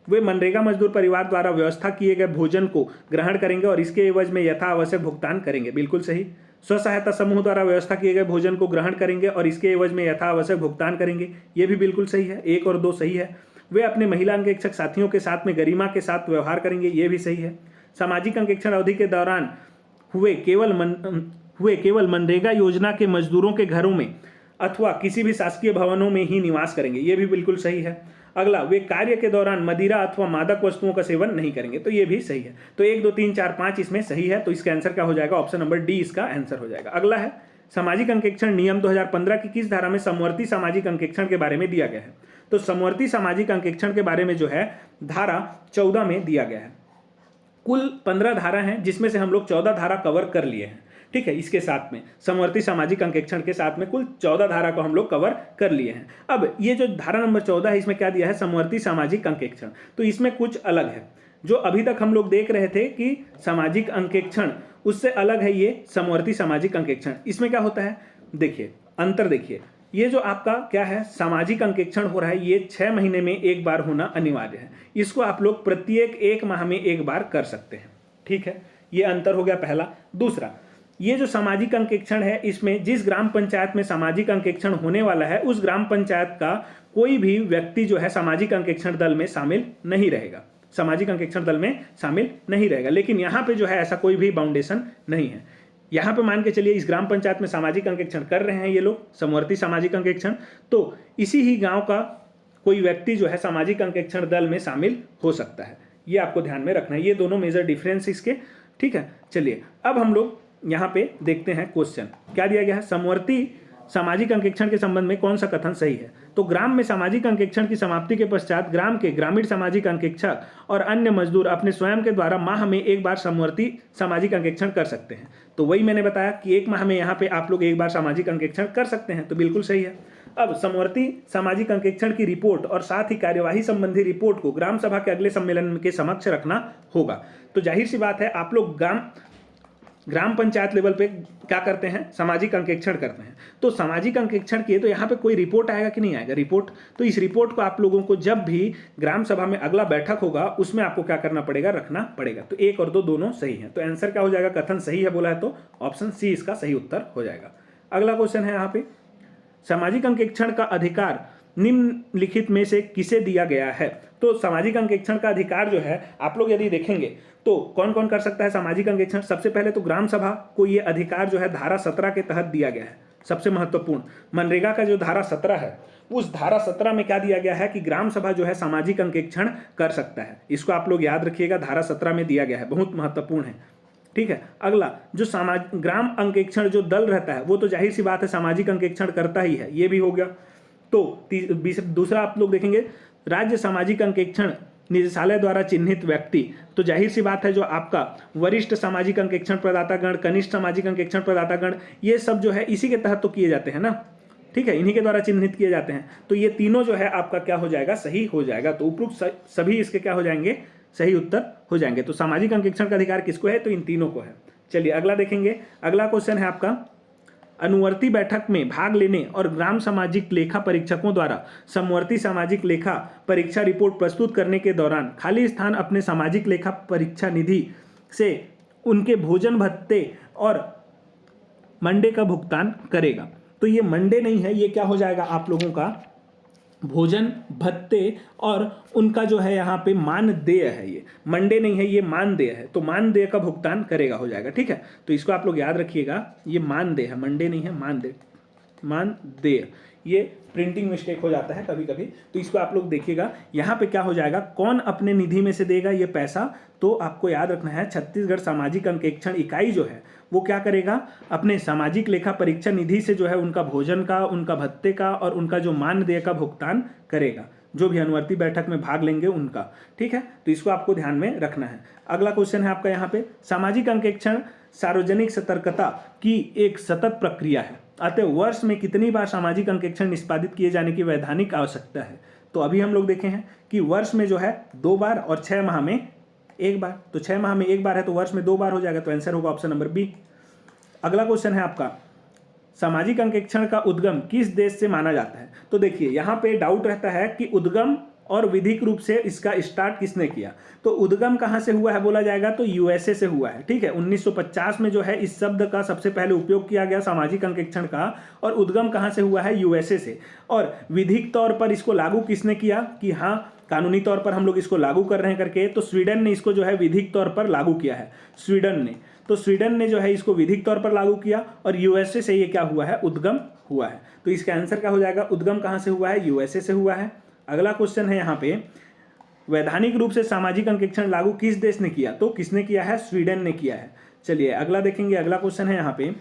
वे मनरेगा मजदूर परिवार द्वारा व्यवस्था किए गए भोजन को ग्रहण करेंगे और इसके एवज में यथा आवश्यक भुगतान करेंगे, बिल्कुल सही। स्व सहायता समूह द्वारा व्यवस्था किए गए भोजन को ग्रहण करेंगे और इसके एवज में यथा आवश्यक भुगतान करेंगे, ये भी बिल्कुल सही है, 1 और 2 सही है। वे अपने महिला अंकेक्षक साथियों के साथ में गरिमा के साथ व्यवहार करेंगे, ये भी सही है। सामाजिक अंकेक्षण अवधि के दौरान हुए केवल मनरेगा योजना के मजदूरों के घरों में अथवा किसी भी शासकीय भवनों में ही निवास करेंगे, ये भी बिल्कुल सही है। अगला, वे कार्य के दौरान मदिरा अथवा मादक वस्तुओं का सेवन नहीं करेंगे, तो ये भी सही है। तो 1 2 3 4 5 इसमें सही है, तो इसका आंसर क्या हो जाएगा, ऑप्शन नंबर डी इसका आंसर हो जाएगा। अगला है, सामाजिक अंकेक्षण नियम 2015 की किस धारा में समवर्ती सामाजिक अंकेक्षण के बारे में दिया गया है। तो समवर्ती सामाजिक अंकेक्षण के बारे में जो है धारा 14 में दिया गया है। कुल 15 धारा हैं जिसमें से हम लोग 14 धारा कवर कर लिए हैं, ठीक है। इसके साथ में समवर्ती सामाजिक अंकेक्षण के साथ में कुल 14 धारा को हम लोग कवर कर लिए हैं। अब ये जो धारा नंबर 14 है, इसमें क्या दिया है, समवर्ती सामाजिक अंकेक्षण। तो इसमें कुछ अलग है, जो अभी तक हम लोग देख रहे थे कि सामाजिक अंकेक्षण, उससे अलग है ये समवर्ती सामाजिक अंकेक्षण। इसमें क्या होता है, देखिए अंतर देखिए, ये जो आपका क्या है सामाजिक अंकेक्षण हो रहा है, ये 6 महीने में एक बार होना अनिवार्य है। इसको आप लोग प्रत्येक 1 माह में एक बार कर सकते हैं, ठीक है। ये अंतर हो गया पहला। दूसरा, ये जो सामाजिक अंकेक्षण है, इसमें जिस ग्राम पंचायत में सामाजिक अंकेक्षण होने वाला है उस ग्राम पंचायत का कोई भी व्यक्ति जो है सामाजिक अंकेक्षण दल में शामिल नहीं रहेगा, सामाजिक अंकेक्षण दल में शामिल नहीं रहेगा। लेकिन यहाँ पे जो है ऐसा कोई भी बाउंडेशन नहीं है। यहाँ पे मान के चलिए इस ग्राम पंचायत में सामाजिक अंकेक्षण कर रहे हैं ये लोग, समवर्ती सामाजिक अंकेक्षण, तो इसी ही गांव का कोई व्यक्ति जो है सामाजिक अंकेक्षण दल में शामिल हो सकता है। ये आपको ध्यान में रखना है, ये दोनों मेजर डिफरेंस इसके, ठीक है। चलिए अब हम लोग यहाँ पे देखते हैं क्वेश्चन क्या दिया गया है, समवर्ती सामाजिक अंकेक्षण के संबंध में कौन सा कथन सही है। तो ग्राम में सामाजिक अंकेक्षण की समाप्ति के पश्चात ग्राम के ग्रामीण सामाजिक अंकेक्षक और अन्य मजदूर अपने स्वयं के द्वारा माह में एक बार समवर्ती सामाजिक अंकेक्षण कर सकते हैं। तो वही मैंने बताया कि 1 माह में यहाँ पे आप लोग एक बार सामाजिक अंकेक्षण कर सकते हैं, तो बिल्कुल सही है। अब समवर्ती सामाजिक अंकेक्षण की रिपोर्ट और साथ ही कार्यवाही संबंधी रिपोर्ट को ग्राम सभा के अगले सम्मेलन के समक्ष रखना होगा। तो जाहिर सी बात है आप लोग ग्राम पंचायत लेवल पे क्या करते हैं, सामाजिक अंकेक्षण करते हैं। तो सामाजिक अंकेक्षण किए तो यहाँ पे कोई रिपोर्ट आएगा कि नहीं आएगा, रिपोर्ट। तो इस रिपोर्ट को आप लोगों को जब भी ग्राम सभा में अगला बैठक होगा उसमें आपको क्या करना पड़ेगा, रखना पड़ेगा। तो 1 और 2 दोनों सही है, तो आंसर क्या हो जाएगा, कथन सही है बोला है तो ऑप्शन सी इसका सही उत्तर हो जाएगा। अगला क्वेश्चन है यहाँ पे, सामाजिक अंकेक्षण का अधिकार निम्नलिखित में से किसे दिया गया है। तो सामाजिक अंकेक्षण का अधिकार जो है आप लोग यदि देखेंगे तो कौन कौन कर सकता है सामाजिक अंकेक्षण। सबसे पहले तो ग्राम सभा को ये अधिकार जो है धारा 17 के तहत दिया गया है, सबसे महत्वपूर्ण। मनरेगा का जो धारा 17 है, उस धारा 17 में क्या दिया गया है कि ग्राम सभा जो है सामाजिक अंकेक्षण कर सकता है। इसको आप लोग याद रखिएगा, धारा 17 में दिया गया है, बहुत महत्वपूर्ण है, ठीक है। अगला, जो ग्राम अंकेक्षण जो दल रहता है वो तो जाहिर सी बात है सामाजिक अंकेक्षण करता ही है, ये भी हो गया। तो दूसरा आप लोग देखेंगे, राज्य सामाजिक अंकेक्षण निदेशालय द्वारा चिन्हित व्यक्ति, तो जाहिर सी बात है जो आपका वरिष्ठ सामाजिक अंकेक्षण प्रदातागण, कनिष्ठ सामाजिक अंकेक्षण प्रदातागण, ये सब जो है इसी के तहत तो किए जाते हैं ना, ठीक है, इन्हीं के द्वारा चिन्हित किए जाते हैं। तो ये तीनों जो है आपका क्या हो जाएगा, सही हो जाएगा। तो उपरोक्त सभी इसके क्या हो जाएंगे, सही उत्तर हो जाएंगे। तो सामाजिक अंकेक्षण का अधिकार किसको है, तो इन तीनों को है। चलिए अगला देखेंगे। अगला क्वेश्चन है आपका, अनुवर्ती बैठक में भाग लेने और ग्राम सामाजिक लेखा परीक्षकों द्वारा समवर्ती सामाजिक लेखा परीक्षा रिपोर्ट प्रस्तुत करने के दौरान खाली स्थान अपने सामाजिक लेखा परीक्षा निधि से उनके भोजन भत्ते और मंडे का भुगतान करेगा। तो ये मंडे नहीं है, ये क्या हो जाएगा आप लोगों का भोजन भत्ते और उनका जो है यहाँ पे मानदेय है। ये मंडे नहीं है, ये मानदेय है, तो मानदेय का भुगतान करेगा हो जाएगा। ठीक है, तो इसको आप लोग याद रखिएगा, ये मानदेय है, मंडे नहीं है, मानदेय। मानदेय ये प्रिंटिंग मिस्टेक हो जाता है कभी कभी, तो इसको आप लोग देखिएगा। यहाँ पे क्या हो जाएगा, कौन अपने निधि में से देगा ये पैसा, तो आपको याद रखना है छत्तीसगढ़ सामाजिक अंकेक्षण इकाई जो है वो क्या करेगा, अपने सामाजिक लेखा परीक्षा निधि से जो है उनका भोजन का, उनका भत्ते का और उनका जो मानदेय का भुगतान करेगा, जो भी अनुवर्ती बैठक में भाग लेंगे उनका। ठीक है, तो इसको आपको ध्यान में रखना है। अगला क्वेश्चन है आपका यहाँ पे, सामाजिक अंकेक्षण सार्वजनिक सतर्कता की एक सतत प्रक्रिया है, अतः वर्ष में कितनी बार सामाजिक अंकेक्षण निष्पादित किए जाने की वैधानिक आवश्यकता है। तो अभी हम लोग देखे हैं कि वर्ष में जो है 2 बार और 6 माह में 1 बार, तो 6 माह में 1 बार है तो वर्ष में 2 बार हो जाएगा, तो आंसर होगा ऑप्शन नंबर बी। अगला क्वेश्चन है आपका, सामाजिक अंकेक्षण का उद्गम किस देश से माना जाता है। तो देखिए यहाँ पे डाउट रहता है कि उद्गम और विधिक रूप से इसका स्टार्ट किसने किया। तो उद्गम कहाँ से हुआ है बोला जाएगा तो यूएसए से हुआ है। ठीक है, 1950 में जो है इस शब्द का सबसे पहले उपयोग किया गया सामाजिक अंकेक्षण का, और उद्गम कहाँ से हुआ है, यूएसए से। और विधिक तौर पर इसको लागू किसने किया कि हाँ कानूनी तौर पर हम लोग इसको लागू कर रहे हैं करके, तो स्वीडन ने इसको जो है विधिक तौर पर लागू किया है। स्वीडन ने, तो स्वीडन ने जो है इसको विधिक तौर पर लागू किया और यूएसए से ये क्या हुआ है, उद्गम हुआ है। तो इसका आंसर क्या हो जाएगा, उद्गम कहाँ से हुआ है, यूएसए से हुआ है। अगला क्वेश्चन है यहाँ पे, वैधानिक रूप से सामाजिक अंकेक्षण लागू किस देश ने किया, तो किसने किया है, स्वीडन ने किया है। चलिए अगला देखेंगे। अगला क्वेश्चन है यहाँ पे,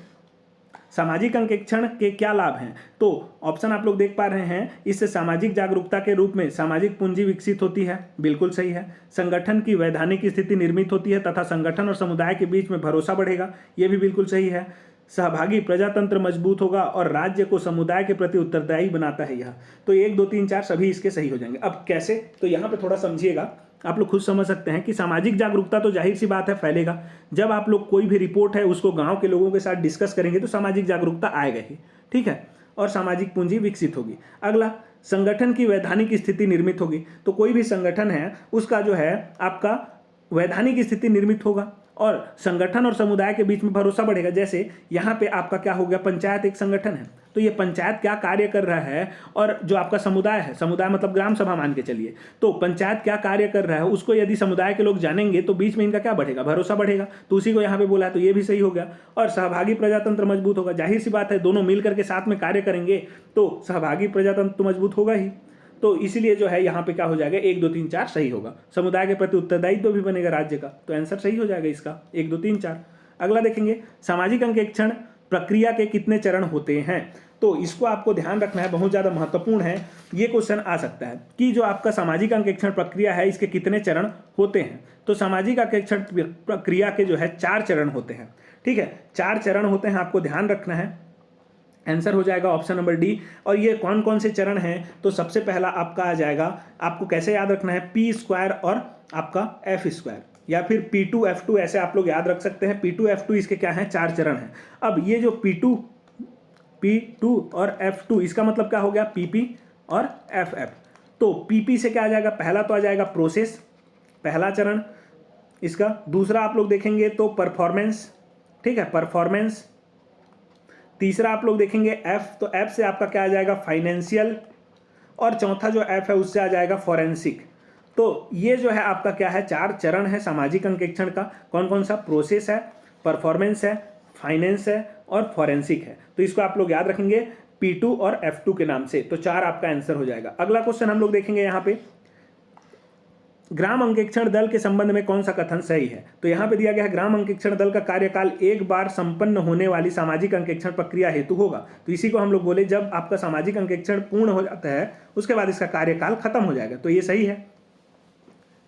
सामाजिक अंकेक्षण के क्या लाभ हैं। तो ऑप्शन आप लोग देख पा रहे हैं, इससे सामाजिक जागरूकता के रूप में सामाजिक पूंजी विकसित होती है, बिल्कुल सही है। संगठन की वैधानिक स्थिति निर्मित होती है तथा संगठन और समुदाय के बीच में भरोसा बढ़ेगा, ये भी बिल्कुल सही है। सहभागी प्रजातंत्र मजबूत होगा और राज्य को समुदाय के प्रति उत्तरदायी बनाता है यह। तो 1 2 3 4 सभी इसके सही हो जाएंगे। अब कैसे, तो यहाँ पे थोड़ा समझिएगा, आप लोग खुद समझ सकते हैं कि सामाजिक जागरूकता तो जाहिर सी बात है फैलेगा। जब आप लोग कोई भी रिपोर्ट है उसको गांव के लोगों के साथ डिस्कस करेंगे तो सामाजिक जागरूकता आएगा ही। ठीक है, और सामाजिक पूंजी विकसित होगी। अगला, संगठन की वैधानिक स्थिति निर्मित होगी। तो कोई भी संगठन है उसका जो है आपका वैधानिक स्थिति निर्मित होगा और संगठन और समुदाय के बीच में भरोसा बढ़ेगा। जैसे यहाँ पे आपका क्या हो गया, पंचायत एक संगठन है, तो ये पंचायत क्या कार्य कर रहा है और जो आपका समुदाय है, समुदाय मतलब ग्राम सभा मान के चलिए, तो पंचायत क्या कार्य कर रहा है उसको यदि समुदाय के लोग जानेंगे तो बीच में इनका क्या बढ़ेगा, भरोसा बढ़ेगा। तो उसी को यहाँ पे बोला है, तो ये भी सही हो गया। और सहभागी प्रजातंत्र मजबूत होगा, जाहिर सी बात है दोनों मिलकर के साथ में कार्य करेंगे तो सहभागी प्रजातंत्र तो मजबूत होगा ही। तो इसलिए जो है यहाँ पे क्या हो जाएगा, 1 2 3 4 सही होगा। समुदाय के प्रति उत्तरदायित्व भी बनेगा राज्य का, तो आंसर सही हो जाएगा इसका 1 2 3 4। अगला देखेंगे, सामाजिक अंकेक्षण प्रक्रिया के कितने चरण होते हैं। तो इसको आपको ध्यान रखना है, बहुत ज़्यादा महत्वपूर्ण है। ये क्वेश्चन आ सकता है कि जो आपका सामाजिक अंकेक्षण प्रक्रिया है इसके कितने चरण होते हैं। तो सामाजिक अंकेक्षण प्रक्रिया के जो है 4 चरण होते हैं। ठीक है, 4 चरण होते हैं, आपको ध्यान रखना है। आंसर हो जाएगा ऑप्शन नंबर डी। और ये कौन कौन से चरण हैं, तो सबसे पहला आपका आ जाएगा, आपको कैसे याद रखना है, P² और आपका F² या फिर P2 F2 ऐसे आप लोग याद रख सकते हैं। P2 F2 इसके क्या हैं, 4 चरण हैं। अब ये जो P2 और F2 इसका मतलब क्या हो गया, PP और FF। तो PP से क्या आ जाएगा, पहला तो आ जाएगा प्रोसेस, पहला चरण इसका। दूसरा आप लोग देखेंगे तो परफॉर्मेंस, ठीक है, परफॉर्मेंस। तीसरा आप लोग देखेंगे F, तो F से आपका क्या आ जाएगा, फाइनेंशियल। और चौथा जो F है उससे आ जाएगा फॉरेंसिक। तो ये जो है आपका क्या है, 4 चरण है सामाजिक अंकेक्षण का। कौन कौन सा, प्रोसेस है, परफॉर्मेंस है, फाइनेंस है और फॉरेंसिक है। तो इसको आप लोग याद रखेंगे P2 और F2 के नाम से। तो 4 आपका आंसर हो जाएगा। अगला क्वेश्चन हम लोग देखेंगे यहाँ पे, ग्राम अंकेक्षण दल के संबंध में कौन सा कथन सही है। तो यहाँ पे दिया गया है, ग्राम अंकेक्षण दल का कार्यकाल एक बार संपन्न होने वाली सामाजिक अंकेक्षण प्रक्रिया हेतु होगा। तो इसी को हम लोग बोले, जब आपका सामाजिक अंकेक्षण पूर्ण हो जाता है उसके बाद इसका कार्यकाल खत्म हो जाएगा। तो ये सही है।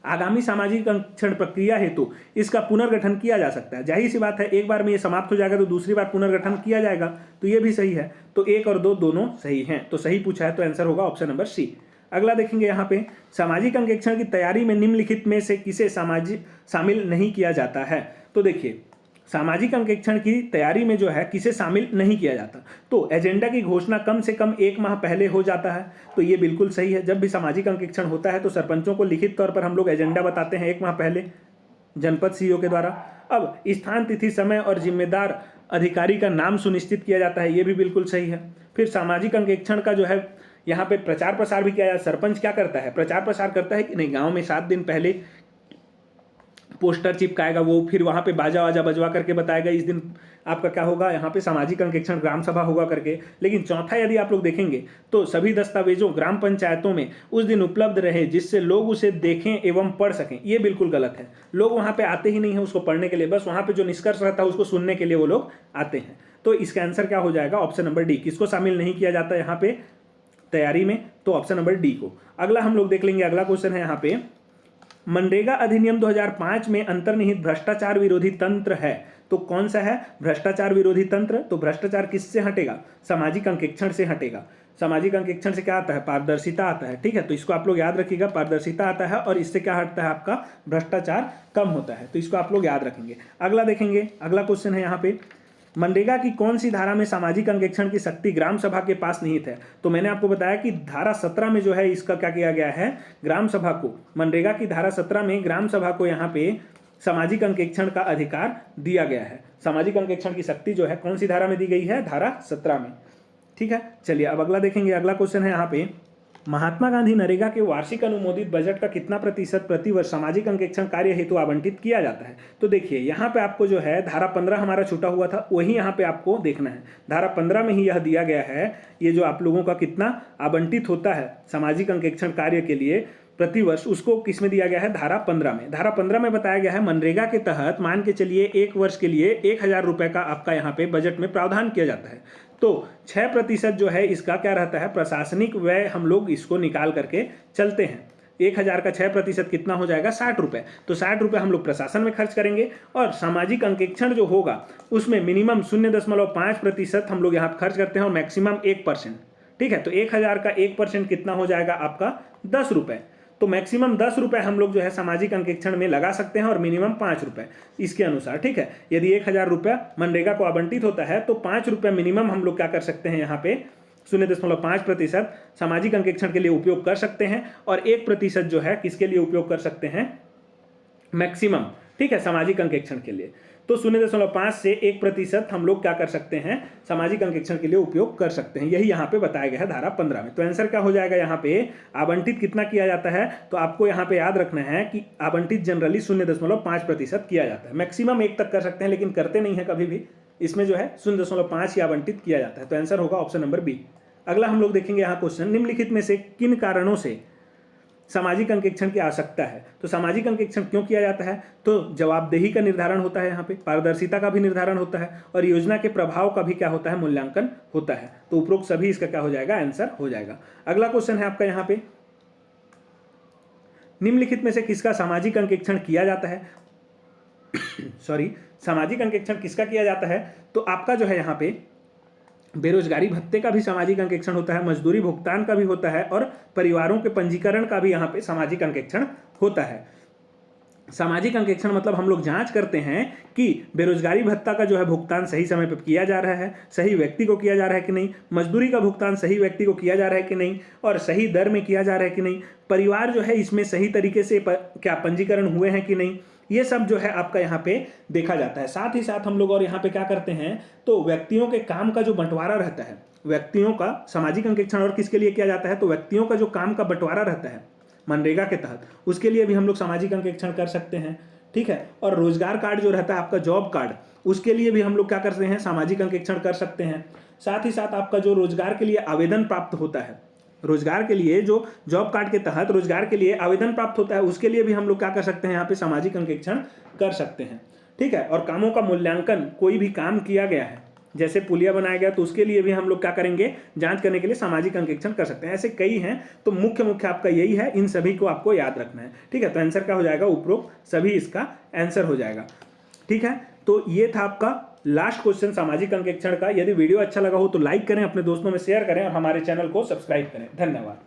आगामी सामाजिक अंकेक्षण प्रक्रिया हेतु इसका पुनर्गठन किया जा सकता है। जाहिर सी बात है, एक बार में ये समाप्त हो जाएगा तो दूसरी बार पुनर्गठन किया जाएगा, तो ये भी सही है। तो 1 और 2 दोनों सही हैं, तो सही पूछा है तो आंसर होगा ऑप्शन नंबर सी। अगला देखेंगे यहाँ पे, सामाजिक अंकेक्षण की तैयारी में निम्नलिखित में से किसे शामिल नहीं किया जाता है। तो देखिए, सामाजिक अंकेक्षण की तैयारी में जो है किसे शामिल नहीं किया जाता। तो एजेंडा की घोषणा कम से कम 1 माह पहले हो जाता है, तो ये बिल्कुल सही है। जब भी सामाजिक अंकेक्षण होता है तो सरपंचों को लिखित तौर पर हम लोग एजेंडा बताते हैं 1 माह पहले जनपद सीईओ के द्वारा। अब स्थान, तिथि, समय और जिम्मेदार अधिकारी का नाम सुनिश्चित किया जाता है, ये भी बिल्कुल सही है। फिर सामाजिक अंकेक्षण का जो है यहाँ पे प्रचार प्रसार भी किया जाता है। सरपंच क्या करता है, प्रचार प्रसार करता है कि नहीं, गाँव में 7 दिन पहले पोस्टर चिपकाएगा वो, फिर वहाँ पे बाजा वाजा बजवा करके बताएगा इस दिन आपका क्या होगा, यहाँ पे सामाजिक अंकेक्षण ग्राम सभा होगा करके। लेकिन चौथा यदि आप लोग देखेंगे तो सभी दस्तावेजों ग्राम पंचायतों में उस दिन उपलब्ध रहे जिससे लोग उसे देखें एवं पढ़ सकें, ये बिल्कुल गलत है। लोग वहाँ पे आते ही नहीं है उसको पढ़ने के लिए, बस वहाँ पे जो निष्कर्ष रहता है उसको सुनने के लिए वो लोग आते हैं। तो इसका आंसर क्या हो जाएगा, ऑप्शन नंबर डी। किसको शामिल नहीं किया जाता यहाँ पे तैयारी में, तो ऑप्शन नंबर डी को। अगला हम लोग देख लेंगे, अगला क्वेश्चन है यहाँ पे, मनरेगा अधिनियम 2005 में अंतर्निहित भ्रष्टाचार विरोधी तंत्र है, तो कौन सा है भ्रष्टाचार विरोधी तंत्र। तो भ्रष्टाचार किससे हटेगा, सामाजिक अंकेक्षण से हटेगा। सामाजिक अंकेक्षण से क्या आता है, पारदर्शिता आता है। ठीक है, तो इसको आप लोग याद रखिएगा, पारदर्शिता आता है और इससे क्या हटता है, आपका भ्रष्टाचार कम होता है, तो इसको आप लोग याद रखेंगे। अगला देखेंगे, अगला क्वेश्चन है यहाँ पे, मनरेगा की कौन सी धारा में सामाजिक अंकेक्षण की शक्ति ग्राम सभा के पास निहित है। तो मैंने आपको बताया कि धारा 17 में जो है इसका क्या किया गया है, ग्राम सभा को, मनरेगा की धारा 17 में ग्राम सभा को यहाँ पे सामाजिक अंकेक्षण का अधिकार दिया गया है। सामाजिक अंकेक्षण की शक्ति जो है कौन सी धारा में दी गई है, धारा 17 में। ठीक है, चलिए अब अगला देखेंगे। अगला क्वेश्चन है यहाँ पे, महात्मा गांधी नरेगा के वार्षिक अनुमोदित बजट का कितना प्रतिशत प्रतिवर्ष सामाजिक अंकेक्षण कार्य हेतु आवंटित किया जाता है। तो देखिए यहाँ पे आपको जो है धारा 15 हमारा छूटा हुआ था, वही यहाँ पे आपको देखना है। धारा 15 में ही यह दिया गया है, ये जो आप लोगों का कितना आवंटित होता है सामाजिक अंकेक्षण कार्य के लिए प्रतिवर्ष, उसको किस में दिया गया है, धारा 15 में। धारा 15 में बताया गया है मनरेगा के तहत मान के चलिए 1 वर्ष के लिए 1000 रुपये का आपका यहाँ पे बजट में प्रावधान किया जाता है। तो 6% जो है इसका क्या रहता है, प्रशासनिक व्यय, हम लोग इसको निकाल करके चलते हैं। 1000 का 6% कितना हो जाएगा, 60 रुपये। तो 60 रुपये हम लोग प्रशासन में खर्च करेंगे और सामाजिक अंकेक्षण जो होगा उसमें मिनिमम 0.5% हम लोग यहाँ खर्च करते हैं और मैक्सिमम 1%। ठीक है, तो 1000 का 1% कितना हो जाएगा आपका 10 रुपये। तो मैक्सिमम 10 रुपये हम लोग जो है सामाजिक अंकेक्षण में लगा सकते हैं और मिनिमम 5 रुपये इसके अनुसार। ठीक है, यदि 1000 रुपया मनरेगा को आवंटित होता है तो 5 रुपये मिनिमम हम लोग क्या कर सकते हैं, यहाँ पे 0.5% सामाजिक अंकेक्षण के लिए उपयोग कर सकते हैं और 1% जो है किसके लिए उपयोग कर सकते हैं, मैक्सिमम। ठीक है, सामाजिक अंकेक्षण के लिए। तो 0.5 से 1% हम लोग क्या कर सकते हैं, सामाजिक अंकेक्षण के लिए उपयोग कर सकते हैं। यही यहाँ पे बताया गया है धारा 15 में। तो आंसर क्या हो जाएगा, यहाँ पे आवंटित कितना किया जाता है, तो आपको यहाँ पे याद रखना है कि आवंटित जनरली 0.5% किया जाता है। मैक्सिमम 1 तक कर सकते हैं लेकिन करते नहीं है कभी भी, इसमें जो है 0.5 ही आवंटित किया जाता है। तो आंसर होगा ऑप्शन नंबर बी। अगला हम लोग देखेंगे यहाँ क्वेश्चन, निम्नलिखित में से किन कारणों से सामाजिक अंकेक्षण की आवश्यकता है। तो सामाजिक अंकेक्षण क्यों किया जाता है, तो जवाबदेही का निर्धारण होता है, यहाँ पे पारदर्शिता का भी निर्धारण होता है और योजना के प्रभाव का भी क्या होता है, मूल्यांकन होता है। तो उपरोक्त सभी इसका क्या हो जाएगा, आंसर हो जाएगा। अगला क्वेश्चन है आपका यहाँ पे, निम्नलिखित में से किसका सामाजिक अंकेक्षण किया जाता है सामाजिक अंकेक्षण किसका किया जाता है, तो आपका जो है यहाँ पे बेरोजगारी भत्ते का भी सामाजिक अंकेक्षण होता है, मजदूरी भुगतान का भी होता है और परिवारों के पंजीकरण का भी यहाँ पे सामाजिक अंकेक्षण होता है। सामाजिक अंकेक्षण मतलब हम लोग जांच करते हैं कि बेरोजगारी भत्ता का जो है भुगतान सही समय पर किया जा रहा है, सही व्यक्ति को किया जा रहा है कि नहीं, मजदूरी का भुगतान सही व्यक्ति को किया जा रहा है कि नहीं और सही दर में किया जा रहा है कि नहीं, परिवार जो है इसमें सही तरीके से क्या पंजीकरण हुए हैं कि नहीं, ये सब जो है आपका यहाँ पे देखा जाता है। साथ ही साथ हम लोग और यहाँ पे क्या करते हैं, तो व्यक्तियों के काम का जो बंटवारा रहता है, व्यक्तियों का सामाजिक अंकेक्षण और किसके लिए किया जाता है, तो व्यक्तियों का जो काम का बंटवारा रहता है मनरेगा के तहत, उसके लिए भी हम लोग सामाजिक अंकेक्षण कर सकते हैं। ठीक है, और रोजगार कार्ड जो रहता है आपका जॉब कार्ड, उसके लिए भी हम लोग क्या करते हैं, सामाजिक अंकेक्षण कर सकते हैं। साथ ही साथ आपका जो रोजगार के लिए आवेदन प्राप्त होता है, रोजगार के लिए जो जॉब कार्ड के तहत रोजगार के लिए आवेदन प्राप्त होता है, उसके लिए भी हम लोग क्या कर सकते हैं, यहाँ पे सामाजिक अंकेक्षण कर सकते हैं। ठीक है, और कामों का मूल्यांकन, कोई भी काम किया गया है जैसे पुलिया बनाया गया तो उसके लिए भी हम लोग क्या करेंगे, जांच करने के लिए सामाजिक अंकेक्षण कर सकते हैं। ऐसे कई हैं, तो मुख्य आपका यही है, इन सभी को आपको याद रखना है। ठीक है, तो आंसर क्या हो जाएगा, उपरोक्त सभी इसका आंसर हो जाएगा। ठीक है, तो ये था आपका लास्ट क्वेश्चन सामाजिक अंकेक्षण का। यदि वीडियो अच्छा लगा हो तो लाइक करें, अपने दोस्तों में शेयर करें और हमारे चैनल को सब्सक्राइब करें। धन्यवाद।